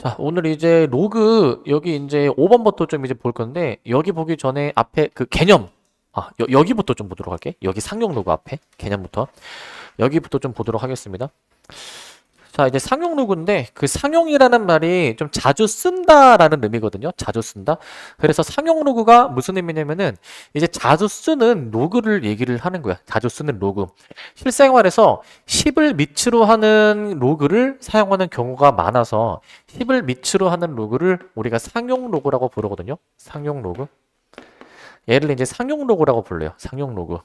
자, 오늘 이제 로그 여기 이제 5번부터 좀 이제 볼 건데 여기 보기 전에 앞에 그 개념 여기부터 좀 보도록 할게. 여기 상용 로그 앞에 개념부터 여기부터 좀 보도록 하겠습니다. 자, 이제 상용 로그인데 그 상용이라는 말이 좀 자주 쓴다라는 의미거든요. 자주 쓴다. 그래서 상용 로그가 무슨 의미냐면은 이제 자주 쓰는 로그를 얘기를 하는 거야. 자주 쓰는 로그. 실생활에서 10을 밑으로 하는 로그를 사용하는 경우가 많아서 10을 밑으로 하는 로그를 우리가 상용 로그라고 부르거든요. 상용 로그. 얘를 이제 상용 로그라고 불러요. 상용 로그.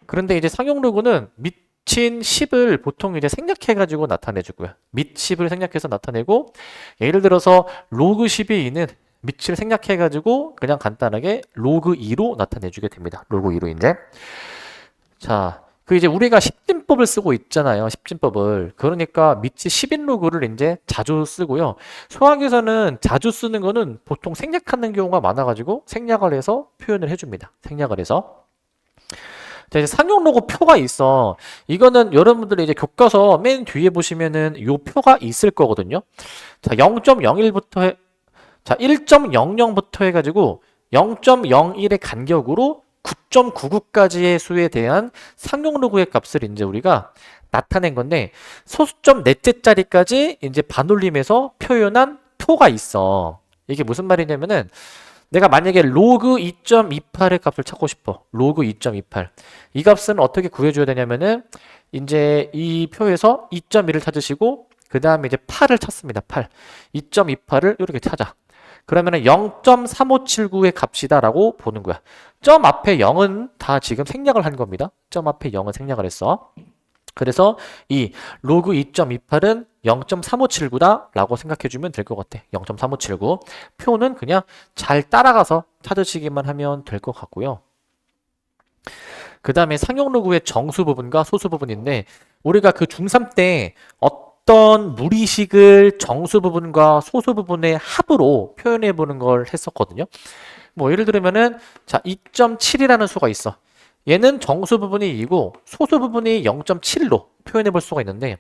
그런데 이제 상용 로그는 밑인 10을 보통 이제 생략해가지고 나타내주고요. 밑 10을 생략해서 나타내고, 예를 들어서 로그 10이 있는 밑을 생략해가지고 그냥 간단하게 로그 2로 나타내주게 됩니다. 로그 2로 이제. 자, 그 이제 우리가 십진법을 쓰고 있잖아요. 십진법을. 그러니까 밑이 10인 로그를 이제 자주 쓰고요. 수학에서는 자주 쓰는 거는 보통 생략하는 경우가 많아가지고 생략을 해서 표현을 해줍니다. 생략을 해서. 자, 이제 상용 로고 표가 있어. 이거는 여러분들이 이제 교과서 맨 뒤에 보시면은 요 표가 있을 거거든요. 자, 0.01부터 자, 1.00부터 해가지고 0.01의 간격으로 9.99까지의 수에 대한 상용 로그의 값을 이제 우리가 나타낸 건데, 소수점 넷째 자리까지 이제 반올림해서 표현한 표가 있어. 이게 무슨 말이냐면은 내가 만약에 로그 2.28의 값을 찾고 싶어. 로그 2.28. 이 값은 어떻게 구해줘야 되냐면은 이제 이 표에서 2.1을 찾으시고 그 다음에 이제 8을 찾습니다. 8. 2.28을 이렇게 찾아. 그러면은 0.3579의 값이다라고 보는 거야. 점 앞에 0은 다 지금 생략을 한 겁니다. 점 앞에 0은 생략을 했어. 그래서 이 로그 2.28은 0.3579다 라고 생각해주면 될 것 같아. 0.3579. 표는 그냥 잘 따라가서 찾으시기만 하면 될 것 같고요. 그 다음에 상용 로그의 정수 부분과 소수 부분인데, 우리가 그 중3 때 어떤 무리식을 정수 부분과 소수 부분의 합으로 표현해 보는 걸 했었거든요. 뭐 예를 들면은 자, 2.7이라는 수가 있어. 얘는 정수 부분이 2고 소수 부분이 0.7로 표현해 볼 수가 있는데,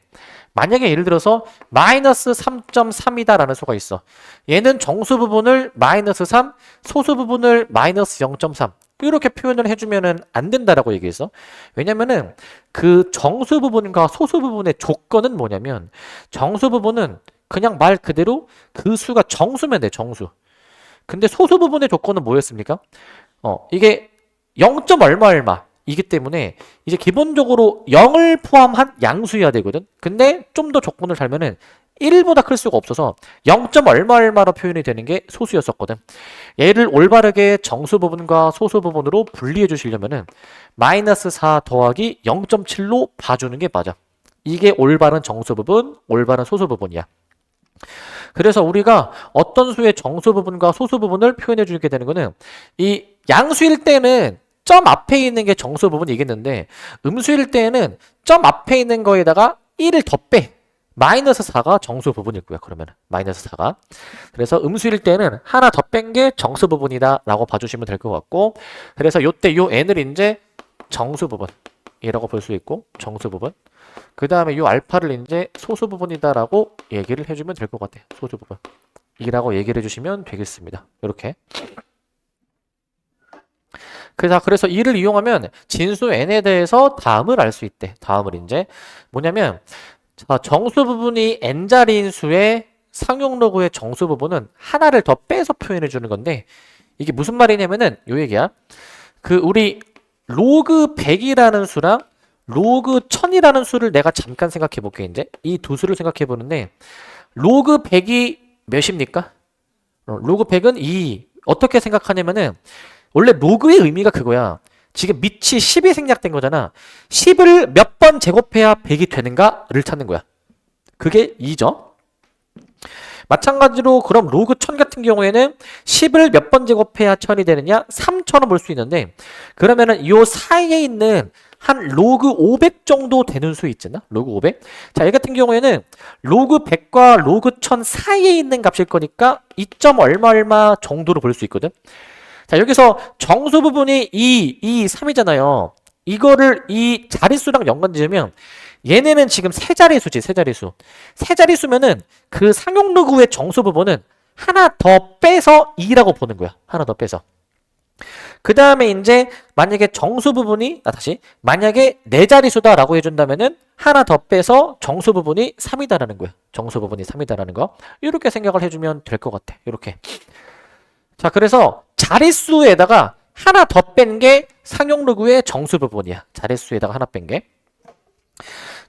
만약에 예를 들어서 마이너스 3.3이다 라는 수가 있어. 얘는 정수 부분을 마이너스 3, 소수 부분을 마이너스 0.3 이렇게 표현을 해주면은 안 된다라고 얘기했어. 왜냐면은 그 정수 부분과 소수 부분의 조건은 뭐냐면, 정수 부분은 그냥 말 그대로 그 수가 정수면 돼, 정수. 근데 소수 부분의 조건은 뭐였습니까? 이게 0. 얼마 얼마 이기 때문에 이제 기본적으로 0을 포함한 양수여야 되거든. 근데 좀 더 조건을 달면은 1보다 클 수가 없어서 0. 얼마 얼마로 표현이 되는 게 소수였었거든. 얘를 올바르게 정수 부분과 소수 부분으로 분리해 주시려면은 마이너스 4 더하기 0.7로 봐주는 게 맞아. 이게 올바른 정수 부분, 올바른 소수 부분이야. 그래서 우리가 어떤 수의 정수 부분과 소수 부분을 표현해 주게 되는 거는, 이 양수일 때는 점 앞에 있는 게 정수 부분이겠는데, 음수일 때는 점 앞에 있는 거에다가 1을 더 빼. 마이너스 4가 정수 부분일 거야. 그러면 마이너스 4가. 그래서 음수일 때는 하나 더 뺀 게 정수 부분이다 라고 봐주시면 될 것 같고, 그래서 요때 요 n을 이제 정수 부분이라고 볼 수 있고, 정수 부분. 그 다음에 요 알파를 이제 소수 부분이다라고 얘기를 해주면 될 것 같아. 소수 부분. 이라고 얘기를 해주시면 되겠습니다. 이렇게. 그래서 이를 이용하면 진수 n에 대해서 다음을 알 수 있대. 다음을 이제 뭐냐면, 자, 정수 부분이 n자리인 수의 상용 로그의 정수 부분은 하나를 더 빼서 표현해 주는 건데, 이게 무슨 말이냐면은 요 얘기야. 그 우리 로그 100이라는 수랑 로그 1000이라는 수를 내가 잠깐 생각해 볼게. 이제 이 두 수를 생각해 보는데, 로그 100이 몇입니까? 로그 100은 2. 어떻게 생각하냐면은 원래 로그의 의미가 그거야. 지금 밑이 10이 생략된 거잖아. 10을 몇 번 제곱해야 100이 되는가를 찾는 거야. 그게 2죠. 마찬가지로 그럼 로그 1000 같은 경우에는 10을 몇 번 제곱해야 1000이 되느냐? 3처럼 볼 수 있는데, 그러면은 요 사이에 있는 한 로그 500 정도 되는 수 있잖아. 로그 500. 자, 이 같은 경우에는 로그 100과 로그 1000 사이에 있는 값일 거니까 2. 얼마 얼마 정도로 볼 수 있거든. 자, 여기서 정수 부분이 2, 3이잖아요. 이거를 이 자릿수랑 연관 지으면 얘네는 지금 세 자리수지, 세 자리수. 세 자리수면은 그 상용 로그의 정수 부분은 하나 더 빼서 2라고 보는 거야. 하나 더 빼서. 그 다음에 이제 만약에 정수 부분이, 만약에 네 자리수다라고 해준다면은 하나 더 빼서 정수 부분이 3이다라는 거야. 정수 부분이 3이다라는 거. 이렇게 생각을 해주면 될 것 같아. 이렇게. 자, 그래서 자릿수에다가 하나 더 뺀 게 상용 로그의 정수 부분이야. 자릿수에다가 하나 뺀 게.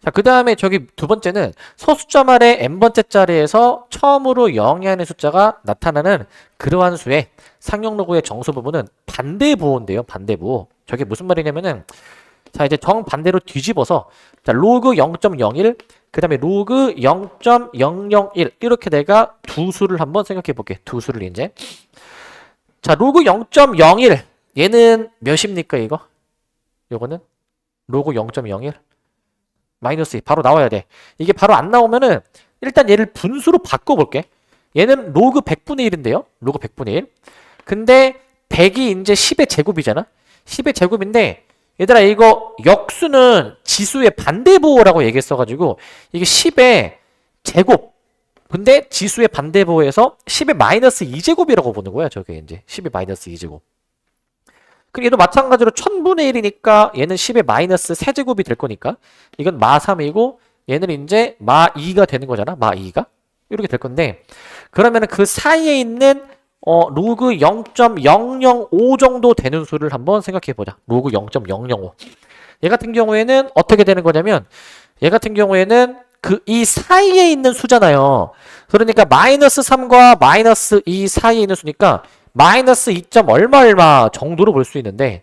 자, 그 다음에 저기 두 번째는 소수점 아래 n번째 자리에서 처음으로 0이 아닌 숫자가 나타나는 그러한 수의 상용 로그의 정수 부분은 반대부호인데요. 반대부호. 저게 무슨 말이냐면은, 자, 이제 정반대로 뒤집어서, 자, 로그 0.01, 그 다음에 로그 0.001, 이렇게 내가 두 수를 한번 생각해 볼게. 두 수를 이제. 자, 로그 0.01, 얘는 몇입니까, 이거? 요거는? 로그 0.01? 마이너스 2 바로 나와야 돼. 이게 바로 안 나오면은 일단 얘를 분수로 바꿔볼게. 얘는 로그 100분의 1인데요. 로그 100분의 1. 근데 100이 이제 10의 제곱이잖아. 10의 제곱인데 얘들아 이거 역수는 지수의 반대부호라고 얘기했어가지고 이게 10의 제곱. 근데 지수의 반대부호에서 10의 마이너스 2제곱이라고 보는 거야. 저게 이제 10의 마이너스 2제곱. 그리고 얘도 마찬가지로 1000분의 1이니까 얘는 10의 마이너스 세제곱이 될 거니까 이건 마 3이고 얘는 이제 마 2가 되는 거잖아. 마 2가. 이렇게 될 건데 그러면은 그 사이에 있는 로그 0.005 정도 되는 수를 한번 생각해 보자. 로그 0.005. 얘 같은 경우에는 어떻게 되는 거냐면 얘 같은 경우에는 그 이 사이에 있는 수잖아요. 그러니까 마이너스 3과 마이너스 2 사이에 있는 수니까 마이너스 2. 얼마 정도로 볼 수 있는데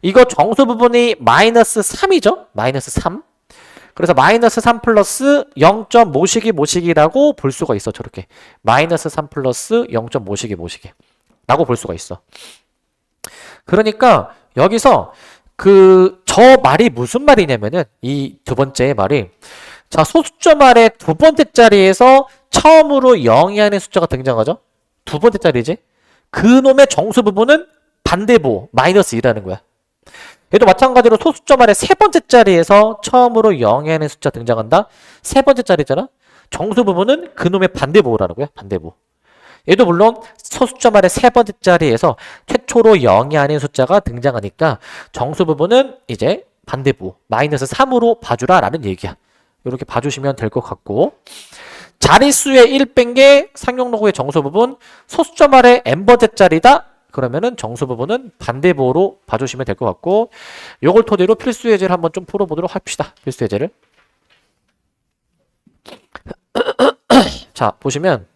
이거 정수 부분이 마이너스 3이죠? 마이너스 3. 그래서 마이너스 3 플러스 0.5시기라고 볼 수가 있어. 저렇게 마이너스 3 플러스 0.5시기 라고 볼 수가 있어. 그러니까 여기서 저 말이 무슨 말이냐면은 이 두 번째 말이 자 소수점 아래 두 번째 자리에서 처음으로 0이 아닌 숫자가 등장하죠? 두 번째 자리지? 그놈의 정수 부분은 반대부 마이너스 2라는 거야. 얘도 마찬가지로 소수점 아래 세 번째 자리에서 처음으로 0이 아닌 숫자 등장한다. 세 번째 자리잖아. 정수 부분은 그놈의 반대부호라는 거야. 반대부. 얘도 물론 소수점 아래 세 번째 자리에서 최초로 0이 아닌 숫자가 등장하니까 정수 부분은 이제 반대부 마이너스 3으로 봐주라 라는 얘기야. 이렇게 봐주시면 될 것 같고 자릿수의 1 뺀 게 상용 로그의 정수 부분 소수점 아래 n번째 자리다. 그러면은 정수 부분은 반대부호로 봐주시면 될 것 같고 요걸 토대로 필수 예제를 한번 좀 풀어보도록 합시다. 필수 예제를. 자 보시면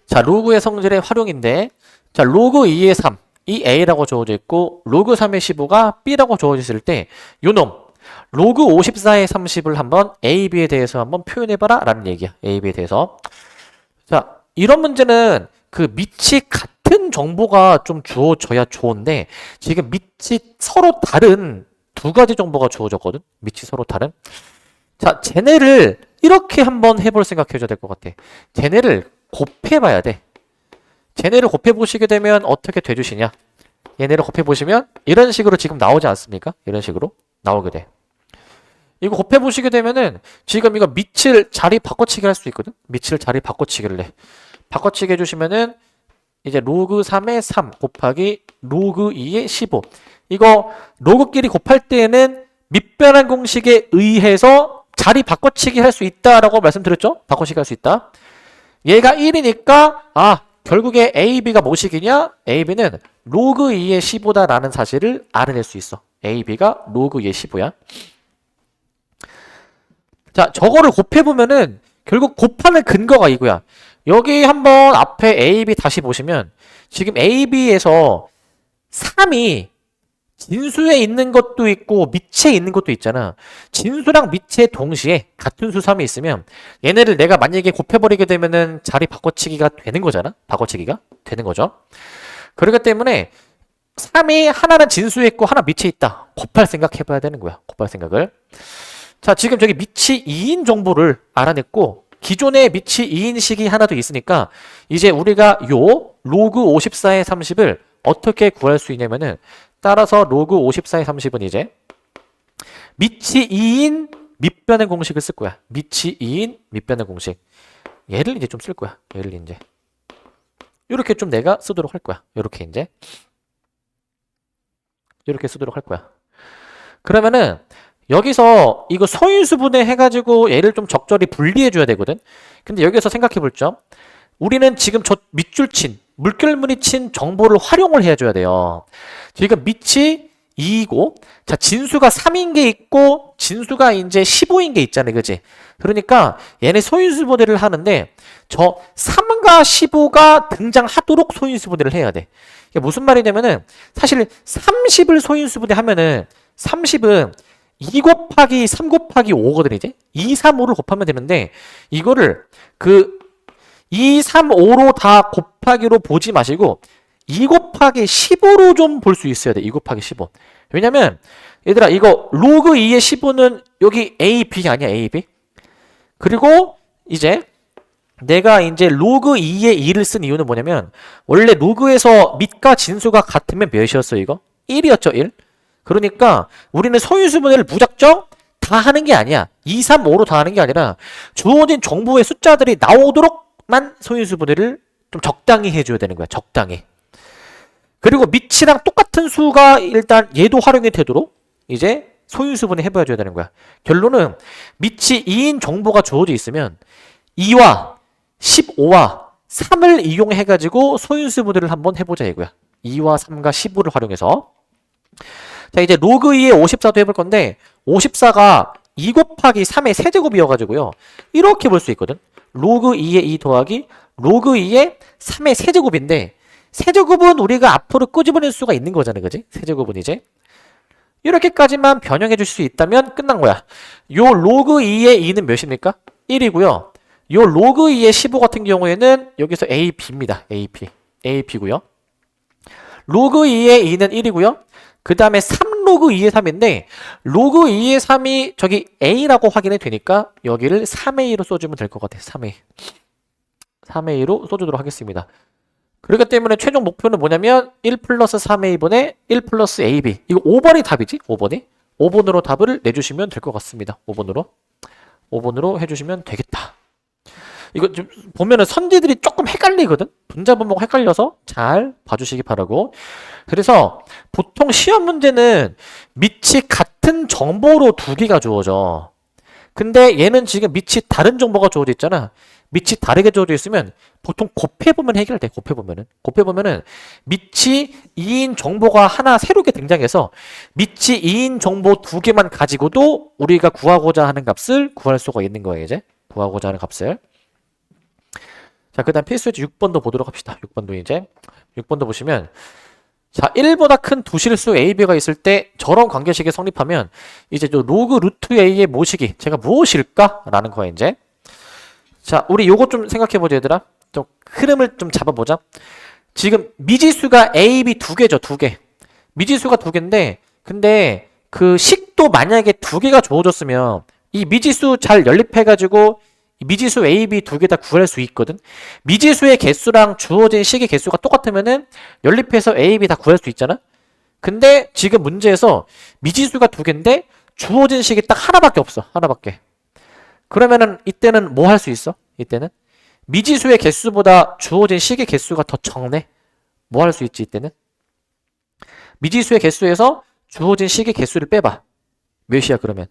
자 로그의 성질의 활용인데 자 로그 2의 3 이 a라고 주어져 있고 로그 3의 15가 b라고 주어져 있을 때 요놈 로그 54의 30을 한번 a, b에 대해서 한번 표현해봐라 라는 얘기야. a, b에 대해서. 자 이런 문제는 그 밑이 같은 정보가 좀 주어져야 좋은데 지금 밑이 서로 다른 두 가지 정보가 주어졌거든. 밑이 서로 다른. 자 쟤네를 이렇게 한번 해볼 생각해줘야 될 것 같아. 쟤네를 곱해봐야 돼. 쟤네를 곱해보시게 되면 어떻게 돼주시냐. 얘네를 곱해보시면 이런 식으로 지금 나오지 않습니까? 이런 식으로 나오게 돼. 이거 곱해보시게 되면은 지금 이거 밑을 자리 바꿔치기 할 수 있거든. 밑을 자리 바꿔치기를 해. 바꿔치기 해주시면은 이제 로그 3의 3 곱하기 로그 2의 15. 이거 로그끼리 곱할 때에는 밑변환 공식에 의해서 자리 바꿔치기 할 수 있다라고 말씀드렸죠? 바꿔치기 할 수 있다. 얘가 1이니까 결국에 AB가 뭐식이냐? AB는 로그 2의 15다 라는 사실을 알아낼 수 있어. AB가 로그 2의 15야. 자, 저거를 곱해보면은 결국 곱하는 근거가 이거야. 여기 한번 앞에 AB 다시 보시면 지금 AB에서 3이 진수에 있는 것도 있고 밑에 있는 것도 있잖아. 진수랑 밑에 동시에 같은 수 3이 있으면 얘네를 내가 만약에 곱해버리게 되면은 자리 바꿔치기가 되는 거잖아. 바꿔치기가 되는 거죠. 그렇기 때문에 3이 하나는 진수에 있고 하나 밑에 있다. 곱할 생각 해봐야 되는 거야. 곱할 생각을. 자, 지금 저기 밑이 2인 정보를 알아냈고 기존에 밑이 2인식이 하나 더 있으니까 이제 우리가 요 로그 54의 30을 어떻게 구할 수 있냐면은 따라서 로그 54의 30은 이제 밑이 2인 밑변의 공식을 쓸 거야. 밑이 2인 밑변의 공식. 얘를 이제 좀 쓸 거야. 얘를 이제 이렇게 좀 내가 쓰도록 할 거야. 이렇게 이제 이렇게 쓰도록 할 거야. 그러면은 여기서 이거 소인수분해 해가지고 얘를 좀 적절히 분리해 줘야 되거든. 근데 여기서 생각해 볼 점, 우리는 지금 저 밑줄 친 물결무늬 친 정보를 활용을 해줘야 돼요. 지금 밑이 2이고, 자, 진수가 3인 게 있고, 진수가 이제 15인 게 있잖아요. 그지? 그러니까 얘네 소인수분해를 하는데, 저 3과 15가 등장하도록 소인수분해를 해야 돼. 이게 무슨 말이냐면은, 사실 30을 소인수분해 하면은, 30은 2 곱하기 3 곱하기 5거든, 이제? 2, 3, 5를 곱하면 되는데, 이거를 2, 3, 5로 다 곱하기로 보지 마시고 2 곱하기 15로 좀 볼 수 있어야 돼. 2 곱하기 15. 왜냐면 얘들아 이거 로그 2의 15는 여기 A, B 아니야. A, B. 그리고 이제 내가 이제 로그 2의 2를 쓴 이유는 뭐냐면 원래 로그에서 밑과 진수가 같으면 몇이었어 이거? 1이었죠. 1. 그러니까 우리는 소인수분해를 무작정 다 하는 게 아니야. 2, 3, 5로 다 하는 게 아니라 주어진 정보의 숫자들이 나오도록만 소인수분해를 좀 적당히 해줘야 되는 거야. 적당히. 그리고 밑이랑 똑같은 수가 일단 얘도 활용이 되도록 이제 소인수분해 해봐줘야 되는 거야. 결론은 밑이 2인 정보가 주어져 있으면 2와 15와 3을 이용해가지고 소인수분해를 한번 해보자 이거야. 2와 3과 15를 활용해서. 자, 이제 로그 2의 54도 해볼 건데 54가 2 곱하기 3의 세제곱이어가지고요. 이렇게 볼 수 있거든. 로그 2의 2 더하기 로그 2의 3의 세제곱인데 세제곱은 우리가 앞으로 끄집어낼 수가 있는 거잖아. 그지? 세제곱은 이제 이렇게까지만 변형해 줄 수 있다면 끝난 거야. 요 로그 2의 2는 몇입니까? 1이고요. 요 로그 2의 15 같은 경우에는 여기서 AB입니다. AP. AP고요. 로그 2의 2는 1이고요. 그 다음에 3로그 2의 3인데 로그 2의 3이 저기 A라고 확인이 되니까 여기를 3A로 써주면 될 것 같아요. 3A. 3A로 써주도록 하겠습니다. 그렇기 때문에 최종 목표는 뭐냐면 1 플러스 3A분의 1 플러스 AB. 이거 5번이 답이지? 5번이? 5번으로 답을 내주시면 될 것 같습니다. 5번으로 해주시면 되겠다. 이거 좀 보면은 선지들이 조금 헷갈리거든? 분자분모가 헷갈려서 잘 봐주시기 바라고. 그래서 보통 시험 문제는 밑이 같은 정보로 두 개가 주어져. 근데 얘는 지금 밑이 다른 정보가 주어져 있잖아. 밑이 다르게 주어져 있으면 보통 곱해보면 해결돼. 곱해보면은 밑이 2인 정보가 하나 새롭게 등장해서 밑이 2인 정보 두 개만 가지고도 우리가 구하고자 하는 값을 구할 수가 있는 거예요. 이제 구하고자 하는 값을. 자, 그 다음 필수예제 6번도 보도록 합시다. 6번도 보시면 자, 1보다 큰 두 실수 A, B가 있을 때 저런 관계식이 성립하면 이제 저 로그 루트 A의 모식이 제가 무엇일까? 라는 거야 이제. 자, 우리 요거 좀 생각해보자 얘들아. 좀 흐름을 좀 잡아보자. 지금 미지수가 A, B 두 개죠. 두 개. 미지수가 두 개인데 근데 그 식도 만약에 두 개가 주어졌으면 이 미지수 잘 연립해가지고 미지수 A, B 두 개 다 구할 수 있거든. 미지수의 개수랑 주어진 식의 개수가 똑같으면은 연립해서 A, B 다 구할 수 있잖아. 근데 지금 문제에서 미지수가 두 개인데 주어진 식이 딱 하나밖에 없어. 하나밖에. 그러면은 이때는 뭐 할 수 있어? 이때는 미지수의 개수보다 주어진 식의 개수가 더 적네. 뭐 할 수 있지 이때는? 미지수의 개수에서 주어진 식의 개수를 빼봐. 몇이야 그러면?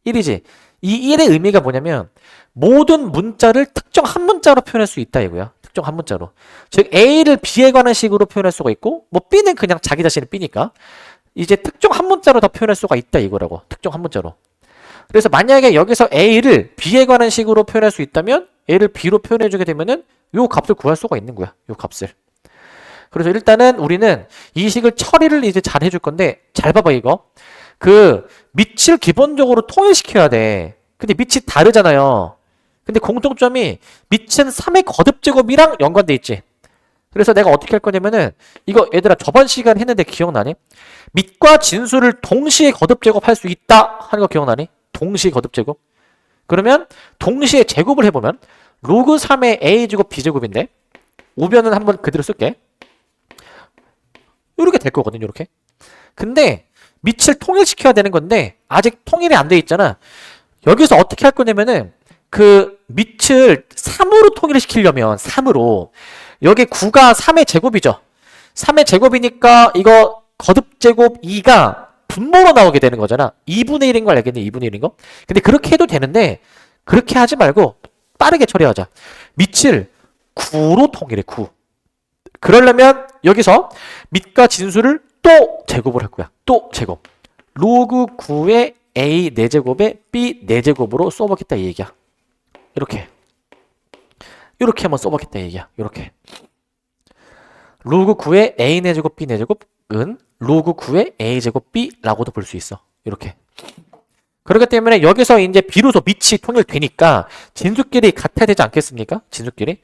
1이지. 이 1의 의미가 뭐냐면 모든 문자를 특정 한 문자로 표현할 수 있다 이거야. 특정 한 문자로. 즉 A를 B에 관한 식으로 표현할 수가 있고 뭐 B는 그냥 자기 자신을 B니까 이제 특정 한 문자로 다 표현할 수가 있다 이거라고. 특정 한 문자로. 그래서 만약에 여기서 A를 B에 관한 식으로 표현할 수 있다면 A를 B로 표현해 주게 되면은 요 값을 구할 수가 있는 거야. 요 값을. 그래서 일단은 우리는 이 식을 처리를 이제 잘 해줄 건데 잘 봐봐 이거. 그 밑을 기본적으로 통일시켜야 돼. 근데 밑이 다르잖아요. 근데 공통점이 밑은 3의 거듭제곱이랑 연관돼 있지. 그래서 내가 어떻게 할 거냐면은 이거 얘들아 저번 시간에 했는데 기억나니? 밑과 진수를 동시에 거듭제곱할 수 있다 하는 거 기억나니? 동시에 거듭제곱. 그러면 동시에 제곱을 해보면 로그 3의 A제곱 B제곱인데 우변은 한번 그대로 쓸게. 이렇게 될 거거든요. 이렇게. 근데 밑을 통일시켜야 되는 건데 아직 통일이 안 돼 있잖아. 여기서 어떻게 할 거냐면은 그 밑을 3으로 통일을 시키려면 3으로 여기 9가 3의 제곱이죠. 3의 제곱이니까 이거 거듭제곱 2가 분모로 나오게 되는 거잖아. 2분의 1인 걸 알겠네. 2분의 1인 거. 근데 그렇게 해도 되는데 그렇게 하지 말고 빠르게 처리하자. 밑을 9로 통일해. 9. 그러려면 여기서 밑과 진수를 또 제곱을 할 거야. 또 제곱. 로그 9의 a 4제곱에 b 4제곱으로 써보겠다 이 얘기야. 이렇게 한번 써보겠다 이 얘기야. 이렇게 로그 9의 a 4제곱 b 4제곱은 로그 9의 a제곱 b라고도 볼 수 있어. 이렇게. 그렇기 때문에 여기서 이제 비로소 밑이 통일되니까 진수끼리 같아야 되지 않겠습니까? 진수끼리.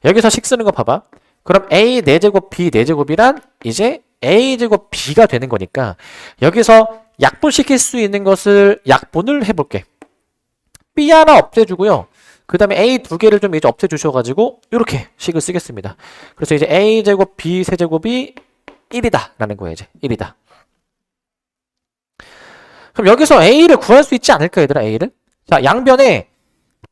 여기서 식 쓰는 거 봐봐. 그럼 a 4제곱 b 4제곱이란 이제 a제곱 b가 되는 거니까 여기서 약분시킬 수 있는 것을 약분을 해볼게. b 하나 없애주고요. 그 다음에 a 2개를 좀 이제 없애주셔가지고 이렇게 식을 쓰겠습니다. 그래서 이제 a제곱 b 세제곱이 1이다 라는 거예요. 이제 1이다. 그럼 여기서 a를 구할 수 있지 않을까 얘들아 a를? 자 양변에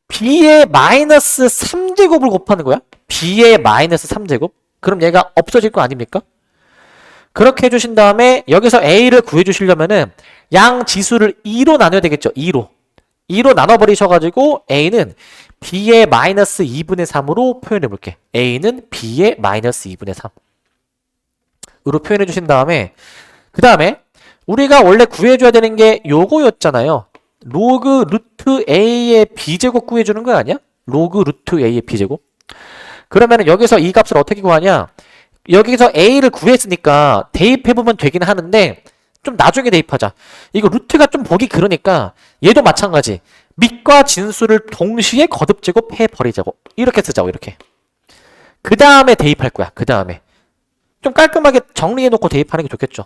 b의 마이너스 3제곱을 곱하는 거야. b의 마이너스 3제곱. 그럼 얘가 없어질 거 아닙니까? 그렇게 해주신 다음에 여기서 a를 구해주시려면은 양 지수를 2로 나눠야 되겠죠. 2로 나눠버리셔가지고 a는 b의 마이너스 2분의 3으로 표현해볼게. a는 b의 마이너스 2분의 3으로 표현해주신 다음에 그 다음에 우리가 원래 구해줘야 되는 게 요거였잖아요. 로그 루트 a의 b제곱 구해주는 거 아니야? 로그 루트 a의 b제곱. 그러면 여기서 이 값을 어떻게 구하냐? 여기서 a를 구했으니까 대입해보면 되긴 하는데 좀 나중에 대입하자. 이거 루트가 좀 보기 그러니까 얘도 마찬가지. 밑과 진수를 동시에 거듭제곱 해버리자고. 이렇게 쓰자고 이렇게. 그 다음에 대입할 거야. 그 다음에. 좀 깔끔하게 정리해놓고 대입하는 게 좋겠죠.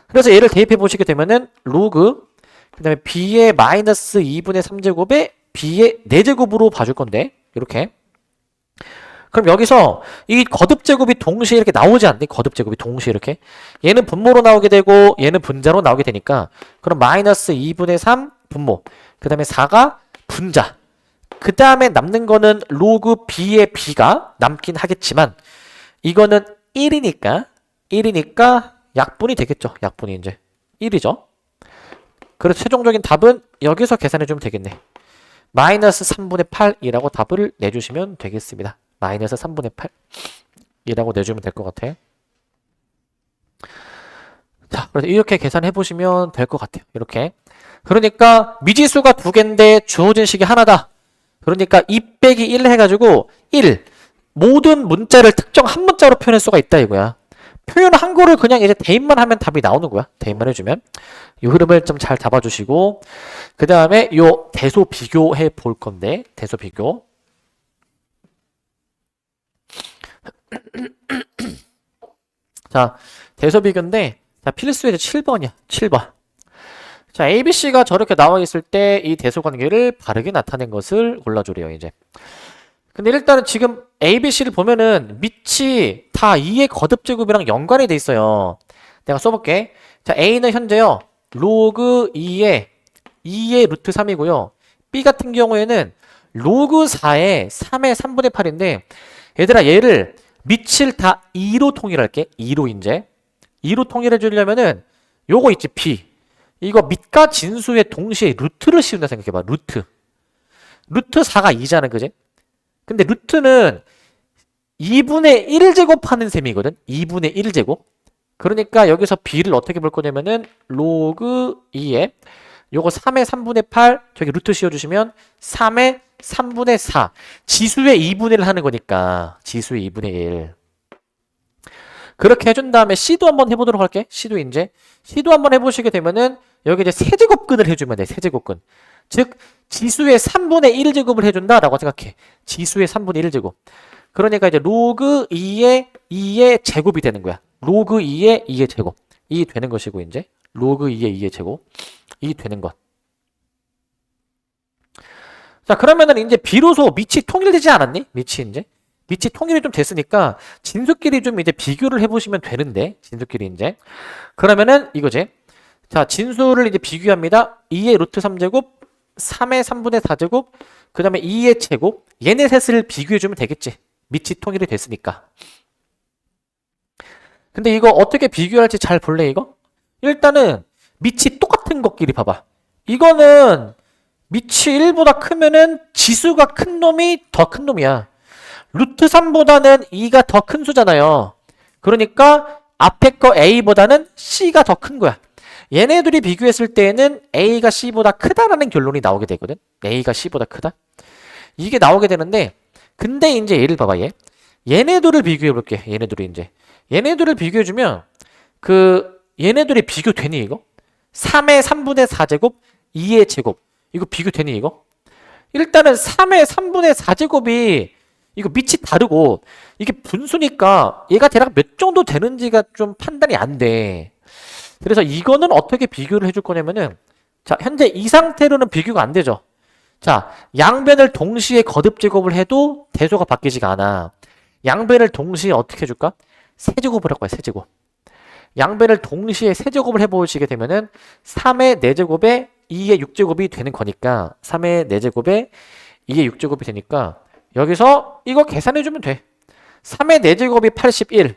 그래서 얘를 대입해보시게 되면은 로그 그 다음에 b의 마이너스 2분의 3제곱에 b의 4제곱으로 봐줄 건데 이렇게. 그럼 여기서 이 거듭제곱이 동시에 이렇게 나오지 않니? 거듭제곱이 동시에 이렇게. 얘는 분모로 나오게 되고 얘는 분자로 나오게 되니까 그럼 마이너스 2분의 3 분모 그 다음에 4가 분자 그 다음에 남는 거는 로그 b의 b가 남긴 하겠지만 이거는 1이니까 약분이 되겠죠. 약분이 이제 1이죠. 그래서 최종적인 답은 여기서 계산해주면 되겠네. 마이너스 3분의 8이라고 답을 내주시면 되겠습니다. 마이너스 3분의 8이라고 내주면 될 것 같아. 자, 그래서 이렇게 계산해보시면 될 것 같아요. 이렇게. 그러니까 미지수가 2개인데 주어진 식이 하나다. 그러니까 2 빼기 1 해가지고 1. 모든 문자를 특정 한 문자로 표현할 수가 있다 이거야. 표현한 거를 그냥 이제 대입만 하면 답이 나오는 거야. 대입만 해주면. 이 흐름을 좀 잘 잡아주시고 그 다음에 요 대소 비교해 볼 건데 대소 비교. 자, 대소 비교인데 자, 필수의 7번이야. 7번. 자, ABC가 저렇게 나와 있을 때 이 대소 관계를 바르게 나타낸 것을 골라주래요, 이제. 근데 일단은 지금 ABC를 보면은 밑이 다 2의 거듭제곱이랑 연관이 돼 있어요. 내가 써볼게. 자, A는 현재요. 로그 2의 루트 3이고요. B 같은 경우에는 로그 4의 3의 3분의 8인데 얘들아 얘를 밑을 다 2로 통일할게. 2로 이제. 2로 통일해 주려면은 요거 있지 B. 이거 밑과 진수의 동시에 루트를 씌운다 생각해봐. 루트 4가 2잖아. 그지? 근데 루트는 2분의 1제곱 하는 셈이거든. 2분의 1제곱. 그러니까 여기서 b를 어떻게 볼 거냐면은 로그 2에 요거 3의 3분의 8 저기 루트 씌워주시면 3의 3분의 4 지수의 2분의 1 하는 거니까 지수의 2분의 1 그렇게 해준 다음에 C도 한번 해보도록 할게. C도 한번 해보시게 되면은 여기 이제 세제곱근을 해주면 돼. 세제곱근. 즉 지수의 3분의 1제곱을 해준다 라고 생각해. 지수의 3분의 1제곱. 그러니까 이제 로그 2의 제곱이 되는 거야. 로그 2의 제곱. 이 되는 것이고 이제 로그 2의 제곱. 이 되는 것. 자, 그러면은 이제 비로소 밑이 통일되지 않았니? 밑이 통일이 좀 됐으니까 진수끼리 좀 이제 비교를 해보시면 되는데 진수끼리 이제 그러면은 이거지. 자, 진수를 이제 비교합니다. 2의 루트 3제곱, 3의 3분의 4제곱, 그 다음에 2의 제곱. 얘네 셋을 비교해주면 되겠지. 밑이 통일이 됐으니까. 근데 이거 어떻게 비교할지 잘 볼래, 이거? 일단은 밑이 똑같은 것끼리 봐봐. 이거는 밑이 1보다 크면은 지수가 큰 놈이 더 큰 놈이야. 루트 3보다는 2가 더 큰 수잖아요. 그러니까 앞에 거 A보다는 C가 더 큰 거야. 얘네들이 비교했을 때에는 A가 C보다 크다라는 결론이 나오게 되거든. A가 C보다 크다. 이게 나오게 되는데, 근데 이제 얘를 봐봐, 얘. 얘네들을 비교해 볼게. 얘네들을 비교해주면, 얘네들이 비교되니, 이거? 3의 3분의 4제곱, 2의 제곱. 이거 비교되니, 이거? 일단은 3의 3분의 4제곱이, 이거 밑이 다르고, 이게 분수니까 얘가 대략 몇 정도 되는지가 좀 판단이 안 돼. 그래서 이거는 어떻게 비교를 해줄 거냐면은, 자, 현재 이 상태로는 비교가 안 되죠. 자, 양변을 동시에 거듭 제곱을 해도 대소가 바뀌지가 않아. 양변을 동시에 어떻게 해줄까? 세제곱을 할 거야, 세제곱. 양변을 동시에 세제곱을 해보시게 되면은 3의 4제곱에 2의 6제곱이 되는 거니까 3의 4제곱에 2의 6제곱이 되니까 여기서 이거 계산해주면 돼. 3의 4제곱이 81,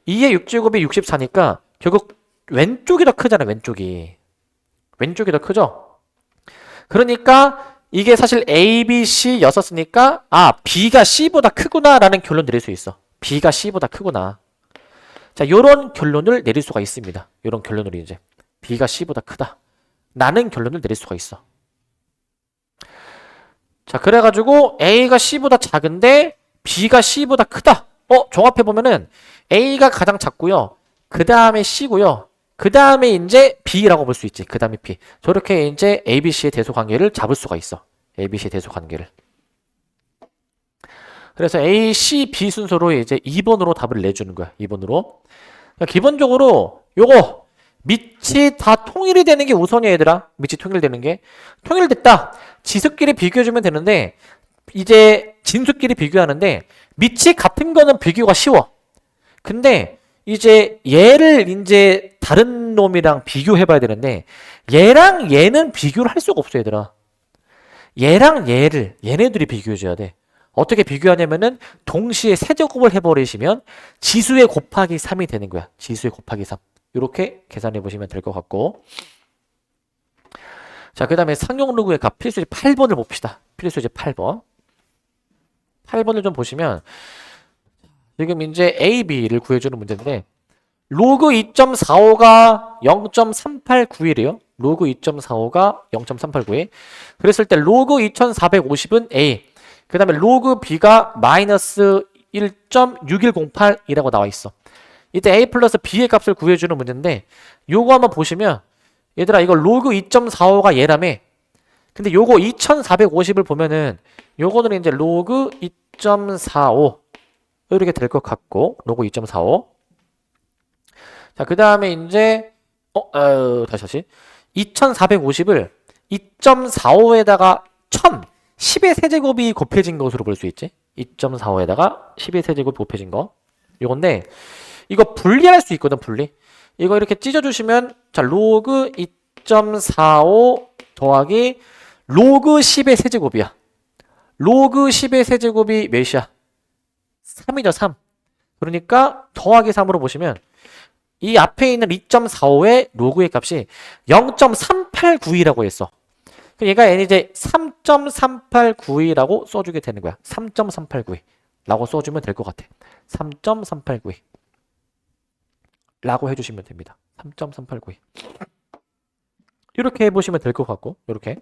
2의 6제곱이 64니까 결국 왼쪽이 더 크잖아, 왼쪽이. 왼쪽이 더 크죠? 그러니까 이게 사실 A, B, C였었으니까 B가 C보다 크구나라는 결론 내릴 수 있어. B가 C보다 크구나. 자, 요런 결론을 내릴 수가 있습니다. 요런 결론을 이제 B가 C보다 크다. 라는 결론을 내릴 수가 있어. 자, 그래가지고 A가 C보다 작은데 B가 C보다 크다. 종합해보면은 A가 가장 작고요. 그 다음에 C고요. 그 다음에 이제 B라고 볼 수 있지. 그 다음에 B. 저렇게 이제 A, B, C의 대소 관계를 잡을 수가 있어. A, B, C의 대소 관계를. 그래서 A, C, B 순서로 이제 2번으로 답을 내주는 거야. 2번으로. 그러니까 기본적으로 요거 밑이 다 통일이 되는 게 우선이야, 얘들아. 밑이 통일되는 게. 통일됐다. 지수끼리 비교해주면 되는데 이제 진수끼리 비교하는데 밑이 같은 거는 비교가 쉬워. 근데 이제 얘를 이제 다른 놈이랑 비교해봐야 되는데 얘랑 얘는 비교를 할 수가 없어, 얘들아. 얘랑 얘네들이 비교해줘야 돼. 어떻게 비교하냐면은 동시에 세제곱을 해버리시면 지수의 곱하기 3이 되는 거야. 지수의 곱하기 3. 이렇게 계산해 보시면 될 것 같고. 자, 그 다음에 상용로그의 값 필수제 8번을 봅시다. 필수제 8번. 8번을 좀 보시면 지금 이제 A, B를 구해주는 문제인데 로그 2.45가 0.3891이에요. 로그 2.45가 0.3891. 그랬을 때 로그 2450은 A. 그 다음에 로그 B가 마이너스 1.6108이라고 나와 있어. 이때 A 플러스 B의 값을 구해주는 문제인데 요거 한번 보시면 얘들아 이거 로그 2.45가 얘라며. 근데 요거 2450을 보면은 요거는 이제 로그 2.45 이렇게 될 것 같고 로그 2.45. 자, 그 다음에 이제 다시 2450을 2.45에다가 10의 세제곱이 곱해진 것으로 볼 수 있지. 2.45에다가 10의 세제곱이 곱해진 거. 요건데 이거 분리할 수 있거든, 분리. 이거 이렇게 찢어주시면 자, 로그 2.45 더하기 로그 10의 세제곱이야. 로그 10의 세제곱이 몇이야? 3이죠, 3. 그러니까 더하기 3으로 보시면 이 앞에 있는 2.45의 로그의 값이 0.3892라고 했어. 얘가 이제 3.3892라고 써주게 되는 거야. 3.3892라고 써주면 될 것 같아. 3.3892 라고 해주시면 됩니다. 3.3892 이렇게 해보시면 될 것 같고 이렇게.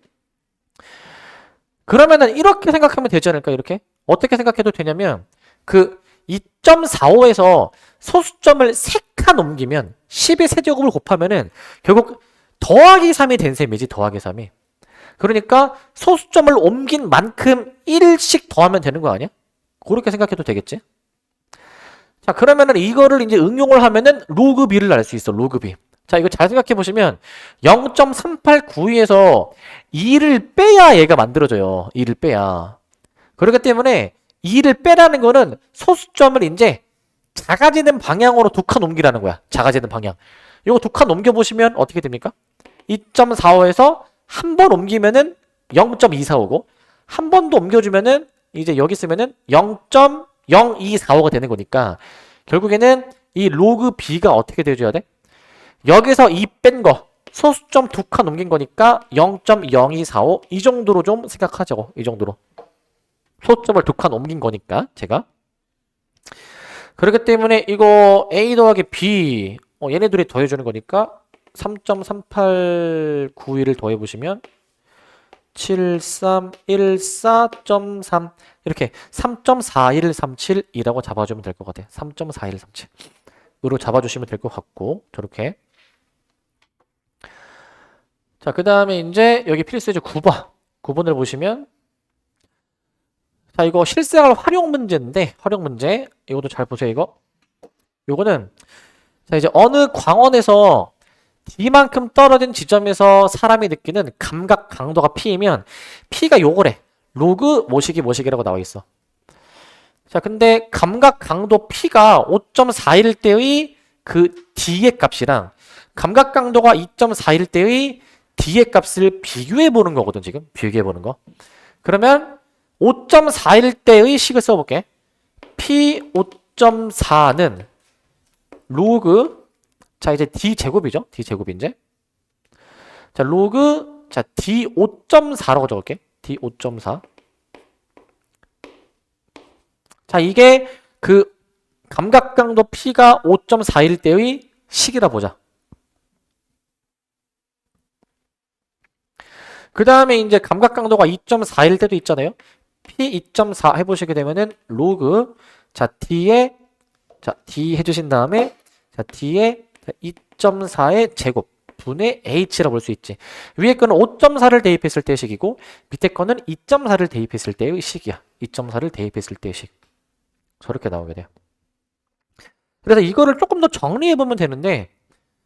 그러면은 이렇게 생각하면 되지 않을까? 이렇게 어떻게 생각해도 되냐면 그 2.45에서 소수점을 3칸 옮기면 10의 세제곱을 곱하면은 결국 더하기 3이 된 셈이지. 더하기 3이. 그러니까 소수점을 옮긴 만큼 1씩 더하면 되는 거 아니야? 그렇게 생각해도 되겠지? 자, 그러면은 이거를 이제 응용을 하면은 로그 B를 알 수 있어. 로그 B. 자, 이거 잘 생각해 보시면 0.3892에서 2를 빼야 얘가 만들어져요. 2를 빼야. 그렇기 때문에 2를 빼라는 거는 소수점을 이제 작아지는 방향으로 2칸 옮기라는 거야. 작아지는 방향. 이거 두 칸 옮겨보시면 어떻게 됩니까? 2.45에서 한 번 옮기면은 0.245고 한 번 더 옮겨주면은 이제 여기 쓰면은 0.0245가 되는 거니까 결국에는 이 로그 b가 어떻게 돼줘야 돼? 여기서 2 뺀 거 소수점 두 칸 옮긴 거니까 0.0245 이 정도로 좀 생각하자고. 이 정도로 소수점을 두 칸 옮긴 거니까 제가 그렇기 때문에 이거 a 더하기 b 얘네들이 더해주는 거니까 3.3891을 더해보시면 7314.3 이렇게 3.4137이라고 잡아주면 될 것 같아요. 3.4137으로 잡아주시면 될 것 같고 저렇게 자, 그 다음에 이제 여기 필수제 9번을 보시면 자, 이거 실생활 활용 문제인데 활용 문제 이것도 잘 보세요. 요거는 자, 이제 어느 광원에서 D만큼 떨어진 지점에서 사람이 느끼는 감각 강도가 P이면 P가 요거래. 로그 뭐시기라고 나와 있어. 자, 근데 감각 강도 P가 5.41일 때의 그 D의 값이랑 감각 강도가 2.41일 때의 D의 값을 비교해 보는 거거든, 지금. 비교해 보는 거. 그러면 5.41일 때의 식을 써볼게. P 5.4는 로그 자, 이제 D제곱이죠. D제곱 이제. 자, 로그 자, D 5.4라고 적을게. D 5.4. 자, 이게 그 감각강도 P가 5.4일 때의 식이라 보자. 그 다음에 이제 감각강도가 2.4일 때도 있잖아요. P 2.4 해보시게 되면은 로그 자, D에 자, D 해주신 다음에 자, D에 2.4의 제곱 분의 h라고 볼 수 있지. 위에 거는 5.4를 대입했을 때의 식이고 밑에 거는 2.4를 대입했을 때의 식이야. 2.4를 대입했을 때의 식. 저렇게 나오게 돼요. 그래서 이거를 조금 더 정리해보면 되는데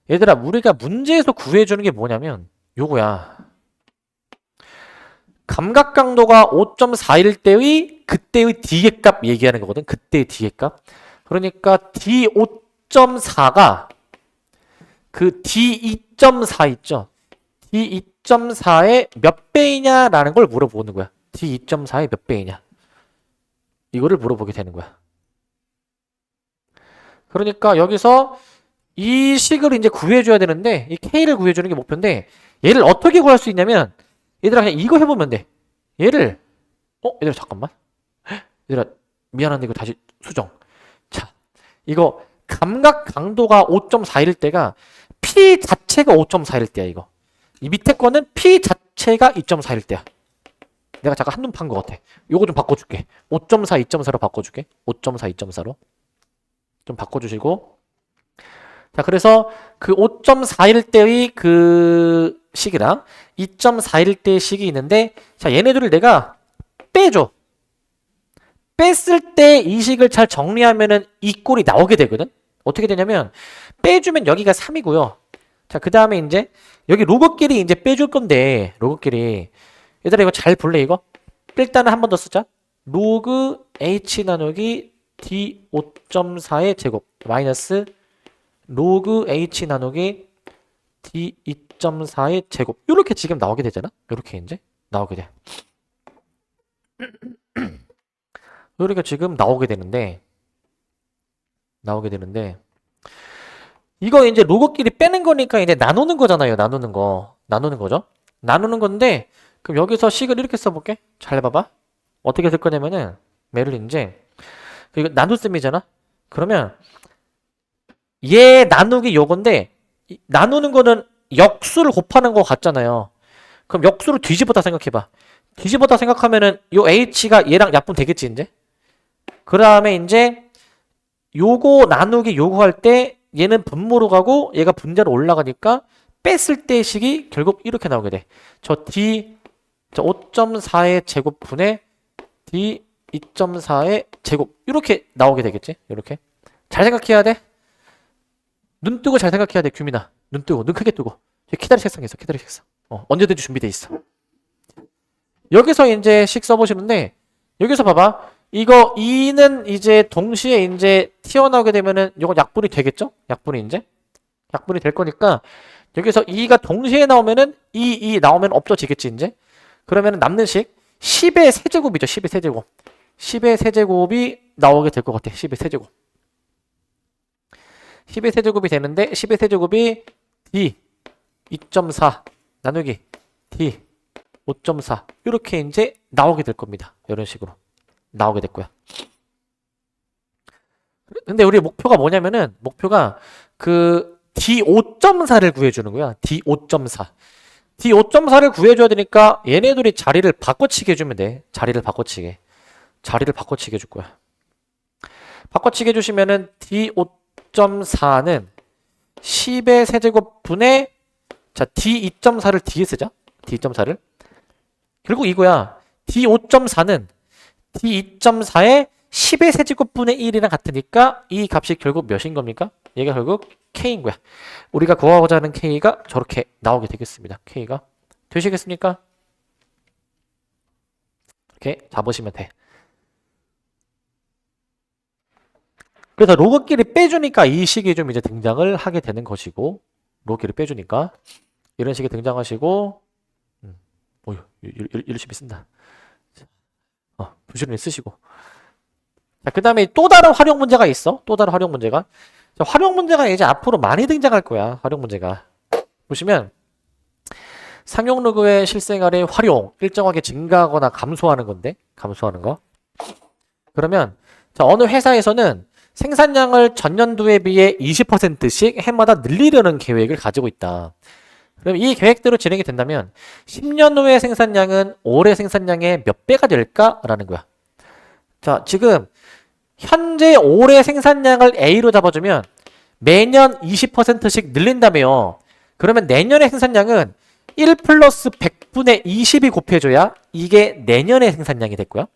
얘들아 우리가 문제에서 구해주는 게 뭐냐면 요거야. 감각강도가 5.4일 때의 그때의 D의 값 얘기하는 거거든. 그때의 D의 값. 그러니까 D 5.4가 그 D2.4 있죠? D2.4의 몇 배이냐라는 걸 물어보는 거야. D2.4의 몇 배이냐. 이거를 물어보게 되는 거야. 그러니까 여기서 이 식을 이제 구해줘야 되는데 이 K를 구해주는 게 목표인데 얘를 어떻게 구할 수 있냐면 얘들아 그냥 이거 해보면 돼. 얘를 얘들아 잠깐만. 얘들아 미안한데 이거 다시 수정. 자 이거 감각 강도가 5.4일 때가 P 자체가 5.4일 때야 이거. 이 밑에 거는 P 자체가 2.4일 때야. 내가 잠깐 한눈 판 것 같아. 요거 좀 바꿔줄게. 5.4, 2.4로 바꿔줄게. 5.4, 2.4로 좀 바꿔주시고 자 그래서 그 5.4일 때의 그 식이랑 2.4일 때의 식이 있는데 자 얘네들을 내가 빼줘. 뺐을 때 이 식을 잘 정리하면은 이 꼴이 나오게 되거든. 어떻게 되냐면 빼주면 여기가 3이고요. 자, 그 다음에 이제 여기 로그끼리 이제 빼줄 건데 로그끼리 얘들아 이거 잘 볼래 이거? 일단은 한 번 더 쓰자. 로그 h 나누기 d 5.4의 제곱 마이너스 로그 h 나누기 d 2.4의 제곱 이렇게 지금 나오게 되잖아. 이렇게 이제 나오게 돼. 이렇게 지금 나오게 되는데 이거 이제 로그끼리 빼는 거니까 이제 나누는 거잖아요. 나누는 거죠. 나누는 건데 그럼 여기서 식을 이렇게 써볼게. 잘 봐봐. 어떻게 쓸 거냐면은 얘를 이제 이거 나눗셈이잖아. 그러면 얘 나누기 요건데 나누는 거는 역수를 곱하는 거 같잖아요. 그럼 역수를 뒤집었다 생각해봐. 뒤집었다 생각하면은 요 h가 얘랑 약분 되겠지 이제. 그 다음에 이제 요거 나누기 요거 할 때 얘는 분모로 가고 얘가 분자로 올라가니까 뺐을 때 식이 결국 이렇게 나오게 돼. 저 D 5.4의 제곱분의 D 2.4의 제곱 이렇게 나오게 되겠지. 이렇게 잘 생각해야 돼. 눈 뜨고 잘 생각해야 돼. 규민아 눈 뜨고 눈 크게 뜨고 키다리 책상 있어. 키다리 책상 언제든지 준비돼 있어. 여기서 이제 식 써보시는데 여기서 봐봐. 이거 2는 이제 동시에 이제 튀어나오게 되면은 이건 약분이 되겠죠? 약분이 이제 약분이 될 거니까 여기서 2가 동시에 나오면은 2 나오면 없어지겠지 이제. 그러면 남는 식 10의 세제곱이죠. 10의 세제곱. 10의 세제곱이 나오게 될 것 같아. 10의 세제곱. 10의 세제곱이 되는데 10의 세제곱이 D 2.4 나누기 D 5.4 이렇게 이제 나오게 될 겁니다. 이런 식으로 나오게 될 거야. 근데 우리 목표가 뭐냐면은 목표가 그 D 5.4를 구해주는 거야. D 5.4. D 5.4를 구해줘야 되니까 얘네들이 자리를 바꿔치기 해주면 돼. 자리를 바꿔치기 해줄 거야. 바꿔치기 해주시면은 D 5.4는 10의 세제곱분의 자 D 2.4를 D에 쓰자. D 2.4를 결국 이거야. D 5.4는 D 2.4의 10의 세제곱분의 1이랑 같으니까 이 값이 결국 몇인 겁니까? 얘가 결국 K인 거야. 우리가 구하고자 하는 K가 저렇게 나오게 되겠습니다. K가 되시겠습니까? 이렇게 잡으시면 돼. 그래서 로그끼리 빼주니까 이 식이 좀 이제 등장을 하게 되는 것이고, 로그끼리 빼주니까 이런 식이 등장하시고, 열심히 쓴다. 부지런히 쓰시고. 자, 그 다음에 또 다른 활용 문제가 있어. 또 다른 활용 문제가. 자, 활용 문제가 이제 앞으로 많이 등장할 거야. 활용 문제가. 보시면 상용 로그의 실생활의 활용 일정하게 증가하거나 감소하는 건데, 감소하는 거. 그러면 자, 어느 회사에서는 생산량을 전년도에 비해 20%씩 해마다 늘리려는 계획을 가지고 있다. 그럼 이 계획대로 진행이 된다면 10년 후의 생산량은 올해 생산량의 몇 배가 될까라는 거야. 자, 지금 현재 올해 생산량을 A로 잡아주면 매년 20%씩 늘린다며요. 그러면 내년의 생산량은 1 플러스 100분의 20이 곱해줘야 이게 내년의 생산량이 됐고요.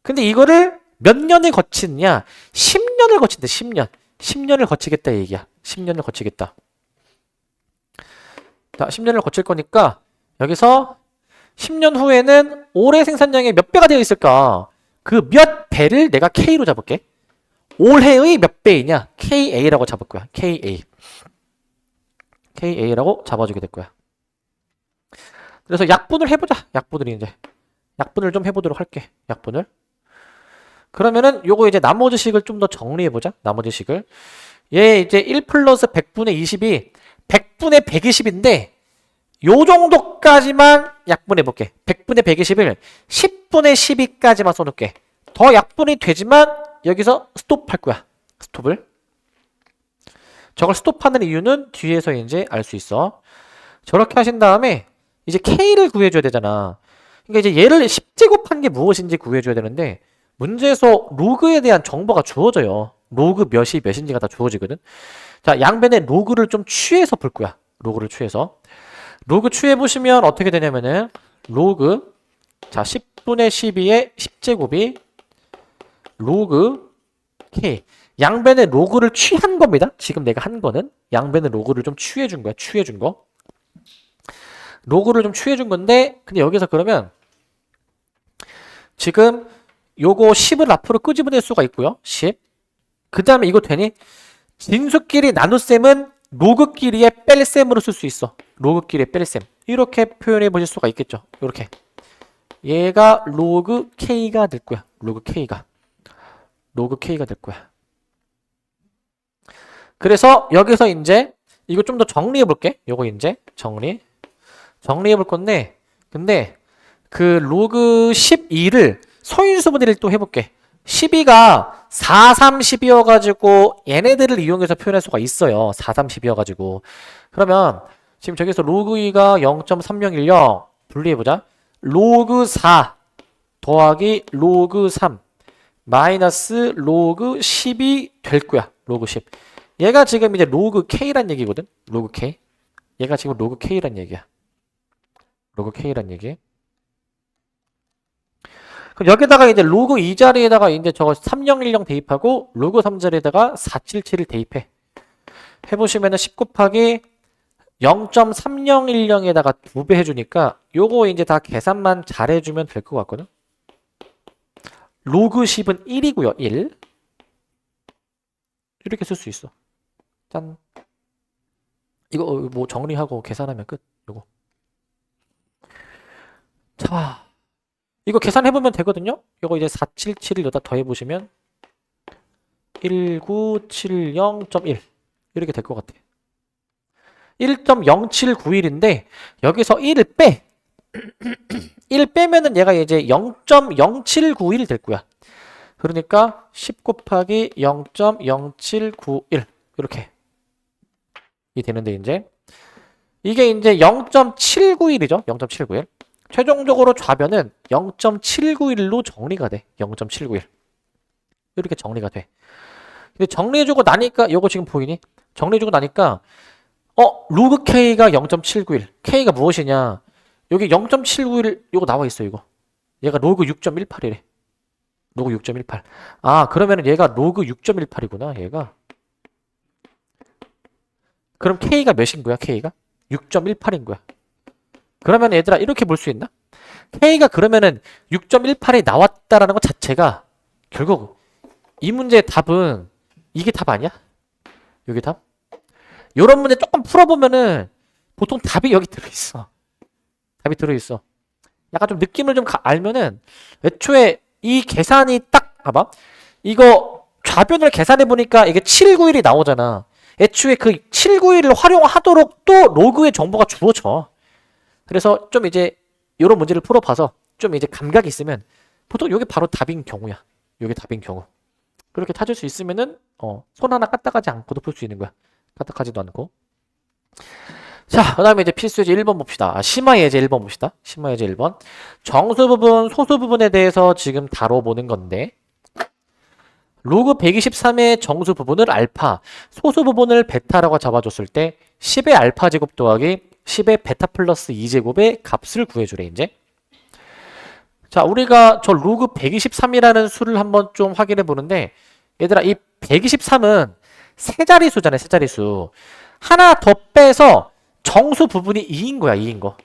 근데 이거를 몇 년을 거치느냐? 10년을 거친다. 10년. 10년을 거치겠다 이 얘기야. 10년을 거치겠다. 자, 10년을 거칠 거니까 여기서 10년 후에는 올해 생산량이 몇 배가 되어 있을까? 그 몇 배를 내가 K로 잡을게. 올해의 몇 배이냐? KA라고 잡을 거야. KA. KA라고 잡아주게 될 거야. 그래서 약분을 해보자. 약분을 좀 해보도록 할게. 약분을. 그러면은 요거 이제 나머지 식을 좀 더 정리해보자. 나머지 식을. 얘 이제 1 플러스 100분의 20이 100분의 120인데 요 정도까지만 약분해볼게. 100분의 120을 10분의 12까지만 써놓을게. 더 약분이 되지만 여기서 스톱할 거야. 스톱을. 저걸 스톱하는 이유는 뒤에서 이제 알 수 있어. 저렇게 하신 다음에 이제 K를 구해줘야 되잖아. 그러니까 이제 얘를 10제곱한 게 무엇인지 구해줘야 되는데 문제에서 로그에 대한 정보가 주어져요. 로그 몇이 몇인지가 다 주어지거든. 자, 양변에 로그를 좀 취해서 볼 거야. 로그를 취해서. 로그 취해보시면 어떻게 되냐면은 로그 자 10분의 12의 10제곱이 로그 K 양변에 로그를 취한 겁니다. 지금 내가 한 거는 양변에 로그를 좀 취해준 거야. 취해준 거. 로그를 좀 취해준 건데 근데 여기서 그러면 지금 요거 10을 앞으로 끄집어낼 수가 있고요. 10. 그 다음에 이거 되니? 진수끼리 나눗셈은 로그끼리의 뺄셈으로 쓸 수 있어. 로그끼리의 뺄셈. 이렇게 표현해 보실 수가 있겠죠. 이렇게. 얘가 로그 K가 될 거야. 로그 K가. 로그 K가 될 거야. 그래서 여기서 이제 이거 좀 더 정리해 볼게. 요거 이제 정리해 볼 건데 근데 그 로그 12를 소인수분해를 또 해볼게. 12가 4, 3, 10이어가지고 얘네들을 이용해서 표현할 수가 있어요. 4, 3, 10이어가지고. 그러면 지금 저기서 로그 2가 0.3010 분리해보자. 로그 4 더하기 로그 3 마이너스 로그 10이 될 거야. 로그 10. 얘가 지금 이제 로그 K란 얘기거든. 로그 K. 얘가 지금 로그 K란 얘기야. 로그 K란 얘기. 그럼 여기다가 이제 로그 2 자리에다가 이제 저거 3010 대입하고 로그 3 자리에다가 477을 대입해. 해보시면은 10 곱하기 0.3010에다가 2배 해주니까 요거 이제 다 계산만 잘 해주면 될 것 같거든. 로그 10은 1이고요. 1. 이렇게 쓸 수 있어. 짠. 이거 뭐 정리하고 계산하면 끝. 요거. 자, 이거 계산해보면 되거든요. 이거 이제 477을 여기다 더해보시면 1970.1 이렇게 될 것 같아. 1.0791인데 여기서 1을 빼. 1 빼면은 얘가 이제 0.0791이 될 거야. 그러니까 10 곱하기 0.0791 이렇게 이 되는데 이제 이게 이제 0.791이죠. 0.791. 최종적으로 좌변은 0.791로 정리가 돼. 0.791. 이렇게 정리가 돼. 근데 정리해주고 나니까 이거 지금 보이니? 정리해주고 나니까 로그 K가 0.791. K가 무엇이냐? 여기 0.791 이거 나와 있어 이거. 얘가 로그 6.18이래. 로그 6.18. 아, 그러면은 얘가 로그 6.18이구나. 얘가. 그럼 K가 몇인 거야? K가 6.18인 거야. 그러면 얘들아 이렇게 볼 수 있나? K가 그러면은 6.18이 나왔다라는 것 자체가 결국 이 문제의 답은 이게 답 아니야? 여기 답? 요런 문제 조금 풀어보면은 보통 답이 여기 들어있어. 답이 들어있어. 약간 좀 느낌을 좀 알면은 애초에 이 계산이 딱 봐봐. 이거 좌변을 계산해보니까 이게 791이 나오잖아. 애초에 그 791을 활용하도록 또 로그의 정보가 주어져. 그래서 좀 이제 이런 문제를 풀어봐서 좀 이제 감각이 있으면 보통 이게 바로 답인 경우야. 이게 답인 경우. 그렇게 찾을 수 있으면은 손 하나 까딱하지 않고도 풀 수 있는 거야. 까딱하지도 않고. 자, 그 다음에 이제 필수 예제 1번 봅시다. 심화 예제 1번 봅시다. 심화 예제 1번. 정수 부분, 소수 부분에 대해서 지금 다뤄보는 건데 로그 123의 정수 부분을 알파, 소수 부분을 베타라고 잡아줬을 때 10의 알파 제곱 더하기 10의 베타 플러스 2제곱의 값을 구해주래 이제. 자, 우리가 저 로그 123이라는 수를 한번 좀 확인해 보는데 얘들아 이 123은 세자리수잖아요. 세자리수. 하나 더 빼서 정수 부분이 2인 거야. 2인 거.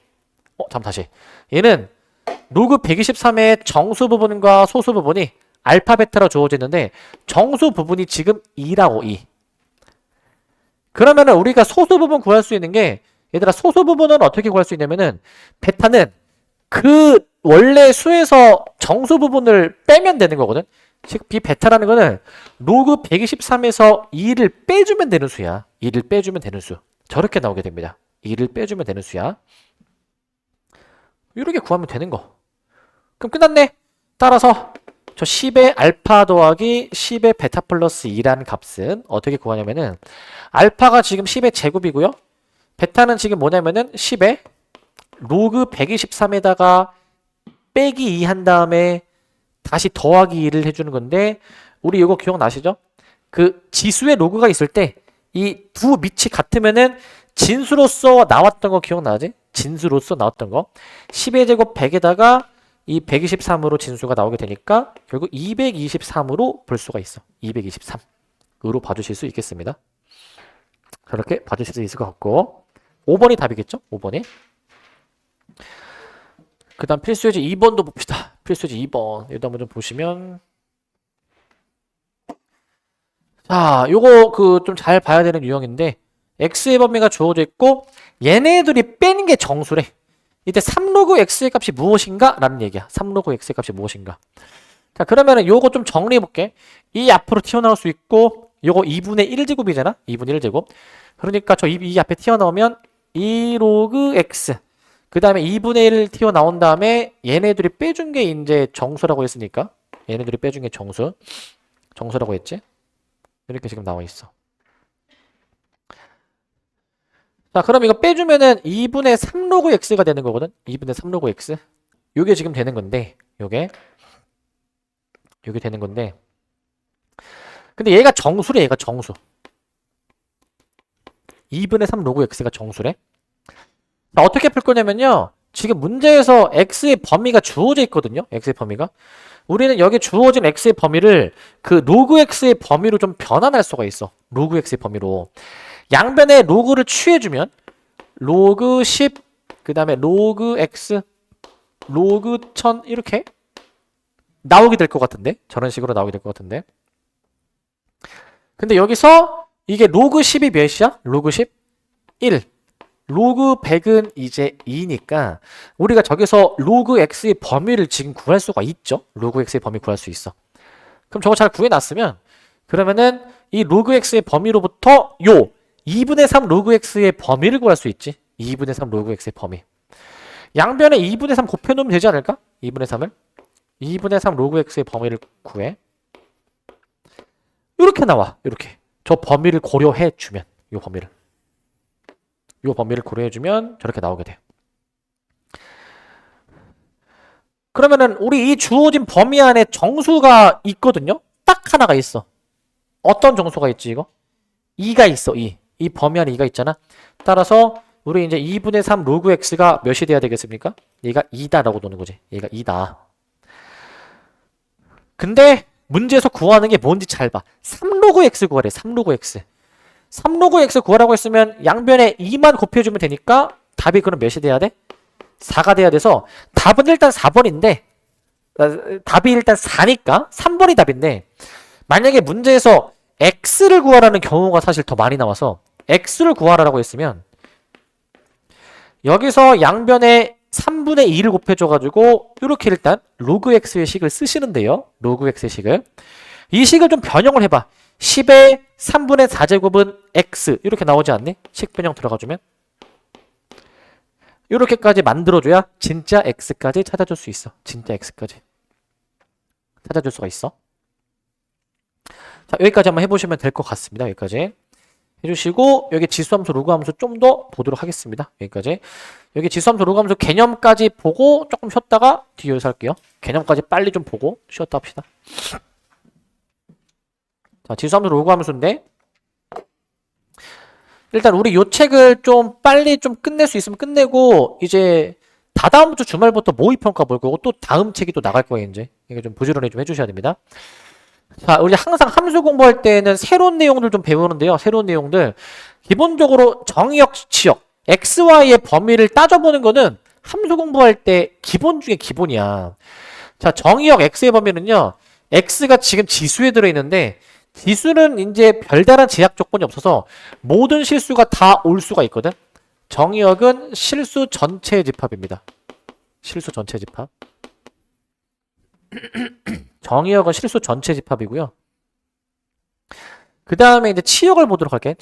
잠깐 다시. 얘는 로그 123의 정수 부분과 소수 부분이 알파 베타로 주어지는데 정수 부분이 지금 2라고 2. 그러면은 우리가 소수 부분 구할 수 있는 게 얘들아 소수 부분은 어떻게 구할 수 있냐면은 베타는 그 원래 수에서 정수 부분을 빼면 되는 거거든. 즉 이 베타라는 거는 로그 123에서 2를 빼주면 되는 수야. 2를 빼주면 되는 수. 저렇게 나오게 됩니다. 2를 빼주면 되는 수야. 이렇게 구하면 되는 거. 그럼 끝났네. 따라서 저 10의 알파 더하기 10의 베타 플러스 2라는 값은 어떻게 구하냐면은 알파가 지금 10의 제곱이고요. 베타는 지금 뭐냐면은 10의 로그 123에다가 빼기 2 한 다음에 다시 더하기 2를 해주는 건데 우리 이거 기억나시죠? 그 지수의 로그가 있을 때 이 두 밑이 같으면은 진수로서 나왔던 거 기억나지? 진수로서 나왔던 거 10의 제곱 100에다가 이 123으로 진수가 나오게 되니까 결국 223으로 볼 수가 있어. 223으로 봐주실 수 있겠습니다. 그렇게 봐주실 수 있을 것 같고 5번이 답이겠죠? 5번이. 그 다음 필수예제 2번도 봅시다. 필수예제 2번. 여기다 한번 좀 보시면 자, 요거 그 좀 잘 봐야 되는 유형인데 x의 범위가 주어져 있고 얘네들이 빼는 게 정수래. 이때 3로그 x의 값이 무엇인가? 라는 얘기야. 3로그 x의 값이 무엇인가? 자, 그러면은 요거 좀 정리해 볼게. 이 앞으로 튀어나올 수 있고 요거 2분의 1제곱이잖아. 2분의 1제곱. 그러니까 저 이 앞에 튀어나오면 2로그 x 그 다음에 2분의 1 튀어나온 다음에 얘네들이 빼준 게 이제 정수라고 했으니까 얘네들이 빼준 게 정수라고 했지. 이렇게 지금 나와 있어. 자, 그럼 이거 빼주면은 2분의 3로그 x가 되는 거거든. 2분의 3로그 x. 요게 지금 되는 건데, 요게 되는 건데. 근데 얘가 정수래, 얘가 정수. 2분의 3로그 x가 정수래. 자, 어떻게 풀 거냐면요. 지금 문제에서 x의 범위가 주어져 있거든요. x의 범위가. 우리는 여기 주어진 x의 범위를 그 로그 x의 범위로 좀 변환할 수가 있어. 로그 x의 범위로. 양변에 로그를 취해주면 로그 10, 그 다음에 로그 x, 로그 1000 이렇게 나오게 될 것 같은데? 저런 식으로 나오게 될 것 같은데? 근데 여기서 이게 로그 10이 몇이야? 로그 10? 1. 로그 100은 이제 2니까 우리가 저기서 로그 x의 범위를 지금 구할 수가 있죠. 로그 x의 범위 구할 수 있어. 그럼 저거 잘 구해놨으면 그러면은 이 로그 x의 범위로부터 요 2분의 3 로그 x의 범위를 구할 수 있지. 2분의 3 로그 x의 범위. 양변에 2분의 3 곱해놓으면 되지 않을까? 2분의 3을 2분의 3 로그 x의 범위를 구해. 이렇게 나와. 이렇게. 저 범위를 고려해 주면 요 범위를 고려해 주면 저렇게 나오게 돼. 그러면은 우리 이 주어진 범위 안에 정수가 있거든요. 딱 하나가 있어. 어떤 정수가 있지 이거? 2가 있어. 2. 이 범위 안에 2가 있잖아. 따라서 우리 이제 2분의 3 로그 x가 몇이 돼야 되겠습니까? 얘가 2다라고 노는 거지. 얘가 2다. 근데 문제에서 구하는 게 뭔지 잘 봐. 3로그 x 구하래. 3로그 x. 3로그 x 구하라고 했으면 양변에 2만 곱해주면 되니까 답이 그럼 몇이 돼야 돼? 4가 돼야 돼서 답은 일단 4번인데 답이 일단 4니까 3번이 답인데 만약에 문제에서 x를 구하라는 경우가 사실 더 많이 나와서 x를 구하라고 했으면 여기서 양변에 3분의 2를 곱해줘가지고 이렇게 일단 로그 x의 식을 쓰시는데요. 로그 x의 식을. 이 식을 좀 변형을 해봐. 10의 3분의 4제곱은 x 이렇게 나오지 않니? 식 변형 들어가주면 이렇게까지 만들어줘야 진짜 x까지 찾아줄 수 있어. 진짜 x까지 찾아줄 수가 있어. 자, 여기까지 한번 해보시면 될 것 같습니다. 여기까지 해주시고 여기 지수함수 로그함수 좀 더 보도록 하겠습니다. 여기까지. 여기 지수함수 로그함수 개념까지 보고 조금 쉬었다가 뒤에서 할게요. 개념까지 빨리 좀 보고 쉬었다 합시다. 자, 지수함수 로그함수인데 일단 우리 요 책을 좀 빨리 좀 끝낼 수 있으면 끝내고 이제 다다음 주 주말부터 모의평가 볼 거고 또 다음 책이 또 나갈 거예요. 이제 이게 좀 부지런히 좀 해주셔야 됩니다. 자, 우리 항상 함수 공부할 때는 새로운 내용들 좀 배우는데요. 새로운 내용들 기본적으로 정의역, 지역, x, y의 범위를 따져보는 거는 함수 공부할 때 기본 중에 기본이야. 자, 정의역 x의 범위는요. x가 지금 지수에 들어있는데 지수는 이제 별다른 제약 조건이 없어서 모든 실수가 다 올 수가 있거든. 정의역은 실수 전체 집합입니다. 실수 전체 집합. 정의역은 실수 전체 집합이고요. 그 다음에 이제 치역을 보도록 할게.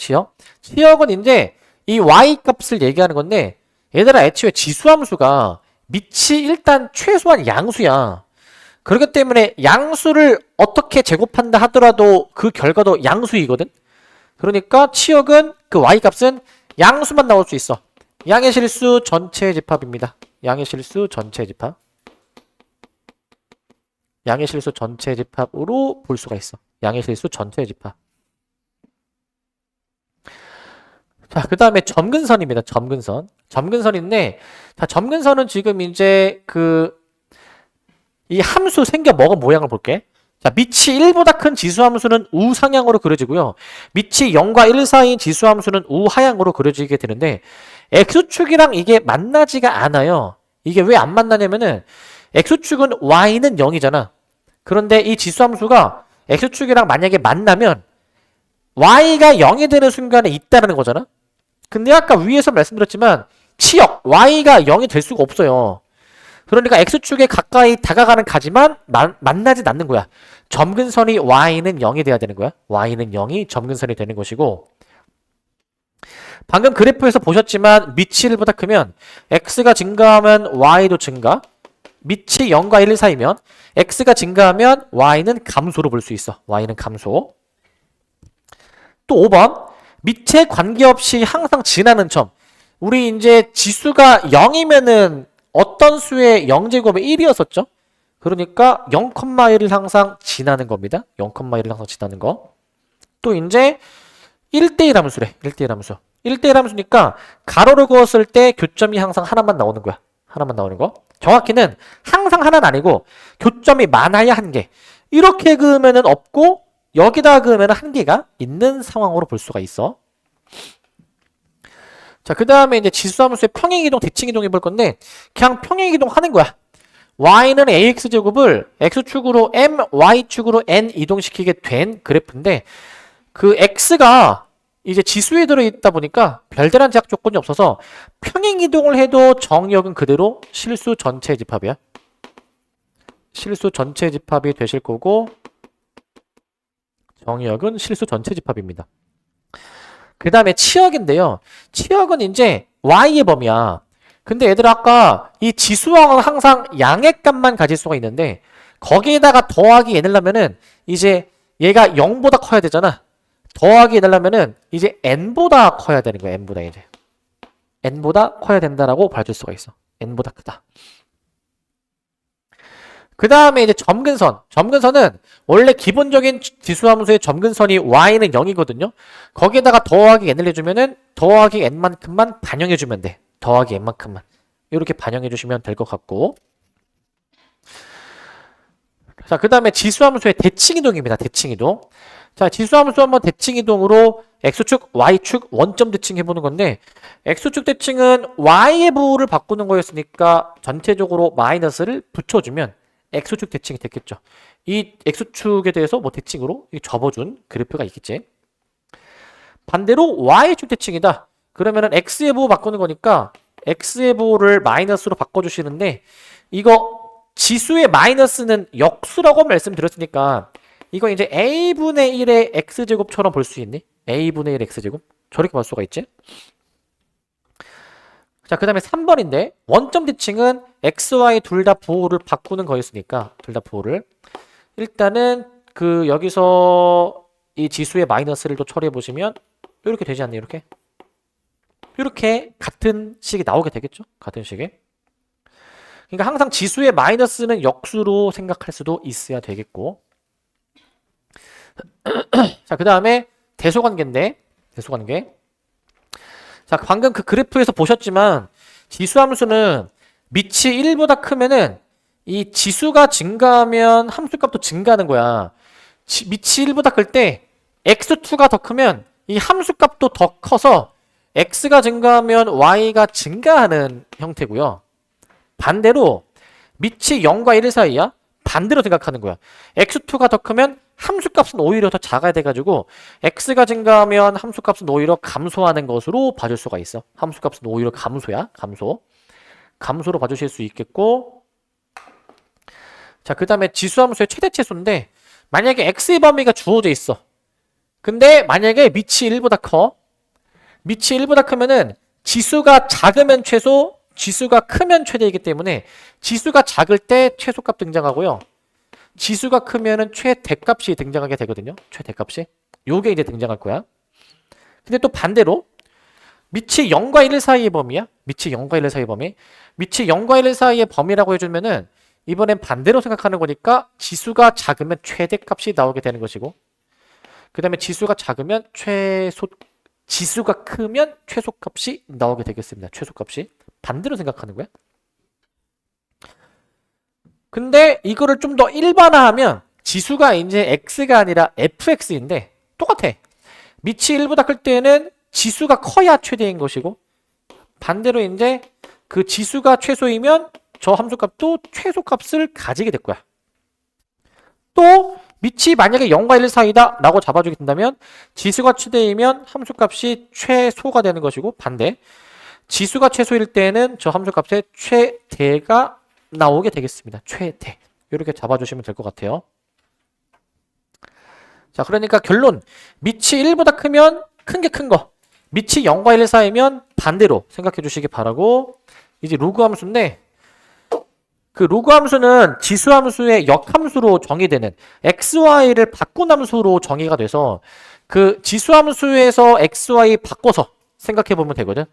치역은 이제 이 y 값을 얘기하는 건데 얘들아 애초에 지수함수가 밑이 일단 최소한 양수야. 그렇기 때문에 양수를 어떻게 제곱한다 하더라도 그 결과도 양수이거든. 그러니까 치역은 그 y 값은 양수만 나올 수 있어. 양의 실수 전체 집합입니다. 양의 실수 전체 집합. 양의 실수 전체 집합으로 볼 수가 있어. 양의 실수 전체 집합. 자, 그 다음에 점근선입니다. 점근선. 점근선인데, 자, 점근선은 지금 이제 이 함수 생겨 먹은 모양을 볼게. 자, 밑이 1보다 큰 지수함수는 우상향으로 그려지고요. 밑이 0과 1 사이인 지수함수는 우하향으로 그려지게 되는데, x축이랑 이게 만나지가 않아요. 이게 왜 안 만나냐면은, x축은 y는 0이잖아. 그런데 이 지수함수가 x축이랑 만약에 만나면 y가 0이 되는 순간에 있다는 거잖아. 근데 아까 위에서 말씀드렸지만 치역 y가 0이 될 수가 없어요. 그러니까 x축에 가까이 다가가는 가지만 만나지 않는 거야. 점근선이 y는 0이 돼야 되는 거야. y는 0이 점근선이 되는 것이고 방금 그래프에서 보셨지만 밑이 1보다 크면 x가 증가하면 y도 증가. 밑이 0과 1 사이면 x가 증가하면 y는 감소로 볼 수 있어. y는 감소. 또 5번. 밑에 관계없이 항상 지나는 점. 우리 이제 지수가 0이면은 어떤 수의 0제곱이 1이었었죠? 그러니까 0,1을 항상 지나는 겁니다. 0,1을 항상 지나는 거. 또 이제 1대1 함수래. 1대1 함수. 1대1 함수니까 가로를 그었을 때 교점이 항상 하나만 나오는 거야. 하나만 나오는 거. 정확히는 항상 하나는 아니고 교점이 많아야 한 개. 이렇게 그으면은 없고 여기다 그으면 한 개가 있는 상황으로 볼 수가 있어. 자, 그 다음에 이제 지수함수의 평행이동, 대칭이동 해볼 건데 그냥 평행이동 하는 거야. y는 ax제곱을 x축으로 m, y축으로 n 이동시키게 된 그래프인데 그 x가 이제 지수에 들어있다 보니까 별다른 제약 조건이 없어서 평행 이동을 해도 정의역은 그대로 실수 전체 집합이야. 실수 전체 집합이 되실 거고 정의역은 실수 전체 집합입니다. 그 다음에 치역인데요. 치역은 이제 y의 범위야. 근데 얘들아 아까 이 지수항은 항상 양의 값만 가질 수가 있는데 거기에다가 더하기 n을 하면은 이제 얘가 0보다 커야 되잖아. 더하기 n을 하면은 이제 n보다 커야 되는 거야. n보다 이제 n보다 커야 된다라고 봐줄 수가 있어. n보다 크다. 그 다음에 이제 점근선. 점근선은 원래 기본적인 지수함수의 점근선이 y는 0이거든요. 거기에다가 더하기 n을 해주면은 더하기 n만큼만 반영해주면 돼. 더하기 n만큼만. 이렇게 반영해주시면 될 것 같고. 자, 그 다음에 지수함수의 대칭이동입니다. 대칭이동. 자, 지수함수 한번 대칭이동으로 x축, y축 원점 대칭해보는 건데 x축 대칭은 y의 부호를 바꾸는 거였으니까 전체적으로 마이너스를 붙여주면 x축 대칭이 됐겠죠. 이 x축에 대해서 뭐 대칭으로 접어준 그래프가 있겠지. 반대로 y축 대칭이다. 그러면은 x의 부호 바꾸는 거니까 x의 부호를 마이너스로 바꿔주시는데 이거 지수의 마이너스는 역수라고 말씀드렸으니까 이거 이제 a분의 1의 x제곱처럼 볼 수 있니? a분의 1 x제곱? 저렇게 볼 수가 있지? 자, 그 다음에 3번인데 원점 대칭은 x, y 둘 다 부호를 바꾸는 거였으니까 둘 다 부호를 일단은 그 여기서 이 지수의 마이너스를 또 처리해 보시면 이렇게 되지 않나요? 이렇게 같은 식이 나오게 되겠죠? 같은 식이. 그러니까 항상 지수의 마이너스는 역수로 생각할 수도 있어야 되겠고. 자, 그 다음에 대소관계인데 대소관계. 자, 방금 그 그래프에서 보셨지만 지수함수는 밑이 1보다 크면은 이 지수가 증가하면 함수값도 증가하는 거야. 밑이 1보다 클 때 x2가 더 크면 이 함수값도 더 커서 x가 증가하면 y가 증가하는 형태고요. 반대로 밑이 0과 1 사이야. 반대로 생각하는 거야. x2가 더 크면 함수값은 오히려 더 작아야 돼가지고 x가 증가하면 함수값은 오히려 감소하는 것으로 봐줄 수가 있어. 함수값은 오히려 감소야. 감소로 봐주실 수 있겠고. 자, 그 다음에 지수함수의 최대치수인데 만약에 x의 범위가 주어져 있어. 근데 만약에 밑이 1보다 커. 밑이 1보다 크면은 지수가 작으면 최소, 지수가 크면 최대이기 때문에 지수가 작을 때 최소값 등장하고요. 지수가 크면은 최대값이 등장하게 되거든요. 최대값이. 요게 이제 등장할 거야. 근데 또 반대로 밑이 0과 1 사이의 범위야. 밑이 0과 1 사이의 범위. 밑이 0과 1 사이의 범위라고 해주면은 이번엔 반대로 생각하는 거니까 지수가 작으면 최대값이 나오게 되는 것이고 그 다음에 지수가 작으면 지수가 크면 최소값이 나오게 되겠습니다. 최소값이. 반대로 생각하는 거야. 근데 이거를 좀 더 일반화하면 지수가 이제 x가 아니라 fx인데 똑같아. 밑이 1보다 클 때는 지수가 커야 최대인 것이고 반대로 이제 그 지수가 최소이면 저 함수값도 최소값을 가지게 될 거야. 또 밑이 만약에 0과 1 사이다 라고 잡아주게 된다면 지수가 최대이면 함수값이 최소가 되는 것이고 반대 지수가 최소일 때는 저 함수값의 최대가 나오게 되겠습니다. 최대. 이렇게 잡아주시면 될 것 같아요. 자, 그러니까 결론. 밑이 1보다 크면 큰 게 큰 거. 밑이 0과 1 사이면 반대로 생각해 주시기 바라고 이제 로그 함수인데 그 로그 함수는 지수 함수의 역함수로 정의되는 xy를 바꾼 함수로 정의가 돼서 그 지수 함수에서 xy 바꿔서 생각해 보면 되거든.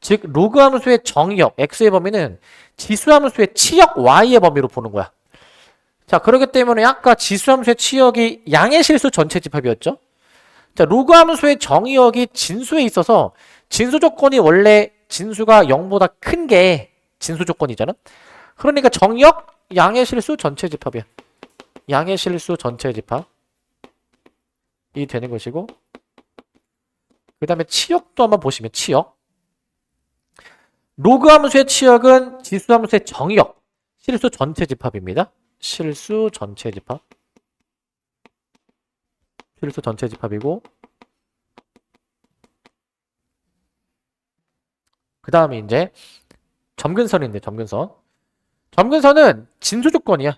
즉 로그 함수의 정의역 x의 범위는 지수 함수의 치역 y의 범위로 보는 거야. 자, 그렇기 때문에 아까 지수 함수의 치역이 양의 실수 전체 집합이었죠. 자, 로그 함수의 정의역이 진수에 있어서 진수 조건이 원래 진수가 0보다 큰 게 진수 조건이잖아. 그러니까 정의역 양의 실수 전체 집합이야. 양의 실수 전체 집합이 되는 것이고 그 다음에 치역도 한번 보시면 치역 로그 함수의 치역은 지수 함수의 정의역 실수 전체 집합입니다. 실수 전체 집합 실수 전체 집합이고 그 다음에 이제 점근선인데, 점근선. 점근선은 진수 조건이야.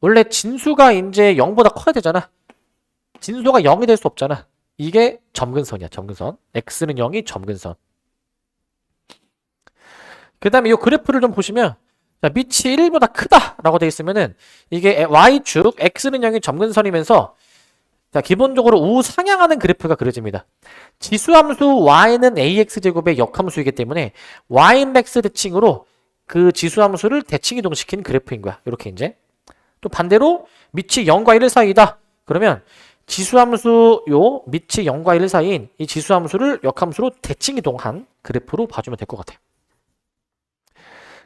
원래 진수가 이제 0보다 커야 되잖아. 진수가 0이 될 수 없잖아. 이게 점근선이야, 점근선. x는 0이 점근선. 그 다음에 이 그래프를 좀 보시면, 자, 밑이 1보다 크다라고 되어 있으면은 이게 y축 x는 0이 점근선이면서, 자, 기본적으로 우상향하는 그래프가 그려집니다. 지수함수 y는 ax제곱의 역함수이기 때문에 y는 x 대칭으로 그 지수함수를 대칭 이동시킨 그래프인 거야. 이렇게 이제. 또 반대로 밑이 0과 1 사이다. 그러면 지수함수 요 밑이 0과 1 사이인 이 지수함수를 역함수로 대칭 이동한 그래프로 봐주면 될 것 같아요.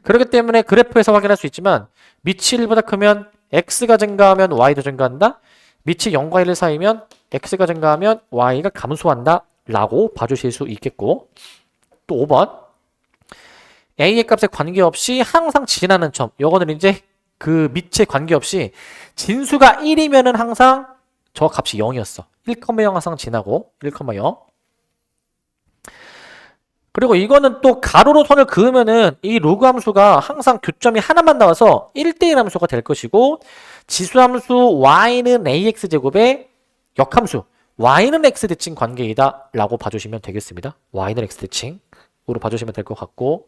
그렇기 때문에 그래프에서 확인할 수 있지만 밑이 1보다 크면 x가 증가하면 y도 증가한다. 밑이 0과 1 사이면 x가 증가하면 y가 감소한다 라고 봐주실 수 있겠고, 또 5번 a의 값에 관계없이 항상 지나는 점. 요거는 이제 그 밑에 관계없이 진수가 1이면은 항상 저 값이 0이었어. 1,0 항상 지나고 1,0. 그리고 이거는 또 가로로 선을 그으면은 이 로그 함수가 항상 교점이 하나만 나와서 1대1 함수가 될 것이고, 지수함수 y는 ax제곱의 역함수 y는 x대칭 관계이다 라고 봐주시면 되겠습니다. y는 x대칭으로 봐주시면 될 것 같고,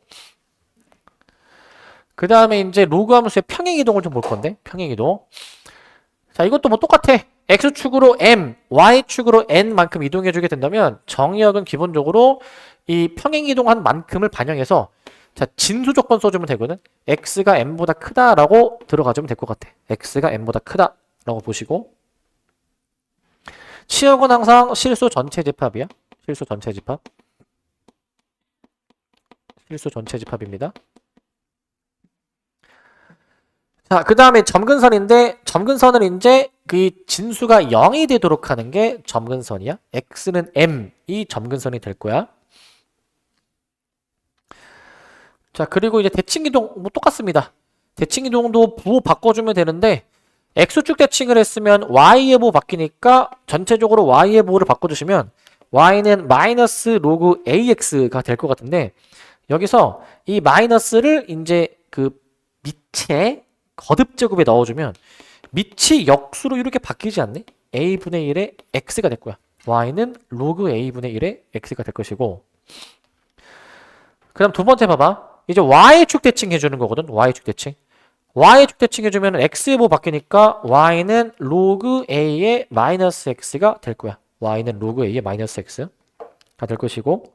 그 다음에 이제 로그 함수의 평행이동을 좀 볼 건데, 평행이동. 자, 이것도 뭐 똑같아. x축으로 m, y축으로 n만큼 이동해주게 된다면 정의역은 기본적으로 이 평행이동한 만큼을 반영해서, 자, 진수 조건 써주면 되거든. x가 m보다 크다라고 들어가주면 될 것 같아. x가 m보다 크다라고 보시고, 치역은 항상 실수 전체 집합이야. 실수 전체 집합. 실수 전체 집합입니다. 자, 그 다음에 점근선인데, 점근선은 이제 그 진수가 0이 되도록 하는 게 점근선이야. x는 m이 점근선이 될 거야. 자, 그리고 이제 대칭이동 뭐 똑같습니다. 대칭이동도 부호 바꿔주면 되는데, x축 대칭을 했으면 y의 부호 바뀌니까 전체적으로 y의 부호를 바꿔주시면 y는 마이너스 로그 ax가 될 것 같은데, 여기서 이 마이너스를 이제 그 밑에 거듭제곱에 넣어주면 밑이 역수로 이렇게 바뀌지 않네? a분의 1의 x가 될 거야. y는 로그 a분의 1의 x가 될 것이고, 그 다음 두 번째 봐봐. 이제 y축 대칭 해주는 거거든. y축 대칭. y축 대칭 해주면 x의 부호 바뀌니까 y는 로그 a의 마이너스 x가 될 거야. y는 로그 a의 마이너스 x가 될 것이고,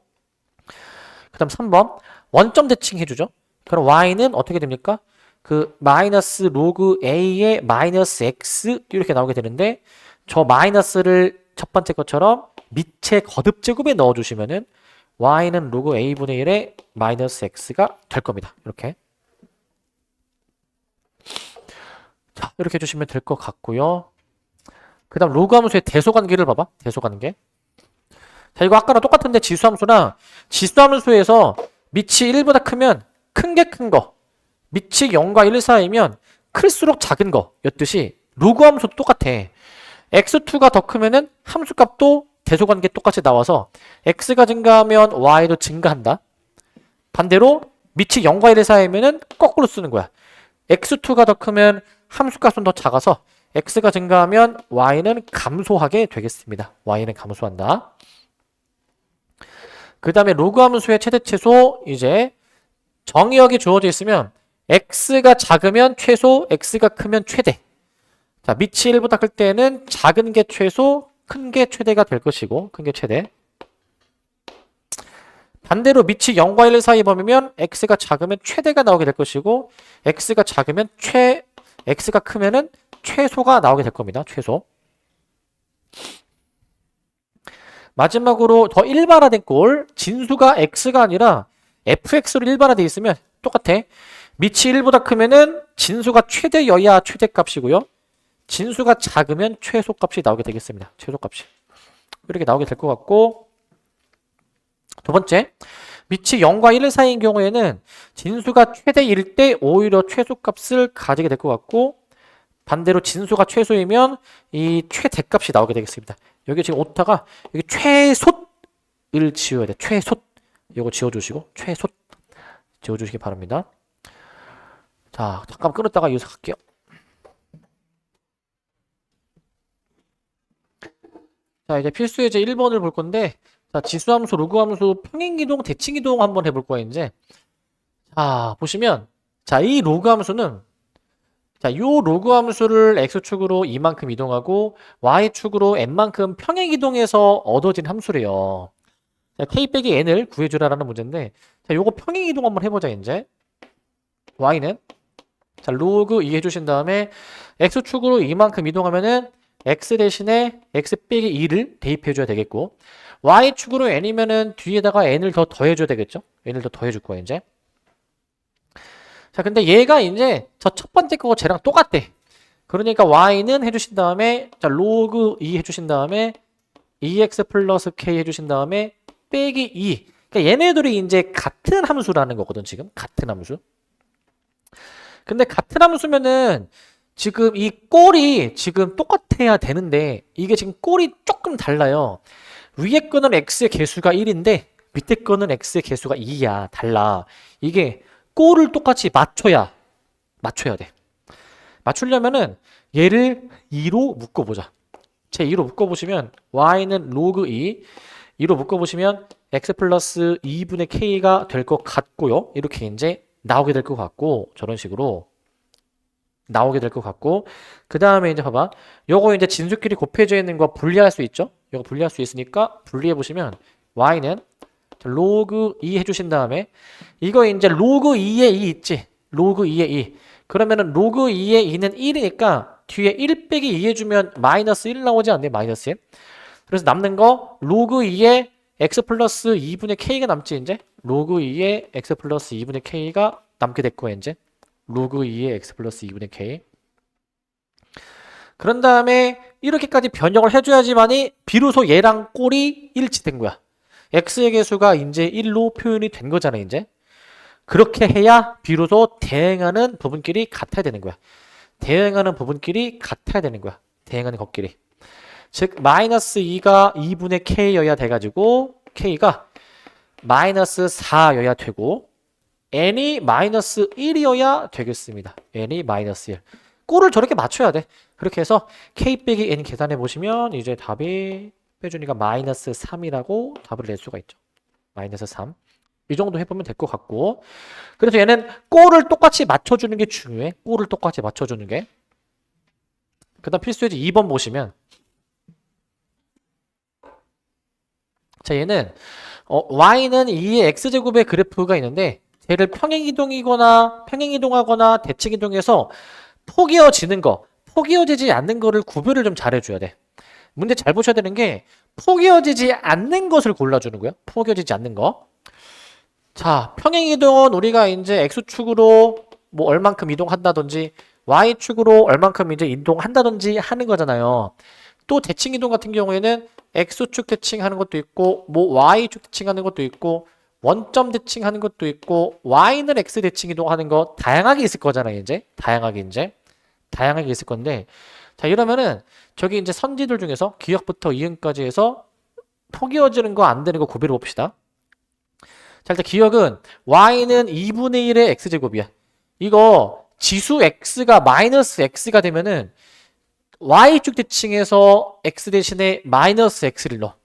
그 다음 3번 원점 대칭 해주죠. 그럼 y는 어떻게 됩니까? 그 마이너스 로그 a의 마이너스 x 이렇게 나오게 되는데, 저 마이너스를 첫 번째 것처럼 밑에 거듭제곱에 넣어주시면은 y는 로그 a분의 1의 마이너스 x가 될 겁니다. 이렇게. 자, 이렇게 해주시면 될 것 같고요. 그 다음 로그 함수의 대소관계를 봐봐. 대소관계. 자, 이거 아까랑 똑같은데 지수함수나 지수함수에서 밑이 1보다 크면 큰 게 큰 거, 밑이 0과 1 사이면 클수록 작은 거 였듯이 로그 함수도 똑같아. x2가 더 크면은 함수값도 대소관계 똑같이 나와서 x가 증가하면 y도 증가한다. 반대로 밑이 0과 1 사이면은 거꾸로 쓰는 거야. x2가 더 크면 함수값은 더 작아서 x가 증가하면 y는 감소하게 되겠습니다. y는 감소한다. 그 다음에 로그 함수의 최대 최소, 이제 정의역이 주어져 있으면 x가 작으면 최소, x가 크면 최대. 자, 밑이 1보다 클 때는 작은 게 최소, 큰 게 최대가 될 것이고, 큰 게 최대. 반대로 밑이 0과 1 사이 범위면 x가 작으면 최대가 나오게 될 것이고, x가 작으면 x가 크면은 최소가 나오게 될 겁니다. 최소. 마지막으로 더 일반화된 꼴, 진수가 x가 아니라 fx로 일반화되어 있으면 똑같아. 밑이 1보다 크면은 진수가 최대여야 최대값이고요. 진수가 작으면 최소값이 나오게 되겠습니다. 최소값이. 이렇게 나오게 될 것 같고, 두 번째, 밑이 0과 1 사이인 경우에는 진수가 최대일 때 오히려 최소값을 가지게 될 것 같고, 반대로 진수가 최소이면 이 최대값이 나오게 되겠습니다. 여기 지금 오타가 여기 최소를 지어야 돼. 최소. 이거 지어주시고 최소. 지워주시기 바랍니다. 자, 잠깐 끊었다가 이어서 갈게요. 자, 이제 필수 예제 1번을 볼 건데, 자, 지수함수, 로그함수, 평행이동, 대칭이동 한번 해볼 거예요, 이제. 자, 보시면, 자, 이 로그함수는, 자, 요 로그함수를 x축으로 이만큼 이동하고, y축으로 n만큼 평행이동해서 얻어진 함수래요. 자, k 빼기 n을 구해주라라는 문제인데, 자, 요거 평행이동 한번 해보자, 이제. y는, 자, 로그 2 해주신 다음에, x축으로 이만큼 이동하면은, x 대신에 x 빼기 2를 대입해줘야 되겠고, y축으로 n이면은 뒤에다가 n을 더 더해줘야 되겠죠? n을 더 더해줄 거야, 이제. 자, 근데 얘가 이제 저 첫 번째 거고 쟤랑 똑같대. 그러니까 y는 해주신 다음에, 자, 로그 2 해주신 다음에, 2x 플러스 k 해주신 다음에, 빼기 2. 그러니까 얘네들이 이제 같은 함수라는 거거든, 지금. 같은 함수. 근데 같은 함수면은, 지금 이 꼴이 지금 똑같아야 되는데 이게 지금 꼴이 조금 달라요. 위에 거는 x의 개수가 1인데 밑에 거는 x의 개수가 2야. 달라. 이게 꼴을 똑같이 맞춰야 돼. 맞추려면은 얘를 2로 묶어보자. 제 2로 묶어보시면 y는 로그 2, 2로 묶어보시면 x 플러스 2분의 k가 될 것 같고요. 이렇게 이제 나오게 될 것 같고, 저런 식으로 나오게 될 것 같고, 그 다음에 이제 봐봐. 요거 이제 진수끼리 곱해져 있는 거 분리할 수 있죠? 요거 분리할 수 있으니까 분리해 보시면 y는 로그 2 해주신 다음에, 이거 이제 로그 2의 2 있지? 로그 2의 2. 그러면은 로그 2의 2는 1이니까 뒤에 1 빼기 2 해주면 마이너스 1 나오지 않네? 마이너스 1. 그래서 남는 거 로그 2의 x 플러스 2분의 k가 남지, 이제? 로그 2의 x 플러스 2분의 k가 남게 됐고, 이제. 로그 2의 x 플러스 2분의 k. 그런 다음에 이렇게까지 변형을 해줘야지만이 비로소 얘랑 꼴이 일치된 거야. x의 개수가 이제 1로 표현이 된 거잖아, 이제. 그렇게 해야 비로소 대응하는 부분끼리 같아야 되는 거야. 대응하는 부분끼리 같아야 되는 거야. 대응하는 것끼리. 즉 마이너스 2가 2분의 k여야 돼가지고 k가 마이너스 4여야 되고, n이 마이너스 1이어야 되겠습니다. n이 마이너스 1. 꼴을 저렇게 맞춰야 돼. 그렇게 해서 k 빼기 n 계산해 보시면 이제 답이 빼주니까 마이너스 3이라고 답을 낼 수가 있죠. 마이너스 3. 이 정도 해보면 될 것 같고, 그래서 얘는 꼴을 똑같이 맞춰주는 게 중요해. 꼴을 똑같이 맞춰주는 게. 그 다음 필수예제 2번 보시면, 자, 얘는 y는 2의 x제곱의 그래프가 있는데, 얘를 평행이동하거나 대칭이동해서 포개어지지 않는 거를 구별을 좀 잘해줘야 돼. 문제 잘 보셔야 되는 게, 포개어지지 않는 것을 골라주는 거야. 포개어지지 않는 거. 자, 평행이동은 우리가 이제 x축으로 뭐 얼만큼 이동한다든지, y축으로 얼만큼 이제 이동한다든지 하는 거잖아요. 또 대칭이동 같은 경우에는 x축 대칭하는 것도 있고, 뭐 y축 대칭하는 것도 있고, 원점 대칭하는 것도 있고, y는 x 대칭 이동하는 거 다양하게 있을 거잖아요, 이제. 다양하게 있을 건데, 자, 이러면은 저기 이제 선지들 중에서 기역부터 이응까지 해서 포개어지는 거 안 되는 거 구별해 봅시다. 자, 일단 기역은 y는 2분의 1의 x제곱이야. 이거 지수 x가 마이너스 x가 되면은 y축 대칭해서 x 대신에 마이너스 x를 넣어.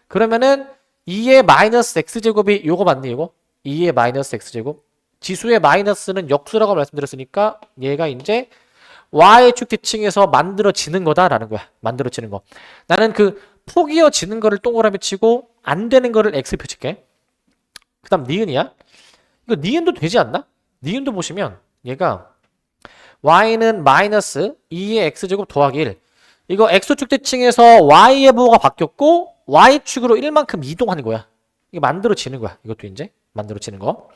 그러면은 2의 마이너스 x제곱이 요거 맞니, 이거? 2의 마이너스 x제곱. 지수의 마이너스는 역수라고 말씀드렸으니까 얘가 이제 y축 대칭해서 만들어지는 거다라는 거야. 만들어지는 거. 나는 그 포개어지는 거를 동그라미 치고 안 되는 거를 x 표칠게. 그 다음 니은이야. 이거 니은도 되지 않나? 니은도 보시면 얘가 y는 마이너스 2의 x제곱 더하기 1. 이거 x축 대칭해서 y의 부호가 바뀌었고 y축으로 1만큼 이동하는 거야. 이게 만들어지는 거야. 이것도 이제 만들어지는 거.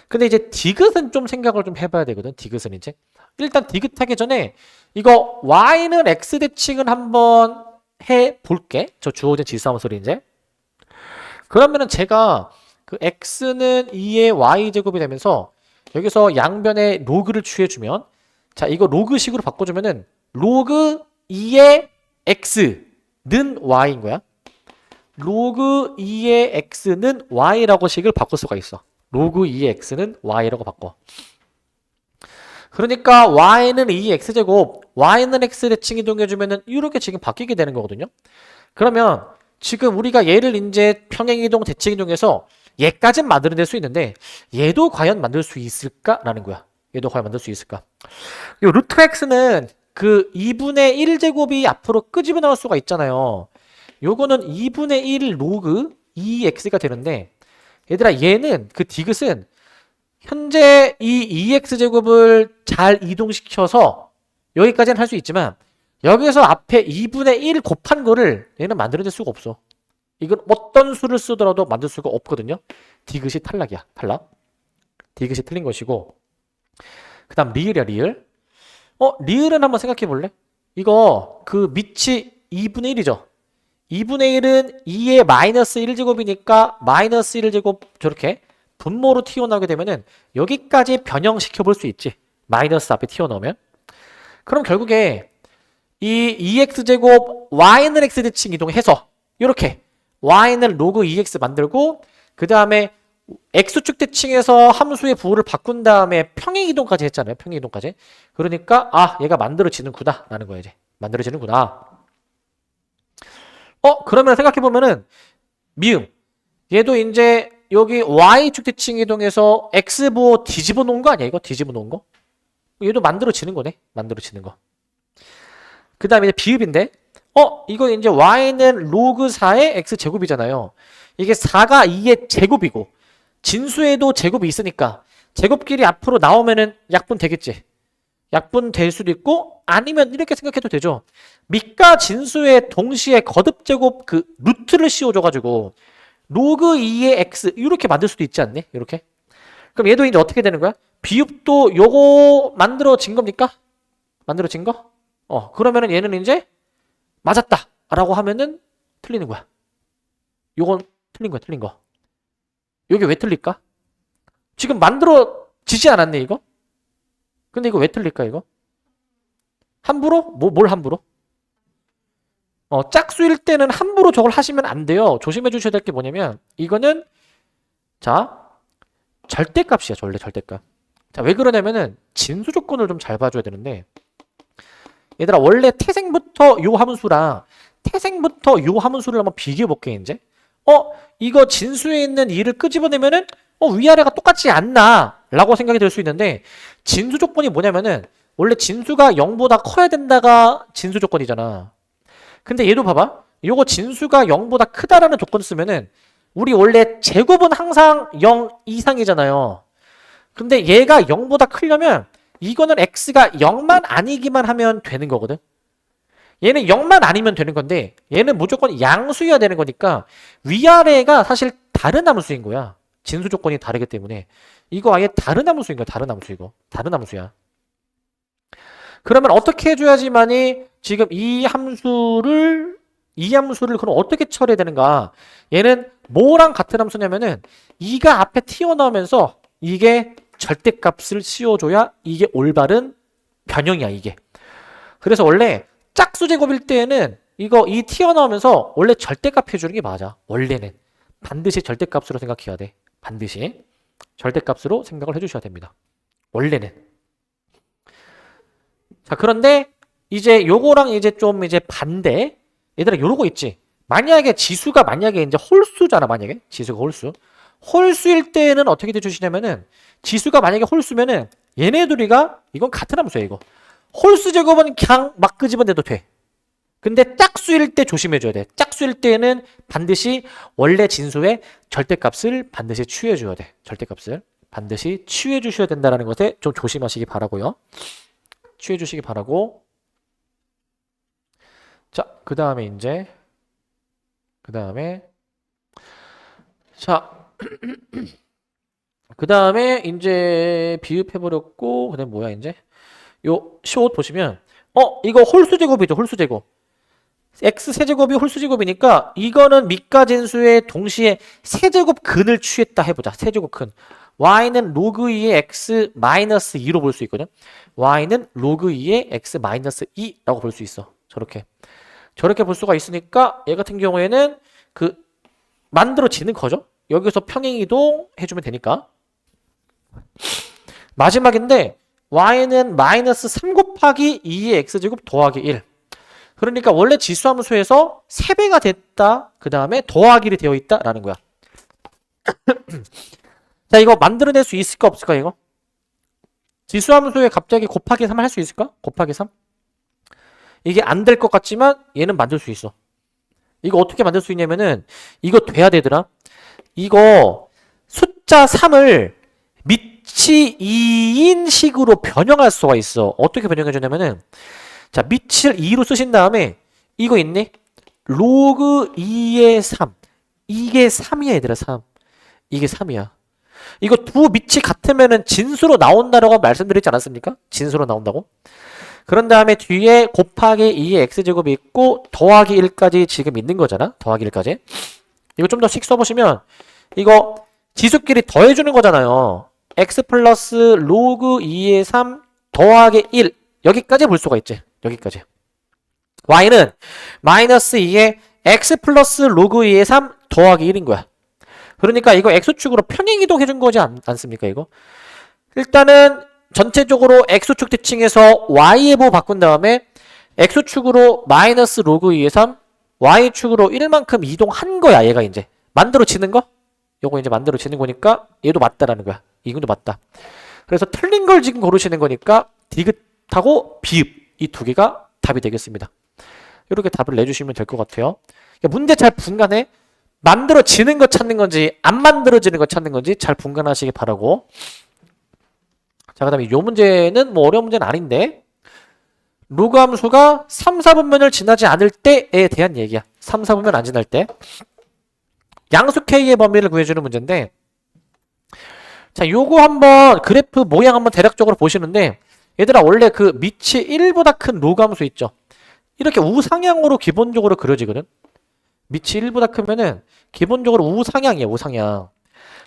근데 이제 디귿은 좀 생각을 좀 해봐야 되거든. 디귿은 이제 일단 디귿하기 전에 이거 y는 x 대칭을 한번 해볼게. 저 주어진 지수함수를 이제. 그러면은 제가 그 x는 2의 y제곱이 되면서 여기서 양변에 로그를 취해주면, 자, 이거 로그식으로 바꿔주면은 로그 2의 x는 y인 거야. 로그 2의 x는 y라고 식을 바꿀 수가 있어. 로그 2의 x는 y라고 바꿔. 그러니까 y는 2의 x제곱, y는 x 대칭 이동해주면은 이렇게 지금 바뀌게 되는 거거든요. 그러면 지금 우리가 얘를 이제 평행이동, 대칭이동해서 얘까진 만들어낼 수 있는데 얘도 과연 만들 수 있을까라는 거야. 얘도 과연 만들 수 있을까? 요 루트 x는 그 2분의 1제곱이 앞으로 끄집어 나올 수가 있잖아요. 요거는 2분의 1 로그 2x가 되는데 얘들아 얘는 그 디귿은 현재 이 2x제곱을 잘 이동시켜서 여기까지는 할 수 있지만 여기서 앞에 2분의 1 곱한 거를 얘는 만들어낼 수가 없어. 이건 어떤 수를 쓰더라도 만들 수가 없거든요. 디귿이 탈락이야. 탈락. 디귿이 틀린 것이고 그 다음 리을이야 리을. 리을은 한번 생각해 볼래? 이거 그 밑이 2분의 1이죠. 2분의 1은 2의 마이너스 1제곱이니까 마이너스 1제곱 저렇게 분모로 튀어나오게 되면은 여기까지 변형시켜 볼 수 있지. 마이너스 앞에 튀어나오면. 그럼 결국에 이 2x제곱 y는 x 대칭 이동해서 이렇게 y는 로그 2x 만들고 그 다음에 x축 대칭에서 함수의 부호를 바꾼 다음에 평행이동까지 했잖아요. 평행이동까지. 그러니까 아 얘가 만들어지는구나 라는 거야 이제. 만들어지는구나. 그러면 생각해보면은 미음 얘도 이제 여기 y축 대칭 이동해서 x부호 뒤집어 놓은 거 아니야 이거? 뒤집어 놓은 거? 얘도 만들어지는 거네. 만들어지는 거. 그 다음에 이제 비읍인데 이거 이제 y는 로그 4의 x제곱이잖아요. 이게 4가 2의 제곱이고 진수에도 제곱이 있으니까 제곱끼리 앞으로 나오면은 약분 되겠지. 약분 될 수도 있고 아니면 이렇게 생각해도 되죠. 밑과 진수에 동시에 거듭제곱 그 루트를 씌워줘가지고 로그 2의 x 이렇게 만들 수도 있지 않니? 이렇게. 그럼 얘도 이제 어떻게 되는 거야? 비읍도 요거 만들어진 겁니까? 만들어진 거? 그러면은 얘는 이제 맞았다 라고 하면은 틀리는 거야. 요건 틀린 거야. 틀린 거. 요게 왜 틀릴까? 지금 만들어지지 않았네 이거? 근데 이거 왜 틀릴까 이거? 함부로? 뭘 함부로? 짝수일 때는 함부로 저걸 하시면 안 돼요. 조심해 주셔야 될 게 뭐냐면 이거는 자 절대값이야. 절대값. 자 왜 그러냐면은 진수 조건을 좀 잘 봐줘야 되는데 얘들아 원래 태생부터 요 함수랑 태생부터 요 함수를 한번 비교해 볼게 이제. 이거 진수에 있는 2를 끄집어내면은 위아래가 똑같지 않나 라고 생각이 들 수 있는데 진수 조건이 뭐냐면은 원래 진수가 0보다 커야 된다가 진수 조건이잖아. 근데 얘도 봐봐. 요거 진수가 0보다 크다라는 조건 쓰면은 우리 원래 제곱은 항상 0 이상이잖아요. 근데 얘가 0보다 크려면 이거는 x가 0만 아니기만 하면 되는 거거든. 얘는 0만 아니면 되는 건데 얘는 무조건 양수여야 되는 거니까 위아래가 사실 다른 함수인 거야. 진수 조건이 다르기 때문에 이거 아예 다른 함수인 거야. 다른 함수 이거. 다른 함수야. 그러면 어떻게 해줘야지만이 지금 이 함수를 그럼 어떻게 처리해야 되는가? 얘는 뭐랑 같은 함수냐면은 2가 앞에 튀어나오면서 이게 절대값을 씌워줘야 이게 올바른 변형이야 이게. 그래서 원래 짝수 제곱일 때에는 이거 이 튀어나오면서 원래 절대값 해주는 게 맞아. 원래는 반드시 절대값으로 생각해야 돼. 반드시 절대값으로 생각을 해주셔야 됩니다. 원래는. 자 그런데 이제 요거랑 이제 좀 이제 반대. 얘들아 요러고 있지. 만약에 지수가 이제 홀수잖아. 만약에 지수가 홀수일 때는 어떻게 돼주시냐면은 지수가 만약에 홀수면은 얘네들이가 이건 같은 함수야 이거. 홀수 제곱은 그냥 막 끄집어내도 돼. 근데 짝수일 때 조심해줘야 돼. 짝수일 때는 반드시 원래 진수의 절대값을 반드시 취해줘야 돼. 절대값을 반드시 취해주셔야 된다는 것에 좀 조심하시기 바라고요. 취해주시기 바라고. 자, 그 다음에 이제 비읍해버렸고, 그 다음에 뭐야, 이제? 요, 시옷 보시면, 이거 홀수제곱이죠, 홀수제곱. x 세제곱이 홀수제곱이니까, 이거는 밑과 진수의 동시에 세제곱 근을 취했다 해보자, 세제곱 근. y는 로그 2의 x 마이너스 2로 볼 수 있거든. y는 로그 2의 x 마이너스 2라고 볼 수 있어. 저렇게 볼 수가 있으니까, 얘 같은 경우에는 만들어지는 거죠. 여기서 평행이동 해주면 되니까. 마지막인데 y는 마이너스 3 곱하기 2의 x제곱 더하기 1. 그러니까 원래 지수함수에서 3배가 됐다. 그 다음에 더하기를 되어 있다라는 거야. 자, 이거 만들어낼 수 있을까 없을까 이거? 지수함수에 갑자기 곱하기 3 할 수 있을까? 곱하기 3? 이게 안 될 것 같지만 얘는 만들 수 있어. 이거 어떻게 만들 수 있냐면은 이거 돼야 되더라. 이거 숫자 3을 밑이 2인 식으로 변형할 수가 있어. 어떻게 변형해 주냐면은 자, 밑을 2로 쓰신 다음에 이거 있네? 로그 2의 3. 이게 3이야 얘들아 3. 이게 3이야. 이거 두 밑이 같으면은 진수로 나온다라고 말씀드리지 않았습니까? 진수로 나온다고. 그런 다음에 뒤에 곱하기 2의 x제곱이 있고 더하기 1까지 지금 있는 거잖아. 더하기 1까지. 이거 좀 더 씩 써보시면 이거 지수끼리 더해주는 거잖아요. x 플러스 로그 2의 3 더하기 1 여기까지 볼 수가 있지. 여기까지. y는 마이너스 2의 x 플러스 로그 2의 3 더하기 1인 거야. 그러니까 이거 x축으로 평행이동 해준 거지 않습니까 이거? 일단은 전체적으로 x축 대칭해서 y의 보 바꾼 다음에 x축으로 마이너스 로그 2의 3 y축으로 1만큼 이동한 거야 얘가 이제. 만들어지는 거? 요거 이제 만들어지는 거니까 얘도 맞다라는 거야. 이것도 맞다. 그래서 틀린 걸 지금 고르시는 거니까 디귿하고 비읍 이 두 개가 답이 되겠습니다. 이렇게 답을 내주시면 될 것 같아요. 문제 잘 분간해. 만들어지는 거 찾는 건지 안 만들어지는 거 찾는 건지 잘 분간하시기 바라고. 자, 그 다음에 이 문제는 뭐 어려운 문제는 아닌데 로그 함수가 3, 4분면을 지나지 않을 때에 대한 얘기야. 3, 4분면 안 지날 때 양수 K의 범위를 구해주는 문제인데 자, 요거 한번 그래프 모양 한번 대략적으로 보시는데 얘들아 원래 그 밑이 1보다 큰 로그 함수 있죠. 이렇게 우상향으로 기본적으로 그려지거든. 밑이 1보다 크면은 기본적으로 우상향이에요. 우상향.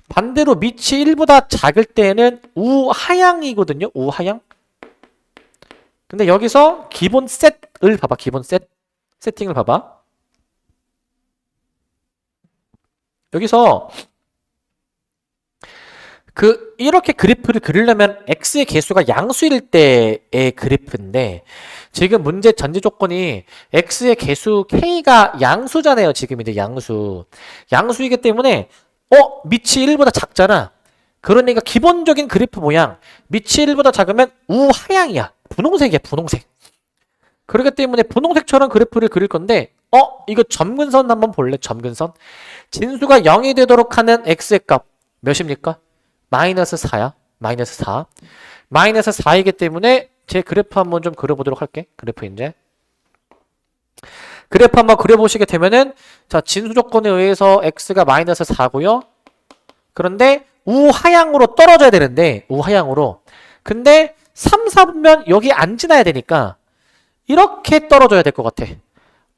반대로 밑이 1보다 작을 때는 우하향이거든요. 우하향. 근데 여기서 기본 셋을 봐봐. 기본 세팅을 봐봐. 여기서 이렇게 그래프를 그리려면 x의 개수가 양수일 때의 그래프인데 지금 문제 전제 조건이 x의 개수 k가 양수잖아요. 지금 이제 양수이기 때문에 밑이 1보다 작잖아. 그러니까 기본적인 그래프 모양 밑이 1보다 작으면 우하향이야. 분홍색이야. 분홍색. 그렇기 때문에 분홍색처럼 그래프를 그릴 건데 이거 점근선 한번 볼래? 점근선. 진수가 0이 되도록 하는 x의 값 몇입니까? 마이너스 4야. 마이너스 4. 마이너스 4이기 때문에 제 그래프 한번 좀 그려보도록 할게. 그래프 이제. 그래프 한번 그려보시게 되면은 자, 진수 조건에 의해서 x가 마이너스 4고요. 그런데 우하향으로 떨어져야 되는데 우하향으로. 근데 3, 4분면 여기 안 지나야 되니까 이렇게 떨어져야 될 것 같아.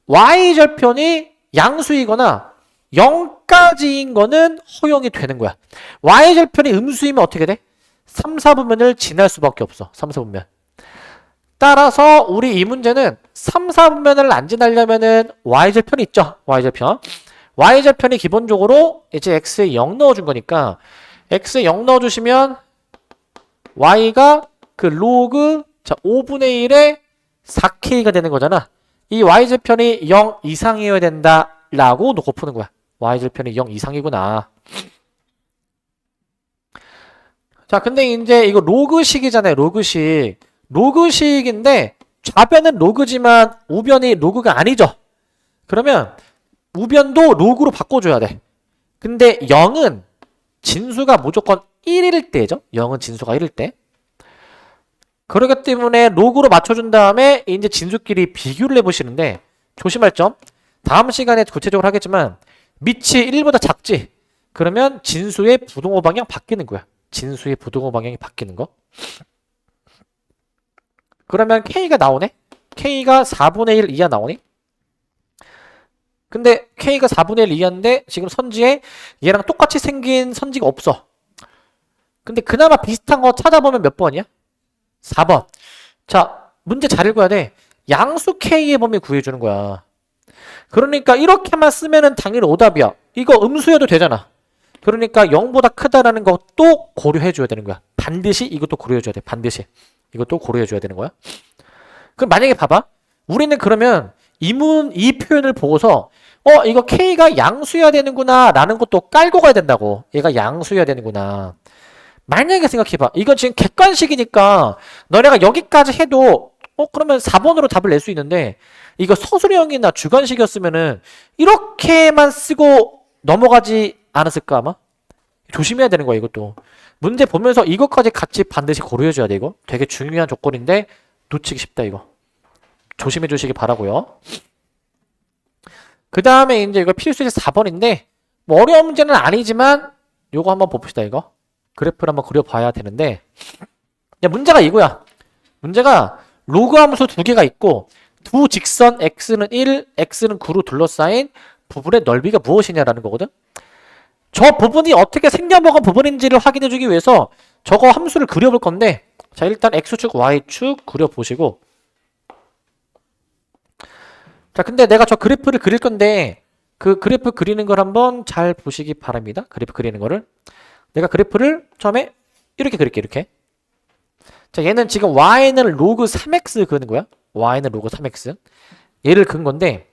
y절편이 양수이거나 0까지인 거는 허용이 되는 거야. y절편이 음수이면 어떻게 돼? 3, 4분면을 지날 수밖에 없어. 3, 4분면. 따라서 우리 이 문제는 3, 4분면을 안 지나려면은 y절편이 있죠. y절편. y절편이 기본적으로 이제 x에 0 넣어준 거니까 x에 0 넣어주시면 y가 그 로그 자 5분의 1에 4k가 되는 거잖아. 이 y절편이 0 이상이어야 된다라고 놓고 푸는 거야. y절편이 0 이상이구나. 자, 근데 이제 이거 로그식이잖아요. 로그식. 로그식인데 좌변은 로그지만 우변이 로그가 아니죠. 그러면 우변도 로그로 바꿔줘야 돼. 근데 0은 진수가 무조건 1일 때죠. 0은 진수가 1일 때. 그렇기 때문에 로그로 맞춰준 다음에 이제 진수끼리 비교를 해보시는데 조심할 점. 다음 시간에 구체적으로 하겠지만 밑이 1보다 작지? 그러면 진수의 부동호 방향 바뀌는 거야. 진수의 부동호 방향이 바뀌는 거. 그러면 K가 나오네? K가 4분의 1 이하 나오니? 근데 K가 4분의 1 이하인데 지금 선지에 얘랑 똑같이 생긴 선지가 없어. 근데 그나마 비슷한 거 찾아보면 몇 번이야? 4번. 자, 문제 잘 읽어야 돼. 양수 K의 범위 구해주는 거야. 그러니까 이렇게만 쓰면은 당연히 오답이야. 이거 음수여도 되잖아. 그러니까 0보다 크다라는 것도 고려해줘야 되는 거야. 반드시 이것도 고려해줘야 돼. 반드시. 이것도 고려해줘야 되는 거야. 그럼 만약에 봐봐. 우리는 그러면 이 표현을 보고서 이거 K가 양수여야 되는구나 라는 것도 깔고 가야 된다고. 얘가 양수여야 되는구나. 만약에 생각해봐. 이건 지금 객관식이니까 너네가 여기까지 해도 그러면 4번으로 답을 낼 수 있는데 이거 서술형이나 주관식이었으면은 이렇게만 쓰고 넘어가지 않았을까 아마? 조심해야 되는 거야 이것도. 문제 보면서 이것까지 같이 반드시 고려해줘야 돼 이거. 되게 중요한 조건인데 놓치기 쉽다 이거. 조심해 주시기 바라고요. 그 다음에 이제 이거 필수제 4번인데 뭐 어려운 문제는 아니지만 요거 한번 봅시다 이거. 그래프를 한번 그려봐야 되는데 문제가 이거야. 문제가 로그 함수 두 개가 있고 두 직선 x는 1, x는 9로 둘러싸인 부분의 넓이가 무엇이냐라는 거거든. 저 부분이 어떻게 생겨먹은 부분인지를 확인해 주기 위해서 저거 함수를 그려볼 건데 자 일단 x축, y축 그려보시고 자 근데 내가 저 그래프를 그릴 건데 그 그래프 그리는 걸 한번 잘 보시기 바랍니다. 그래프 그리는 거를 내가 그래프를 처음에 이렇게 그릴게 이렇게. 자 얘는 지금 y는 로그 3x 그는 거야. y는 로그 3x 얘를 근 건데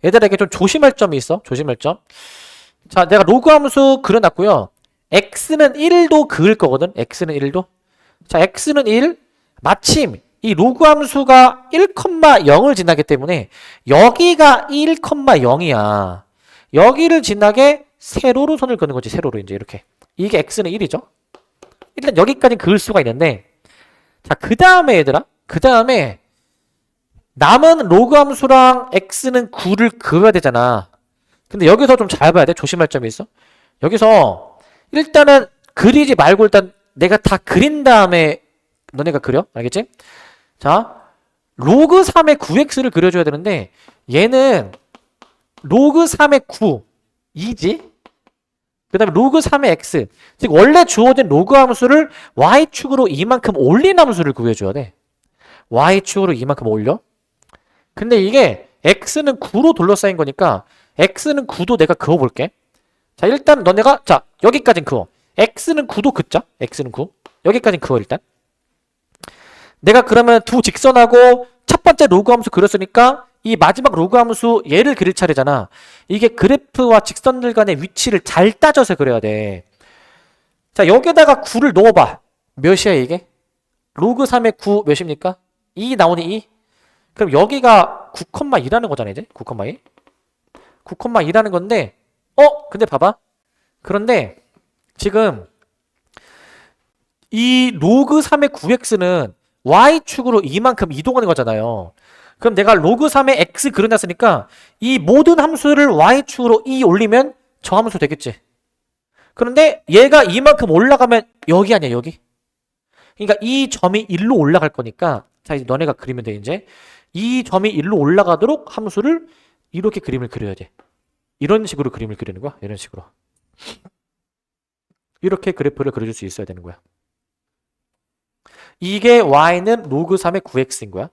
얘들에게 좀 조심할 점이 있어. 조심할 점. 자 내가 로그 함수 그려놨고요. x는 1도 그을 거거든. x는 1도. 자 x는 1 마침 이 로그 함수가 1,0을 지나기 때문에 여기가 1,0이야. 여기를 지나게 세로로 선을 그는 거지. 세로로 이제 이렇게. 이게 x는 1이죠. 일단 여기까지 그을 수가 있는데 자 그 다음에 얘들아 그 다음에 남은 로그 함수랑 x는 9를 그어야 되잖아. 근데 여기서 좀 잘 봐야 돼. 조심할 점이 있어. 여기서 일단은 그리지 말고 일단 내가 다 그린 다음에 너네가 그려. 알겠지? 자 로그 3의 9x를 그려줘야 되는데 얘는 로그 3의 9 2지? 그 다음에 로그 3의 x 즉 원래 주어진 로그 함수를 y축으로 이만큼 올린 함수를 구해줘야 돼. y축으로 이만큼 올려. 근데 이게 x는 9로 둘러싸인 거니까 x는 9도 내가 그어볼게. 자 일단 너네가 자 여기까진 그어. x는 9도 긋자. x는 9 여기까진 그어 일단. 내가 그러면 두 직선하고 첫 번째 로그 함수 그렸으니까 이 마지막 로그 함수 얘를 그릴 차례잖아. 이게 그래프와 직선들 간의 위치를 잘 따져서 그려야 돼. 자 여기에다가 9를 넣어봐. 몇이야 이게? 로그 3의 9 몇입니까? 2 나오니 2? 그럼 여기가 9,2라는 거잖아 이제. 9,2 9,2라는 건데 근데 봐봐. 그런데 지금 이 로그 3의 9x는 y축으로 이만큼 이동하는 거잖아요. 그럼 내가 로그 3의 x 그려놨으니까 이 모든 함수를 y축으로 올리면 저 함수 되겠지. 그런데 얘가 이만큼 올라가면 여기 아니야 여기. 그러니까 이 점이 1로 올라갈 거니까 자 이제 너네가 그리면 돼 이제. 이 점이 1로 올라가도록 함수를 이렇게 그림을 그려야 돼. 이런 식으로 그림을 그리는 거야. 이런 식으로. 이렇게 그래프를 그려줄 수 있어야 되는 거야. 이게 y는 로그 3의 9x인 거야.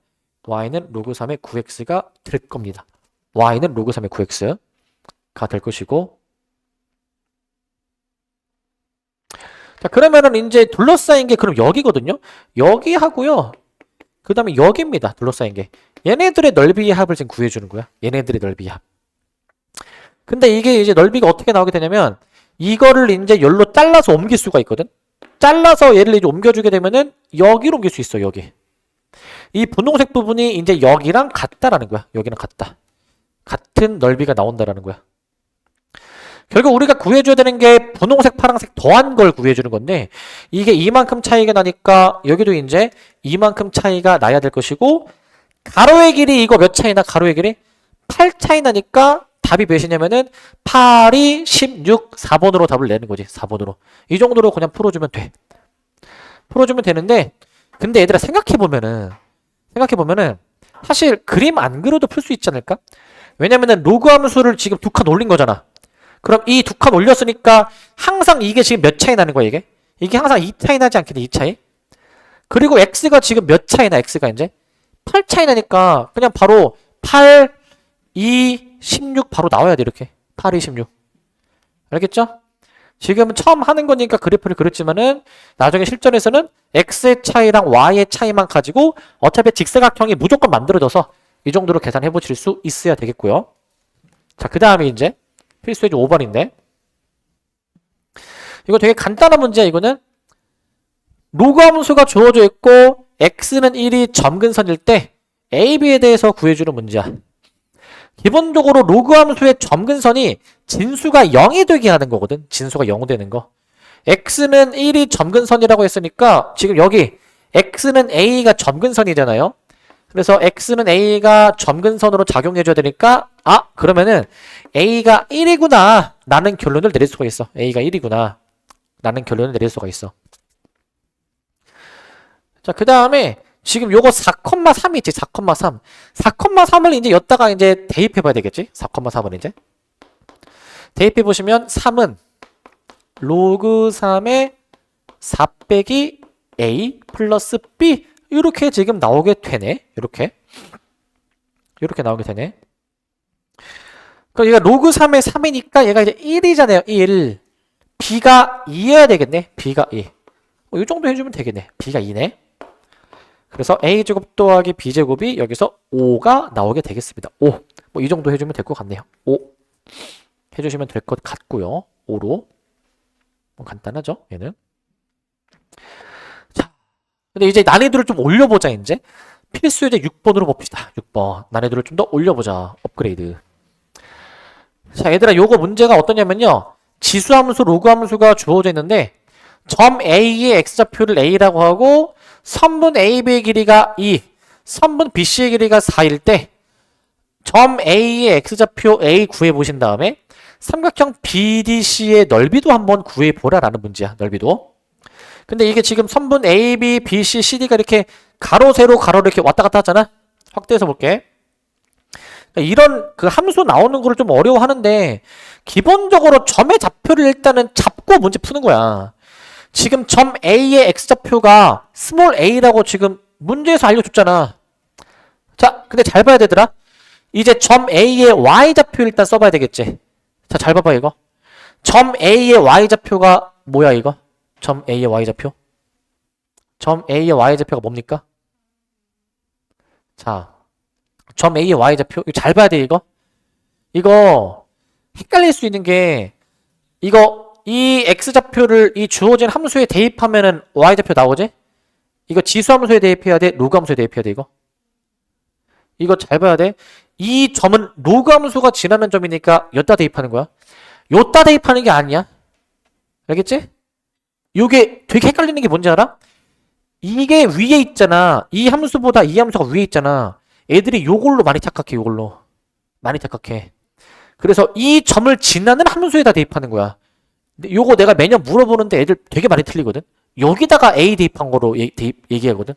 y는 로그 3의 9x가 될 겁니다. y는 로그 3의 9x가 될 것이고 자 그러면은 이제 둘러싸인 게 그럼 여기거든요. 여기 하고요. 그 다음에 여기입니다. 둘러싸인 게. 얘네들의 넓이의 합을 지금 구해주는 거야. 얘네들의 넓이의 합. 근데 이게 이제 넓이가 어떻게 나오게 되냐면 이거를 이제 열로 잘라서 옮길 수가 있거든. 잘라서 얘를 이제 옮겨주게 되면은 여기로 옮길 수 있어. 여기. 이 분홍색 부분이 이제 여기랑 같다라는 거야. 여기랑 같다. 같은 넓이가 나온다라는 거야. 결국 우리가 구해줘야 되는 게 분홍색, 파란색 더한 걸 구해주는 건데 이게 이만큼 차이가 나니까 여기도 이제 이만큼 차이가 나야 될 것이고 가로의 길이 이거 몇 차이 나? 가로의 길이? 8 차이 나니까 답이 몇이냐면은 8이 16, 4번으로 답을 내는 거지. 4번으로. 이 정도로 그냥 풀어주면 돼. 풀어주면 되는데 근데 얘들아 생각해보면은 사실 그림 안 그려도 풀 수 있지 않을까? 왜냐면은 로그 함수를 지금 2칸 올린 거잖아. 그럼 이 2칸 올렸으니까 항상 이게 지금 몇 차이 나는 거야 이게? 이게 항상 2 차이 나지 않겠니? 2 차이? 그리고 x가 지금 몇 차이 나? x가 이제? 8 차이 나니까 그냥 바로 8, 2, 16 바로 나와야 돼 이렇게. 8, 2, 16. 알겠죠? 지금 처음 하는 거니까 그래프를 그렸지만은 나중에 실전에서는 x의 차이랑 y의 차이만 가지고 어차피 직사각형이 무조건 만들어져서 이 정도로 계산해 보실 수 있어야 되겠고요. 자, 그 다음에 이제 필수 예제 5번인데 이거 되게 간단한 문제야. 이거는 로그 함수가 주어져 있고 x는 1이 점근선일 때 a, b에 대해서 구해주는 문제야. 기본적으로 로그 함수의 점근선이 진수가 0이 되게 하는 거거든. 진수가 0 되는 거. x는 1이 점근선이라고 했으니까 지금 여기 x는 a가 점근선이잖아요. 그래서 x는 a가 점근선으로 작용해줘야 되니까 그러면은 a가 1이구나 라는 결론을 내릴 수가 있어. a가 1이구나 라는 결론을 내릴 수가 있어. 자, 그 다음에 지금 요거 4,3 있지. 4,3. 4,3을 이제 여기다가 이제 대입해 봐야 되겠지. 4,3을 이제 대입해 보시면 3은 로그 3의 4 빼기 a 플러스 b 이렇게 지금 나오게 되네. 이렇게 나오게 되네. 그럼 얘가 로그 3의 3이니까 얘가 이제 1이잖아요. 1. b가 2여야 되겠네. b가 2. 이 정도 해주면 되겠네. b가 2네. 그래서 a제곱 더하기 b제곱이 여기서 5가 나오게 되겠습니다. 5. 뭐 이 정도 해주면 될 것 같네요. 5 해주시면 될 것 같고요. 5로. 뭐 간단하죠, 얘는. 자, 근데 이제 난이도를 좀 올려보자, 이제. 필수 예제 6번으로 봅시다. 6번. 난이도를 좀 더 올려보자. 업그레이드. 자, 얘들아, 요거 문제가 어떠냐면요. 지수함수, 로그함수가 주어져 있는데, 점 A의 x좌표를 A라고 하고, 선분 AB의 길이가 2, 선분 BC의 길이가 4일 때, 점 A의 x좌표 A 구해보신 다음에, 삼각형 BDC의 넓이도 한번 구해보라라는 문제야, 넓이도. 근데 이게 지금 선분 AB, BC, CD가 이렇게 가로, 세로, 가로 이렇게 왔다 갔다 하잖아? 확대해서 볼게. 이런 그 함수 나오는 거를 좀 어려워하는데, 기본적으로 점의 좌표를 일단은 잡고 문제 푸는 거야. 지금 점 A의 x좌표가 스몰 a라고 지금 문제에서 알려줬잖아. 자, 근데 잘 봐야 되더라. 이제 점 A의 y좌표 일단 써봐야 되겠지. 자, 잘 봐봐 이거. 점 A의 y좌표가 뭐야 이거? 점 A의 y좌표. 점 A의 y좌표가 뭡니까? 자, 점 A의 y좌표. 이거 잘 봐야 돼 이거. 이거 헷갈릴 수 있는 게 이거 이 x좌표를 이 주어진 함수에 대입하면은 y좌표 나오지? 이거 지수함수에 대입해야 돼? 로그함수에 대입해야 돼 이거? 이거 잘 봐야 돼. 이 점은 로그함수가 지나는 점이니까 여기다 대입하는 거야. 여기다 대입하는 게 아니야. 알겠지? 이게 되게 헷갈리는 게 뭔지 알아? 이게 위에 있잖아. 이 함수보다 이 함수가 위에 있잖아. 애들이 요걸로 많이 착각해. 요걸로 많이 착각해. 그래서 이 점을 지나는 함수에다 대입하는 거야. 근데 요거 내가 매년 물어보는데 애들 되게 많이 틀리거든. 여기다가 A 대입한 거로 얘기하거든.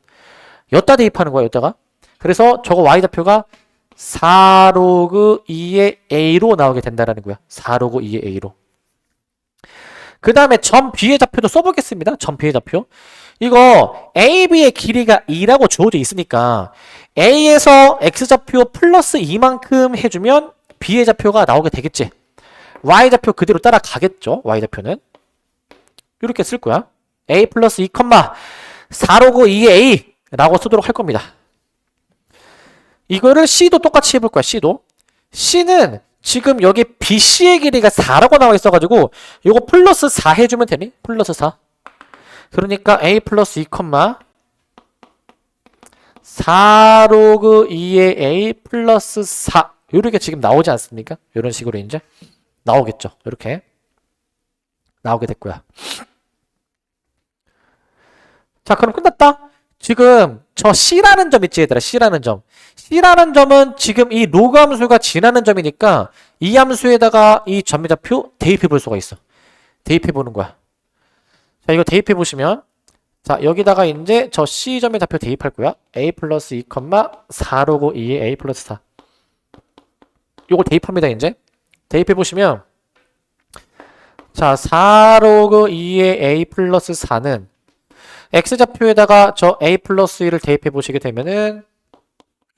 여기다 대입하는 거야. 여기다가. 그래서 저거 y좌표가 4로그 2의 a로 나오게 된다라는 거야. 4로그 2의 a로. 그 다음에 점 B의 좌표도 써보겠습니다. 점 B의 좌표. 이거 AB의 길이가 2라고 주어져 있으니까 A에서 X좌표 플러스 2만큼 해주면 B의 좌표가 나오게 되겠지. Y좌표 그대로 따라가겠죠. Y좌표는. 이렇게 쓸 거야. A 플러스 2, 4로그 2의 A 라고 쓰도록 할 겁니다. 이거를 C도 똑같이 해볼 거야. C도. C는 지금 여기 BC의 길이가 4라고 나와 있어가지고 이거 플러스 4 해주면 되니? 플러스 4. 그러니까 A 플러스 2, 4로그 2의 A 플러스 4 이렇게 지금 나오지 않습니까? 이런 식으로 이제 나오겠죠. 이렇게 나오게 될 거야. 자, 그럼 끝났다. 지금 저 C라는 점 있지 얘들아. C라는 점. C라는 점은 지금 이 로그 함수가 지나는 점이니까 이 함수에다가 이 점의 좌표 대입해 볼 수가 있어. 대입해 보는 거야. 자, 이거 대입해 보시면 자, 여기다가 이제 저 C점의 좌표 대입할 거야. A 플러스 2, 4로그 2의 A 플러스 4. 요걸 대입합니다, 이제. 대입해 보시면 자, 4로그 2의 A 플러스 4는 X좌표에다가 저 A 플러스 1을 대입해 보시게 되면은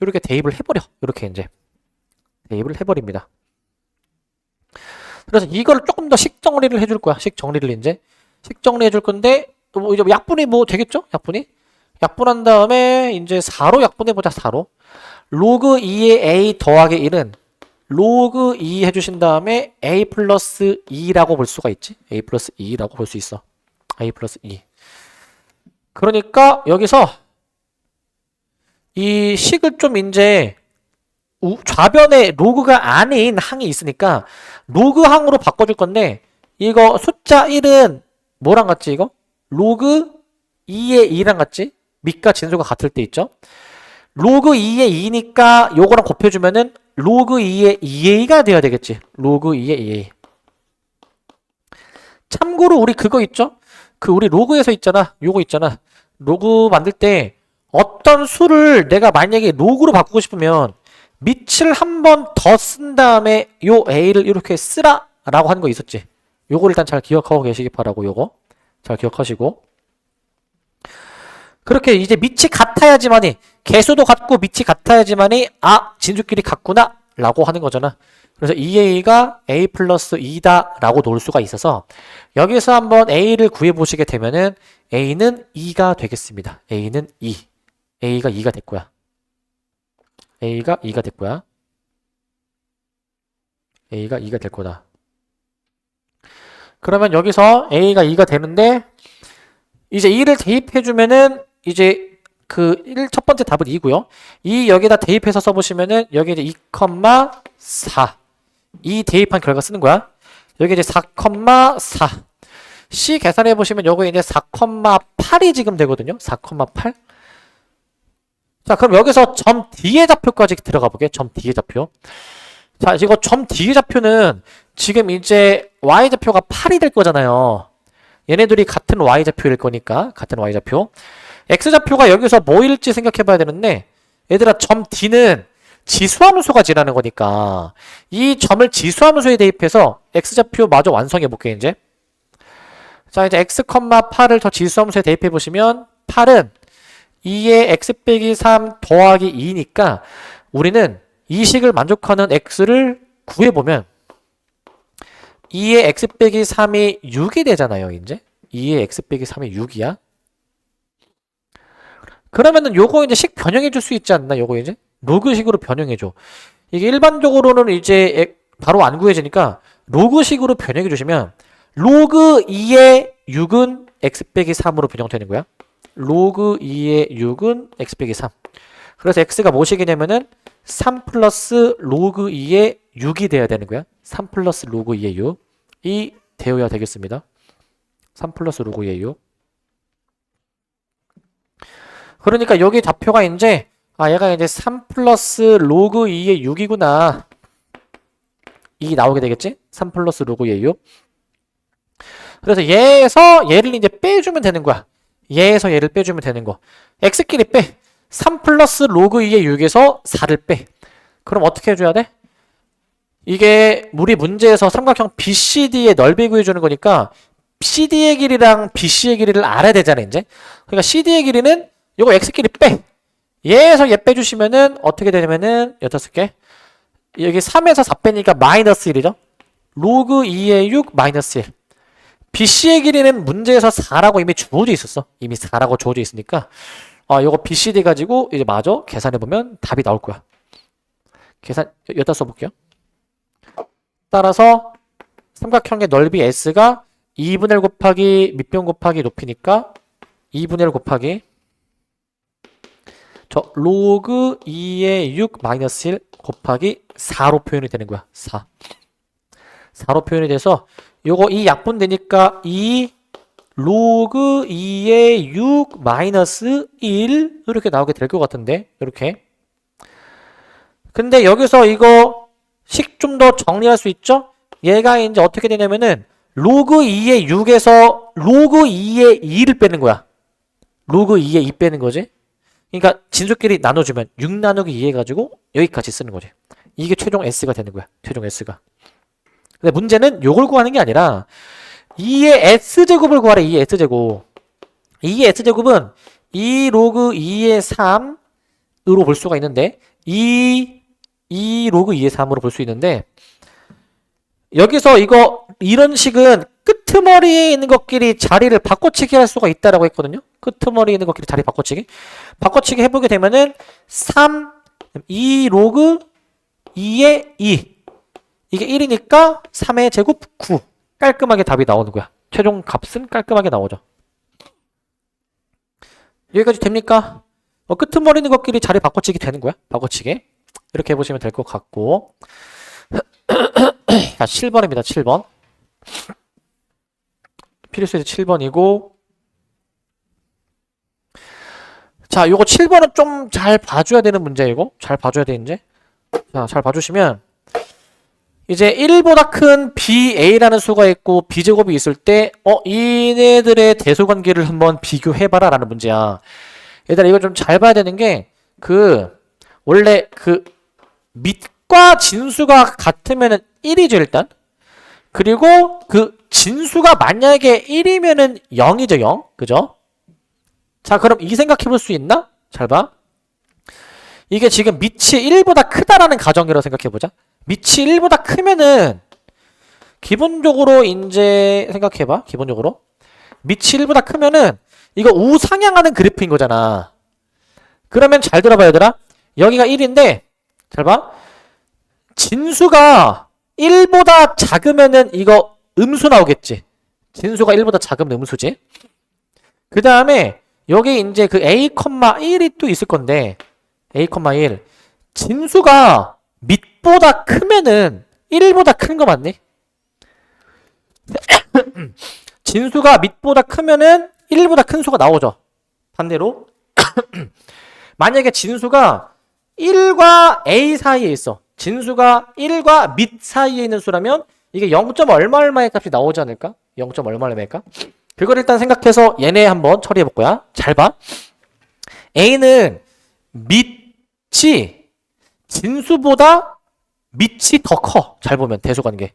이렇게 대입을 해버려. 이렇게 이제 대입을 해버립니다. 그래서 이걸 조금 더 식 정리를 해줄 거야. 식 정리를 이제. 식 정리해 줄 건데, 뭐 이제 약분이 뭐 되겠죠? 약분이? 약분한 다음에 이제 4로 약분해보자, 4로. 로그 2의 a 더하기 1은 로그 2 해주신 다음에 a 플러스 2라고 볼 수가 있지. a 플러스 2라고 볼 수 있어. a 플러스 2. 그러니까 여기서 이 식을 좀 이제 좌변에 로그가 아닌 항이 있으니까 로그 항으로 바꿔줄 건데 이거 숫자 1은 뭐랑 같지 이거? 로그 2의 2랑 같지? 밑과 진수가 같을 때 있죠? 로그 2의 2니까 요거랑 곱해주면은 로그 2의 2a가 돼야 되겠지. 로그 2의 2a. 참고로 우리 그거 있죠? 그 우리 로그에서 있잖아. 요거 있잖아. 로그 만들 때 어떤 수를 내가 만약에 로그로 바꾸고 싶으면 밑을 한 번 더 쓴 다음에 요 a를 이렇게 쓰라 라고 하는 거 있었지. 요거 일단 잘 기억하고 계시기 바라고. 요거 잘 기억하시고 그렇게 이제 밑이 같아야지만이 개수도 같고 밑이 같아야지만이 진수끼리 같구나 라고 하는 거잖아. 그래서 2a가 a 플러스 2다 라고 놓을 수가 있어서 여기서 한번 a를 구해보시게 되면은 a는 2가 되겠습니다. a는 2. a가 2가 될 거야. a가 2가 될 거야. a가 2가 될 거다. 그러면 여기서 a가 2가 되는데 이제 2를 대입해주면은 이제 그 첫 번째 답은 2고요. 2 여기다 대입해서 써보시면은 여기 이제 2,4 2 대입한 결과 쓰는 거야. 여기 이제 4,4 C 계산해보시면 요거 이제 4,8이 지금 되거든요. 4,8 자 그럼 여기서 점 D의 좌표까지 들어가 보게. 점 D의 좌표. 자 이거 점 D의 좌표는 지금 이제 Y좌표가 8이 될 거잖아요. 얘네들이 같은 Y좌표일 거니까 같은 Y좌표. X좌표가 여기서 뭐일지 생각해 봐야 되는데 얘들아 점 D는 지수함수가 지나는 거니까 이 점을 지수함수에 대입해서 X좌표 마저 완성해 볼게요 이제. 자 이제 X, 8을 더 지수함수에 대입해 보시면 8은 2의 X 빼기 3 더하기 2니까 우리는 이 식을 만족하는 X를 구해보면 2의 X 빼기 3이 6이 되잖아요 이제. 2의 X 빼기 3이 6이야. 그러면은 요거 이제 식 변형해 줄 수 있지 않나? 요거 이제 로그식으로 변형해 줘. 이게 일반적으로는 이제 바로 안 구해지니까 로그식으로 변형해 주시면 로그 2의 6은 x 빼기 3으로 변형되는 거야. 로그 2의 6은 x 빼기 3. 그래서 x가 무엇이겠냐면은 3 플러스 로그 2의 6이 돼야 되는 거야. 3 플러스 로그 2의 6이 되어야 되겠습니다. 3 플러스 로그 2의 6. 그러니까 여기 좌표가 이제 얘가 이제 3 플러스 로그 2의 6이구나. 이 나오게 되겠지? 3 플러스 로그 2의 6. 그래서 얘에서 얘를 이제 빼주면 되는 거야. 얘에서 얘를 빼주면 되는 거. x끼리 빼. 3 플러스 로그 2의 6에서 4를 빼. 그럼 어떻게 해줘야 돼? 이게 우리 문제에서 삼각형 BCD의 넓이 구해주는 거니까 CD의 길이랑 BC의 길이를 알아야 되잖아 이제. 그러니까 CD의 길이는 요거 x끼리 빼. 얘에서 얘 빼주시면은 어떻게 되냐면은 6개. 여기 3에서 4 빼니까 마이너스 1이죠. 로그 2의 6 마이너스 1. BC의 길이는 문제에서 4라고 이미 주어져 있었어. 이미 4라고 주어져 있으니까 요거 BCD 가지고 이제 마저 계산해보면 답이 나올 거야. 계산 여기다 써볼게요. 따라서 삼각형의 넓이 S가 2분의 1 곱하기 밑변 곱하기 높이니까 2분의 1 곱하기 로그 2의 6 마이너스 1 곱하기 4로 표현이 되는 거야. 4. 4로 표현이 돼서 요거 이 약분 되니까 2 로그 2의 6 마이너스 1 이렇게 나오게 될 것 같은데 이렇게. 근데 여기서 이거 식 좀 더 정리할 수 있죠? 얘가 이제 어떻게 되냐면은 로그 2의 6에서 로그 2의 2를 빼는 거야. 로그 2의 2 빼는 거지. 그러니까 진수끼리 나눠주면 6 나누기 2 해가지고 여기까지 쓰는 거지. 이게 최종 S가 되는 거야. 최종 S가. 근데 문제는 요걸 구하는 게 아니라 2의 S제곱을 구하래. 2의 S제곱. 2의 S제곱은 2 로그 2의 3으로 볼 수가 있는데 2 로그 2의 3으로 볼 수 있는데 여기서 이런 식은 끄트머리에 있는 것끼리 자리를 바꿔치기 할 수가 있다라고 했거든요. 끄트머리에 있는 것끼리 자리 바꿔치기. 바꿔치기 해보게 되면은 3, 2 로그 2의 2. 이게 1이니까 3의 제곱 9. 깔끔하게 답이 나오는 거야. 최종 값은 깔끔하게 나오죠. 여기까지 됩니까? 끄트머리 있는 것끼리 자리 바꿔치기 되는 거야. 바꿔치기. 이렇게 해보시면 될 것 같고. 자, 7번입니다. 7번. 필수에서 7번이고. 자, 요거 7번은 좀 잘 봐줘야 되는 문제이고. 잘 봐줘야 돼, 이제. 자, 잘 봐주시면. 이제 1보다 큰 BA라는 수가 있고 B제곱이 있을 때 이네들의 대소관계를 한번 비교해봐라 라는 문제야. 얘들아 이거 좀 잘 봐야 되는 게 원래 밑과 진수가 같으면은 1이죠 일단. 그리고 진수가 만약에 1이면은 0이죠 0. 그죠? 자 그럼 이 생각해 볼 수 있나? 잘 봐. 이게 지금 밑이 1보다 크다라는 가정이라고 생각해 보자. 밑이 1보다 크면은 기본적으로 이제 생각해봐. 기본적으로 밑이 1보다 크면은 이거 우상향하는 그래프인 거잖아. 그러면 잘 들어봐 얘들아. 여기가 1인데 잘 봐. 진수가 1보다 작으면은 이거 음수 나오겠지. 진수가 1보다 작으면 음수지. 그 다음에 여기 이제 A,1이 또 있을 건데 A,1 진수가 밑보다 크면은 1보다 큰 거 맞니? 진수가 밑보다 크면은 1보다 큰 수가 나오죠. 반대로 만약에 진수가 1과 A 사이에 있어. 진수가 1과 밑 사이에 있는 수라면 이게 0. 얼마의 값이 나오지 않을까? 0. 얼마의 값? 그걸 일단 생각해서 얘네 한번 처리해 볼 거야. 잘 봐. A는 밑이 진수보다 밑이 더 커. 잘 보면 대소관계.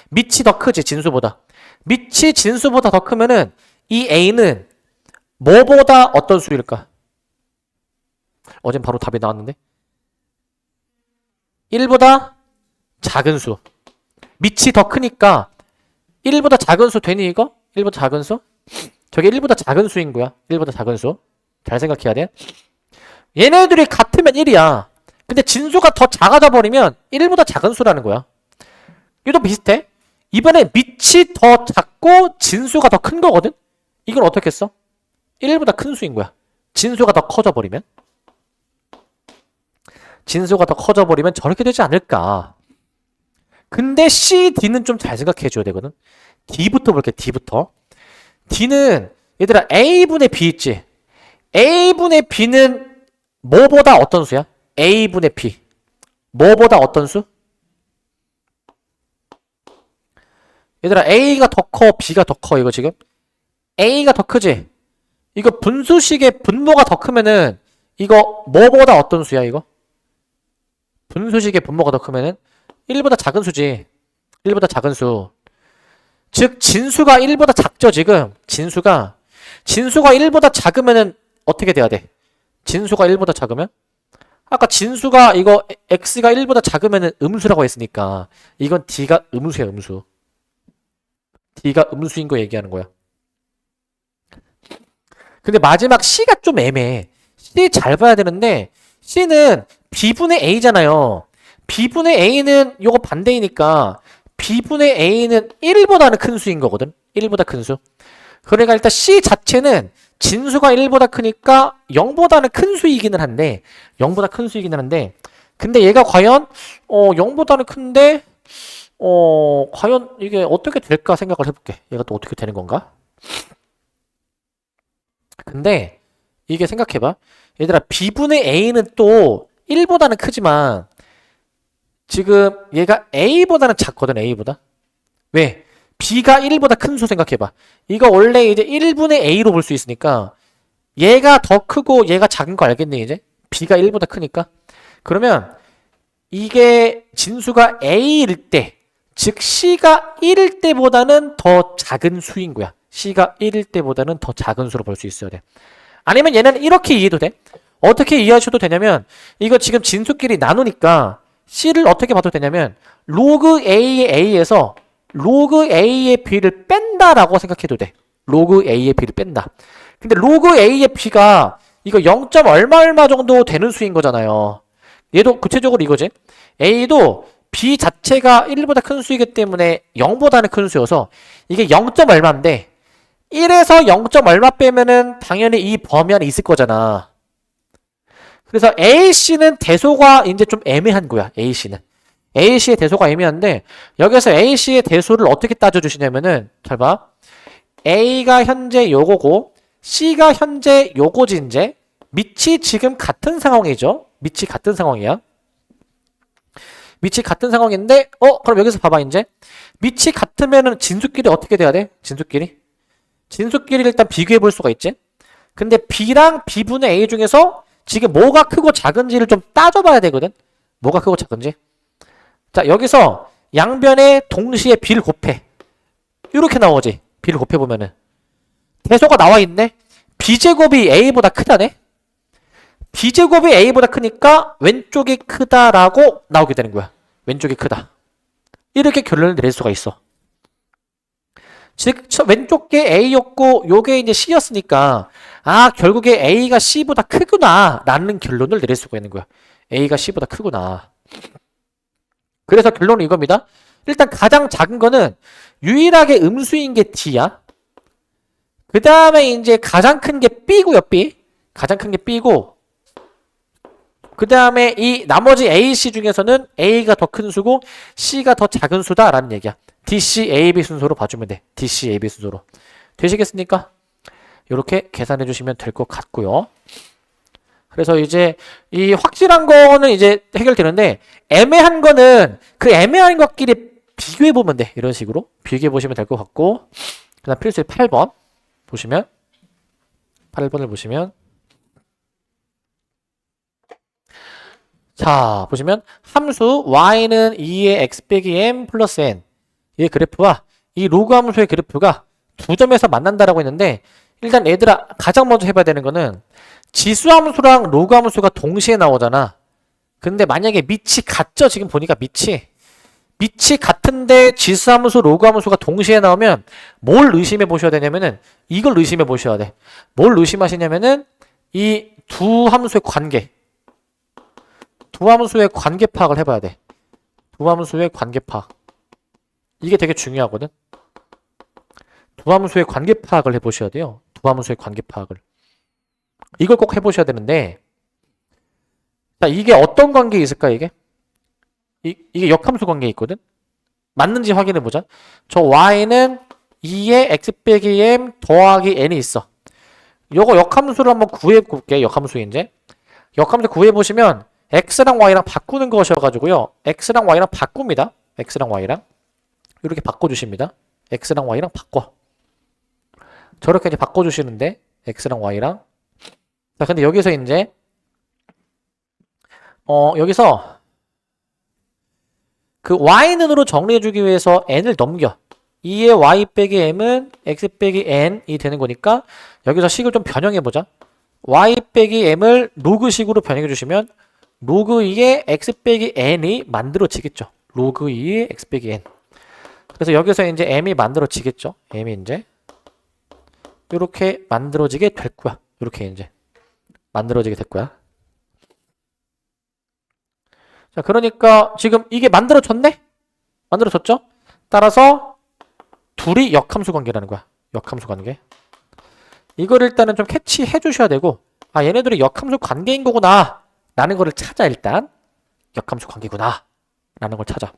밑이 더 크지 진수보다. 밑이 진수보다 더 크면은 이 A는 뭐보다 어떤 수일까? 어젠 바로 답이 나왔는데 1보다 작은 수. 밑이 더 크니까 1보다 작은 수 되니 이거? 1보다 작은 수? 저게 1보다 작은 수인 거야. 1보다 작은 수. 잘 생각해야 돼. 얘네들이 같으면 1이야. 근데 진수가 더 작아져 버리면 1보다 작은 수라는 거야. 이것도 비슷해. 이번에 밑이 더 작고 진수가 더 큰 거거든? 이걸 어떻게 써? 1보다 큰 수인 거야. 진수가 더 커져 버리면. 진수가 더 커져 버리면 저렇게 되지 않을까. 근데 C, D는 좀 잘 생각해 줘야 되거든. D부터 볼게. D부터. D는 얘들아 A분의 B 있지? A분의 B는 뭐보다 어떤 수야? A분의 B. 뭐보다 어떤 수? 얘들아 A가 더 커, B가 더 커. 이거 지금 A가 더 크지? 이거 분수식의 분모가 더 크면은 이거 뭐보다 어떤 수야 이거? 분수식의 분모가 더 크면은 1보다 작은 수지. 1보다 작은 수. 즉 진수가 1보다 작죠 지금. 진수가 1보다 작으면은 어떻게 돼야 돼? 진수가 1보다 작으면? 아까 진수가 이거 x가 1보다 작으면은 음수라고 했으니까 이건 d가 음수야 음수. d가 음수인 거 얘기하는 거야. 근데 마지막 c가 좀 애매해. c 잘 봐야 되는데 c는 b분의 a잖아요. b분의 a는 요거 반대이니까 b분의 a는 1보다는 큰 수인 거거든. 1보다 큰 수. 그러니까 일단 c 자체는 진수가 1보다 크니까 0보다는 큰 수이기는 한데 0보다 큰 수이기는 한데 근데 얘가 과연 0보다는 큰데 과연 이게 어떻게 될까 생각을 해볼게. 얘가 또 어떻게 되는 건가? 근데 이게 생각해봐. 얘들아 b분의 a는 또 1보다는 크지만 지금 얘가 a보다는 작거든. a보다. 왜? b가 1보다 큰 수 생각해봐. 이거 원래 이제 1분의 a로 볼 수 있으니까 얘가 더 크고 얘가 작은 거 알겠네 이제? b가 1보다 크니까. 그러면 이게 진수가 a일 때, 즉 c가 1일 때보다는 더 작은 수인 거야. c가 1일 때보다는 더 작은 수로 볼 수 있어야 돼. 아니면 얘는 이렇게 이해도 돼. 어떻게 이해하셔도 되냐면 이거 지금 진수끼리 나누니까 c를 어떻게 봐도 되냐면 로그 a의 a에서 로그 A의 B를 뺀다라고 생각해도 돼. 로그 A의 B를 뺀다. 근데 로그 A의 B가 이거 0. 얼마 얼마 정도 되는 수인 거잖아요. 얘도 구체적으로 이거지. A도 B 자체가 1보다 큰 수이기 때문에 0보다는 큰 수여서 이게 0. 얼마인데 1에서 0. 얼마 빼면은 당연히 이 범위 안에 있을 거잖아. 그래서 AC는 대소가 이제 좀 애매한 거야. AC는. AC의 대소가 애매한데 여기서 AC의 대소를 어떻게 따져주시냐면은 잘 봐. A가 현재 요거고 C가 현재 요거지 이제. 밑이 지금 같은 상황이죠. 밑이 같은 상황이야. 밑이 같은 상황인데 그럼 여기서 봐봐 이제. 밑이 같으면은 진수끼리 어떻게 돼야 돼? 진수끼리 일단 비교해 볼 수가 있지. 근데 B랑 B분의 A 중에서 지금 뭐가 크고 작은지를 좀 따져봐야 되거든. 뭐가 크고 작은지. 자, 여기서 양변에 동시에 B를 곱해. 이렇게 나오지. B를 곱해보면은. 대소가 나와 있네. B제곱이 A보다 크다네. B제곱이 A보다 크니까 왼쪽이 크다라고 나오게 되는 거야. 왼쪽이 크다. 이렇게 결론을 내릴 수가 있어. 즉 왼쪽 게 A였고 요게 이제 C였으니까 결국에 A가 C보다 크구나 라는 결론을 내릴 수가 있는 거야. A가 C보다 크구나. 그래서 결론은 이겁니다. 일단 가장 작은 거는 유일하게 음수인 게 D야. 그 다음에 이제 가장 큰 게 B고요. B. 가장 큰 게 B고 그 다음에 이 나머지 A, C 중에서는 A가 더 큰 수고 C가 더 작은 수다라는 얘기야. DC, AB 순서로 봐주면 돼. DC, AB 순서로. 되시겠습니까? 이렇게 계산해 주시면 될 것 같고요. 그래서 이제 이 확실한 거는 이제 해결되는데 애매한 거는 그 애매한 것끼리 비교해 보면 돼. 이런 식으로 비교해 보시면 될 것 같고 그 다음 필수의 8번 보시면 8번을 보시면 자 보시면 함수 y는 2의 x 빼기 m 플러스 n 이 그래프와 이 로그 함수의 그래프가 두 점에서 만난다라고 했는데 일단 얘들아 가장 먼저 해봐야 되는 거는 지수 함수랑 로그 함수가 동시에 나오잖아. 근데 만약에 밑이 같죠? 지금 보니까 밑이 같은데 지수 함수, 로그 함수가 동시에 나오면 뭘 의심해 보셔야 되냐면은 이걸 의심해 보셔야 돼. 뭘 의심하시냐면은 이 두 함수의 관계. 두 함수의 관계 파악을 해봐야 돼. 두 함수의 관계 파악. 이게 되게 중요하거든. 두 함수의 관계 파악을 해보셔야 돼요. 두 함수의 관계 파악을. 이걸 꼭 해보셔야 되는데 자 이게 어떤 관계에 있을까 이게? 이게 역함수 관계에 있거든. 맞는지 확인해보자. 저 y는 2의 x 빼기 m 더하기 n이 있어. 요거 역함수를 한번 구해볼게. 역함수 이제. 역함수 구해보시면 x랑 y랑 바꾸는 것이어가지고요. x랑 y랑 바꿉니다. x랑 y랑. 이렇게 바꿔주십니다. x랑 y랑 바꿔. 저렇게 이제 바꿔주시는데 x랑 y랑. 자 근데 여기서 이제 여기서 그 y는으로 정리해주기 위해서 n을 넘겨. 2의 y 빼기 m은 x 빼기 n이 되는 거니까 여기서 식을 좀 변형해보자. y 빼기 m을 로그식으로 변형해주시면 로그 2의 x 빼기 n이 만들어지겠죠. 로그 2의 x 빼기 n. 그래서 여기서 이제 m이 만들어지겠죠. m이 이제 이렇게 만들어지게 될 거야. 이렇게 이제 만들어지게 될 거야. 자, 그러니까 지금 이게 만들어졌네? 만들어졌죠? 따라서 둘이 역함수 관계라는 거야. 역함수 관계. 이걸 일단은 좀 캐치해 주셔야 되고 얘네들이 역함수 관계인 거구나 라는 거를 찾아. 일단 역함수 관계구나 라는 걸 찾아.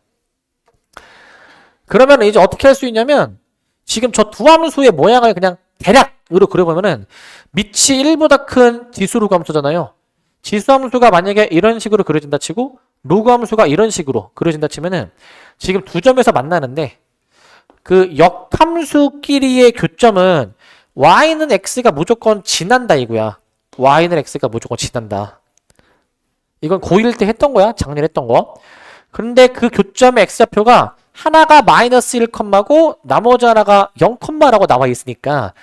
그러면 이제 어떻게 할 수 있냐면 지금 저 두 함수의 모양을 그냥 대략으로 그려보면은 밑이 1보다 큰 지수 로그 함수잖아요. 지수 함수가 만약에 이런 식으로 그려진다 치고 로그 함수가 이런 식으로 그려진다 치면은 지금 두 점에서 만나는데 그 역함수끼리의 교점은 y는 x가 무조건 지난다 이거야. y는 x가 무조건 지난다. 이건 고1 때 했던 거야. 작년에 했던 거. 그런데 그 교점의 x좌표가 하나가 마이너스 1컴마고 나머지 하나가 0컴마라고 나와 있으니까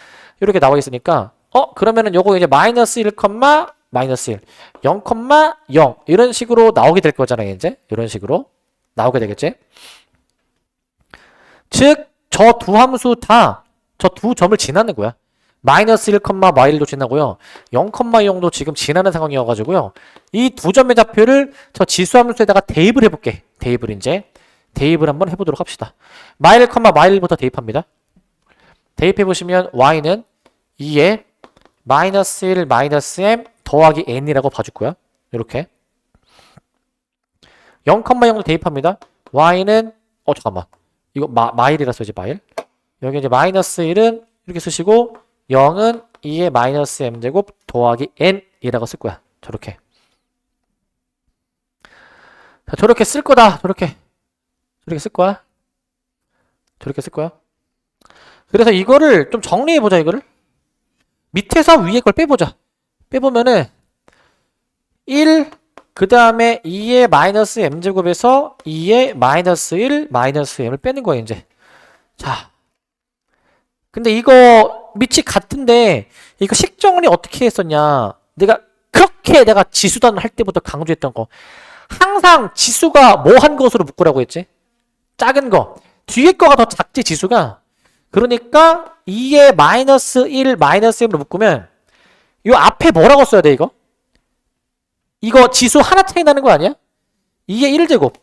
이렇게 나와 있으니까 그러면은 요거 이제 마이너스 1컴마 마이너스 1 0,0 이런 식으로 나오게 될 거잖아요. 이제 이런 식으로 나오게 되겠지. 즉, 저 두 함수 다 저 두 점을 지나는 거야. 마이너스 1, y1도 지나고요. 0, 0도 지금 지나는 상황이어가지고요. 이 두 점의 좌표를 저 지수함수에다가 대입을 해볼게. 대입을 한번 해보도록 합시다. y1, y1부터 대입합니다. 대입해보시면 y는 2에 마이너스 1, 마이너스 m 더하기 n이라고 봐줄 거야. 이렇게 0, 0도 대입합니다. y는 잠깐만. 이거 마일이라서 이제 마일. 여기 이제 마이너스 1은 이렇게 쓰시고 0은 2의 마이너스 m제곱 더하기 n이라고 쓸 거야. 저렇게. 자, 저렇게 쓸 거다. 저렇게 쓸 거야. 저렇게 쓸 거야. 그래서 이거를 좀 정리해보자. 이거를 밑에서 위에 걸 빼보자. 빼보면은 1, 그 다음에 2의 마이너스 m제곱에서 2의 마이너스 1, 마이너스 m을 빼는 거야 이제. 자, 근데 이거 밑이 같은데 이거 식정리 어떻게 했었냐. 내가 지수단 할 때부터 강조했던 거, 항상 지수가 뭐 한 것으로 묶으라고 했지? 작은 거. 뒤에 거가 더 작지 지수가. 그러니까 2의 마이너스 1, 마이너스 m으로 묶으면 이 앞에 뭐라고 써야 돼 이거? 이거 지수 하나 차이 나는 거 아니야? 2의 1제곱.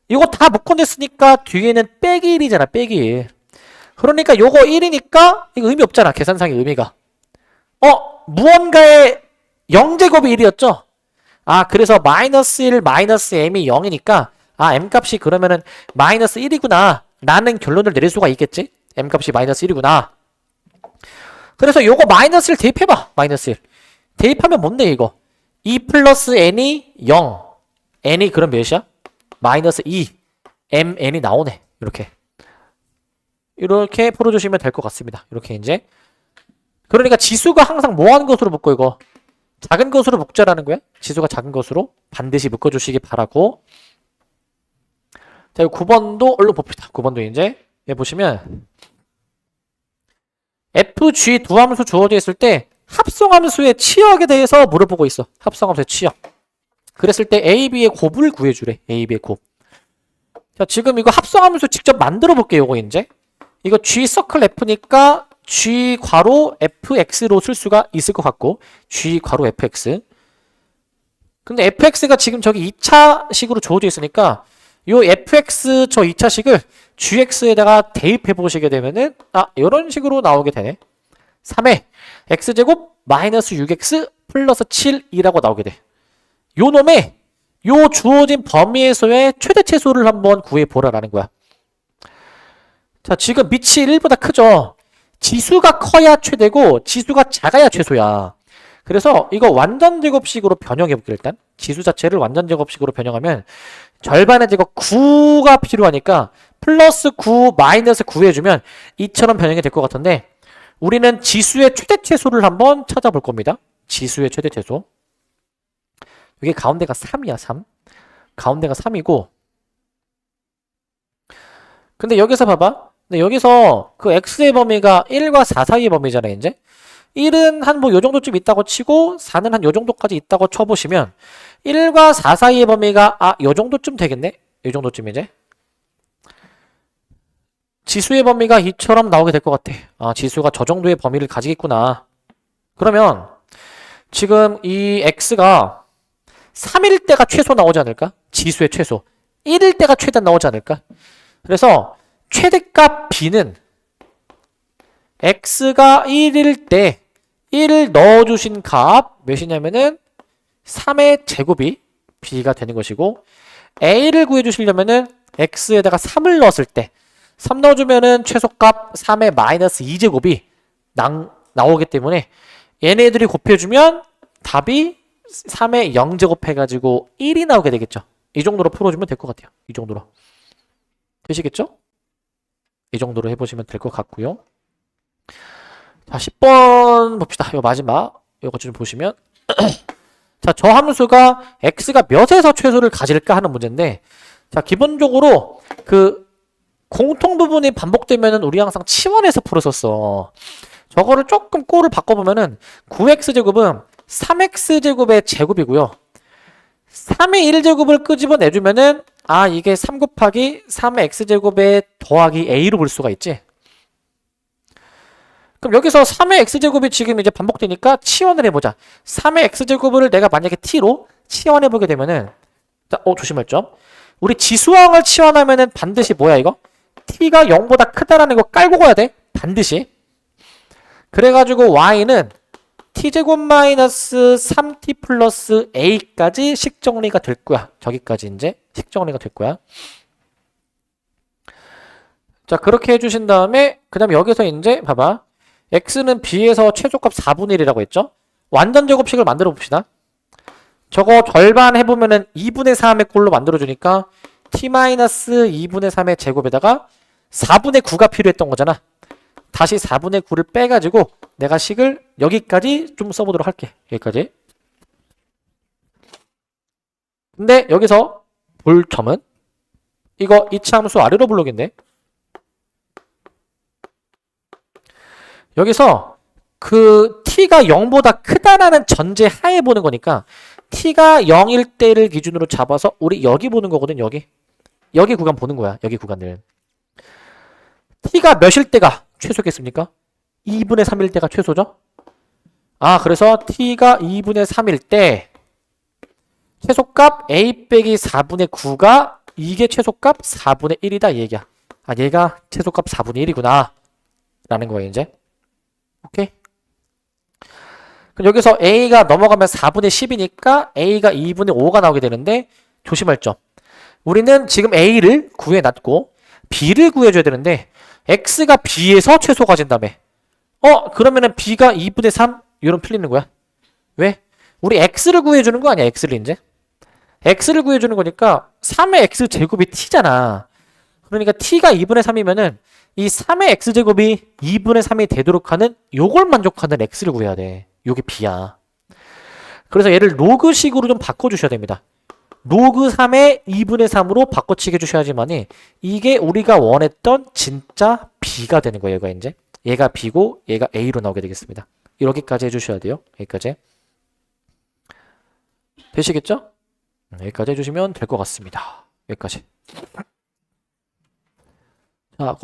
이거 다 묶어냈으니까 뒤에는 빼기 1이잖아. 빼기 1. 그러니까 요거 1이니까 이거 의미 없잖아. 계산상의 의미가. 무언가의 0제곱이 1이었죠? 아, 그래서 마이너스 1, 마이너스 m이 0이니까 m값이 그러면은 마이너스 1이구나 라는 결론을 내릴 수가 있겠지? m값이 마이너스 1이구나. 그래서 요거 마이너스를 대입해봐. 마이너스 1. 대입하면 뭔데 이거? 2 플러스 n이 0. n이 그럼 몇이야? 마이너스 2. mn이 나오네. 이렇게 풀어주시면 될 것 같습니다. 이렇게 이제. 그러니까 지수가 항상 뭐 하는 것으로 묶어 이거? 작은 것으로 묶자라는 거야. 지수가 작은 것으로 반드시 묶어주시기 바라고. 자, 9번도 얼른 봅시다. 9번도 이제 해보시면 fg 두 함수 주어져 있을 때 합성함수의 치역에 대해서 물어보고 있어. 합성함수의 치역. 그랬을 때 a, b의 곱을 구해주래. a, b의 곱. 자, 지금 이거 합성함수 직접 만들어 볼게요. 이거 이제. 이거 g 서클 f니까 g 괄호 fx로 쓸 수가 있을 것 같고, g 괄호 fx. 근데 fx가 지금 저기 2차식으로 주어져 있으니까 요 fx 저 2차식을 gx에다가 대입해 보시게 되면은 이런 식으로 나오게 되네. 3의 x제곱 마이너스 6x 플러스 7이라고 나오게 돼. 요 놈의 요 주어진 범위에서의 최대 최소를 한번 구해보라라는 거야. 자, 지금 밑이 1보다 크죠? 지수가 커야 최대고 지수가 작아야 최소야. 그래서 이거 완전 제곱식으로 변형해볼게요. 일단 지수 자체를 완전 제곱식으로 변형하면 절반의 제곱 9가 필요하니까 플러스 9 마이너스 9 해주면 이처럼 변형이 될 것 같은데, 우리는 지수의 최대 최소를 한번 찾아볼 겁니다. 지수의 최대 최소. 여기 가운데가 3이야. 3. 가운데가 3이고, 근데 여기서 봐봐. 근데 여기서 그 x의 범위가 1과 4 사이의 범위잖아 이제. 1은 한 뭐 요 정도쯤 있다고 치고 4는 한 요 정도까지 있다고 쳐보시면 1과 4 사이의 범위가 요 정도쯤 되겠네. 요 정도쯤 이제. 지수의 범위가 이처럼 나오게 될 것 같아. 지수가 저 정도의 범위를 가지겠구나. 그러면 지금 이 x가 3일 때가 최소 나오지 않을까? 지수의 최소. 1일 때가 최대 나오지 않을까? 그래서 최대값 b는 x가 1일 때 1을 넣어주신 값 몇이냐면은 3의 제곱이 b가 되는 것이고, a를 구해주시려면은 x에다가 3을 넣었을 때 3 넣어주면은 최소값 3의 마이너스 2제곱이 나오기 때문에 얘네들이 곱해주면 답이 3의 0제곱 해가지고 1이 나오게 되겠죠. 이 정도로 풀어주면 될 것 같아요. 이 정도로. 되시겠죠? 이 정도로 해보시면 될 것 같고요. 자, 10번 봅시다. 이거 마지막. 이거 좀 보시면 자, 저 함수가 x가 몇에서 최소를 가질까 하는 문제인데, 자, 기본적으로 그 공통 부분이 반복되면은 우리 항상 치환해서 풀었었어. 저거를 조금 꼴을 바꿔보면은 9x제곱은 3x제곱의 제곱이고요. 3의 1제곱을 끄집어내주면은 아, 이게 3 곱하기 3의 x제곱에 더하기 a로 볼 수가 있지. 그럼 여기서 3의 x제곱이 지금 이제 반복되니까 치환을 해보자. 3의 x제곱을 내가 만약에 t로 치환해보게 되면은, 자, 조심할 점. 우리 지수항을 치환하면은 반드시 뭐야, 이거? t가 0보다 크다라는 거 깔고 가야 돼. 반드시. 그래가지고 y는 t제곱 마이너스 3t 플러스 a까지 식정리가 될 거야. 저기까지 이제 식정리가 될 거야. 자, 그렇게 해주신 다음에 그 다음에 여기서 이제 봐봐. x는 b에서 최소값 4분의 1이라고 했죠? 완전 제곱식을 만들어 봅시다. 저거 절반 해보면은 2분의 3의 꼴로 만들어주니까 t-2분의 3의 제곱에다가 4분의 9가 필요했던 거잖아. 다시 4분의 9를 빼가지고 내가 식을 여기까지 좀 써보도록 할게. 여기까지. 근데 여기서 볼 점은 이거 이차함수 아래로 블록인데 여기서 그 t가 0보다 크다라는 전제 하에 보는 거니까 t가 0일 때를 기준으로 잡아서 우리 여기 보는 거거든. 여기 구간 보는 거야. 여기 구간을. t가 몇일 때가 최소겠습니까? 2분의 3일 때가 최소죠? 아, 그래서 t가 2분의 3일 때 최소값 a 빼기 4분의 9가 이게 최소값 4분의 1이다 이 얘기야. 아, 얘가 최소값 4분의 1이구나 라는 거야 이제. 오케이? 그럼 여기서 a가 넘어가면 4분의 10이니까 a가 2분의 5가 나오게 되는데 조심할 점. 우리는 지금 a를 구해놨고 b를 구해줘야 되는데 x가 b에서 최소가 진다며. 그러면은 b가 2분의 3? 이런 풀리는 거야. 왜? 우리 x를 구해주는 거 아니야, x를 이제. x를 구해주는 거니까 3의 x제곱이 t잖아. 그러니까 t가 2분의 3이면은 이 3의 x제곱이 2분의 3이 되도록 하는 요걸 만족하는 x를 구해야 돼. 요게 b야. 그래서 얘를 로그식으로 좀 바꿔주셔야 됩니다. 로그 3의 2분의 3으로 바꿔치기 해주셔야지만이 이게 우리가 원했던 진짜 b가 되는 거예요. 얘가 이제. 얘가 b고 얘가 a로 나오게 되겠습니다. 여기까지 해주셔야 돼요. 여기까지. 되시겠죠? 여기까지 해주시면 될 것 같습니다. 여기까지. 자,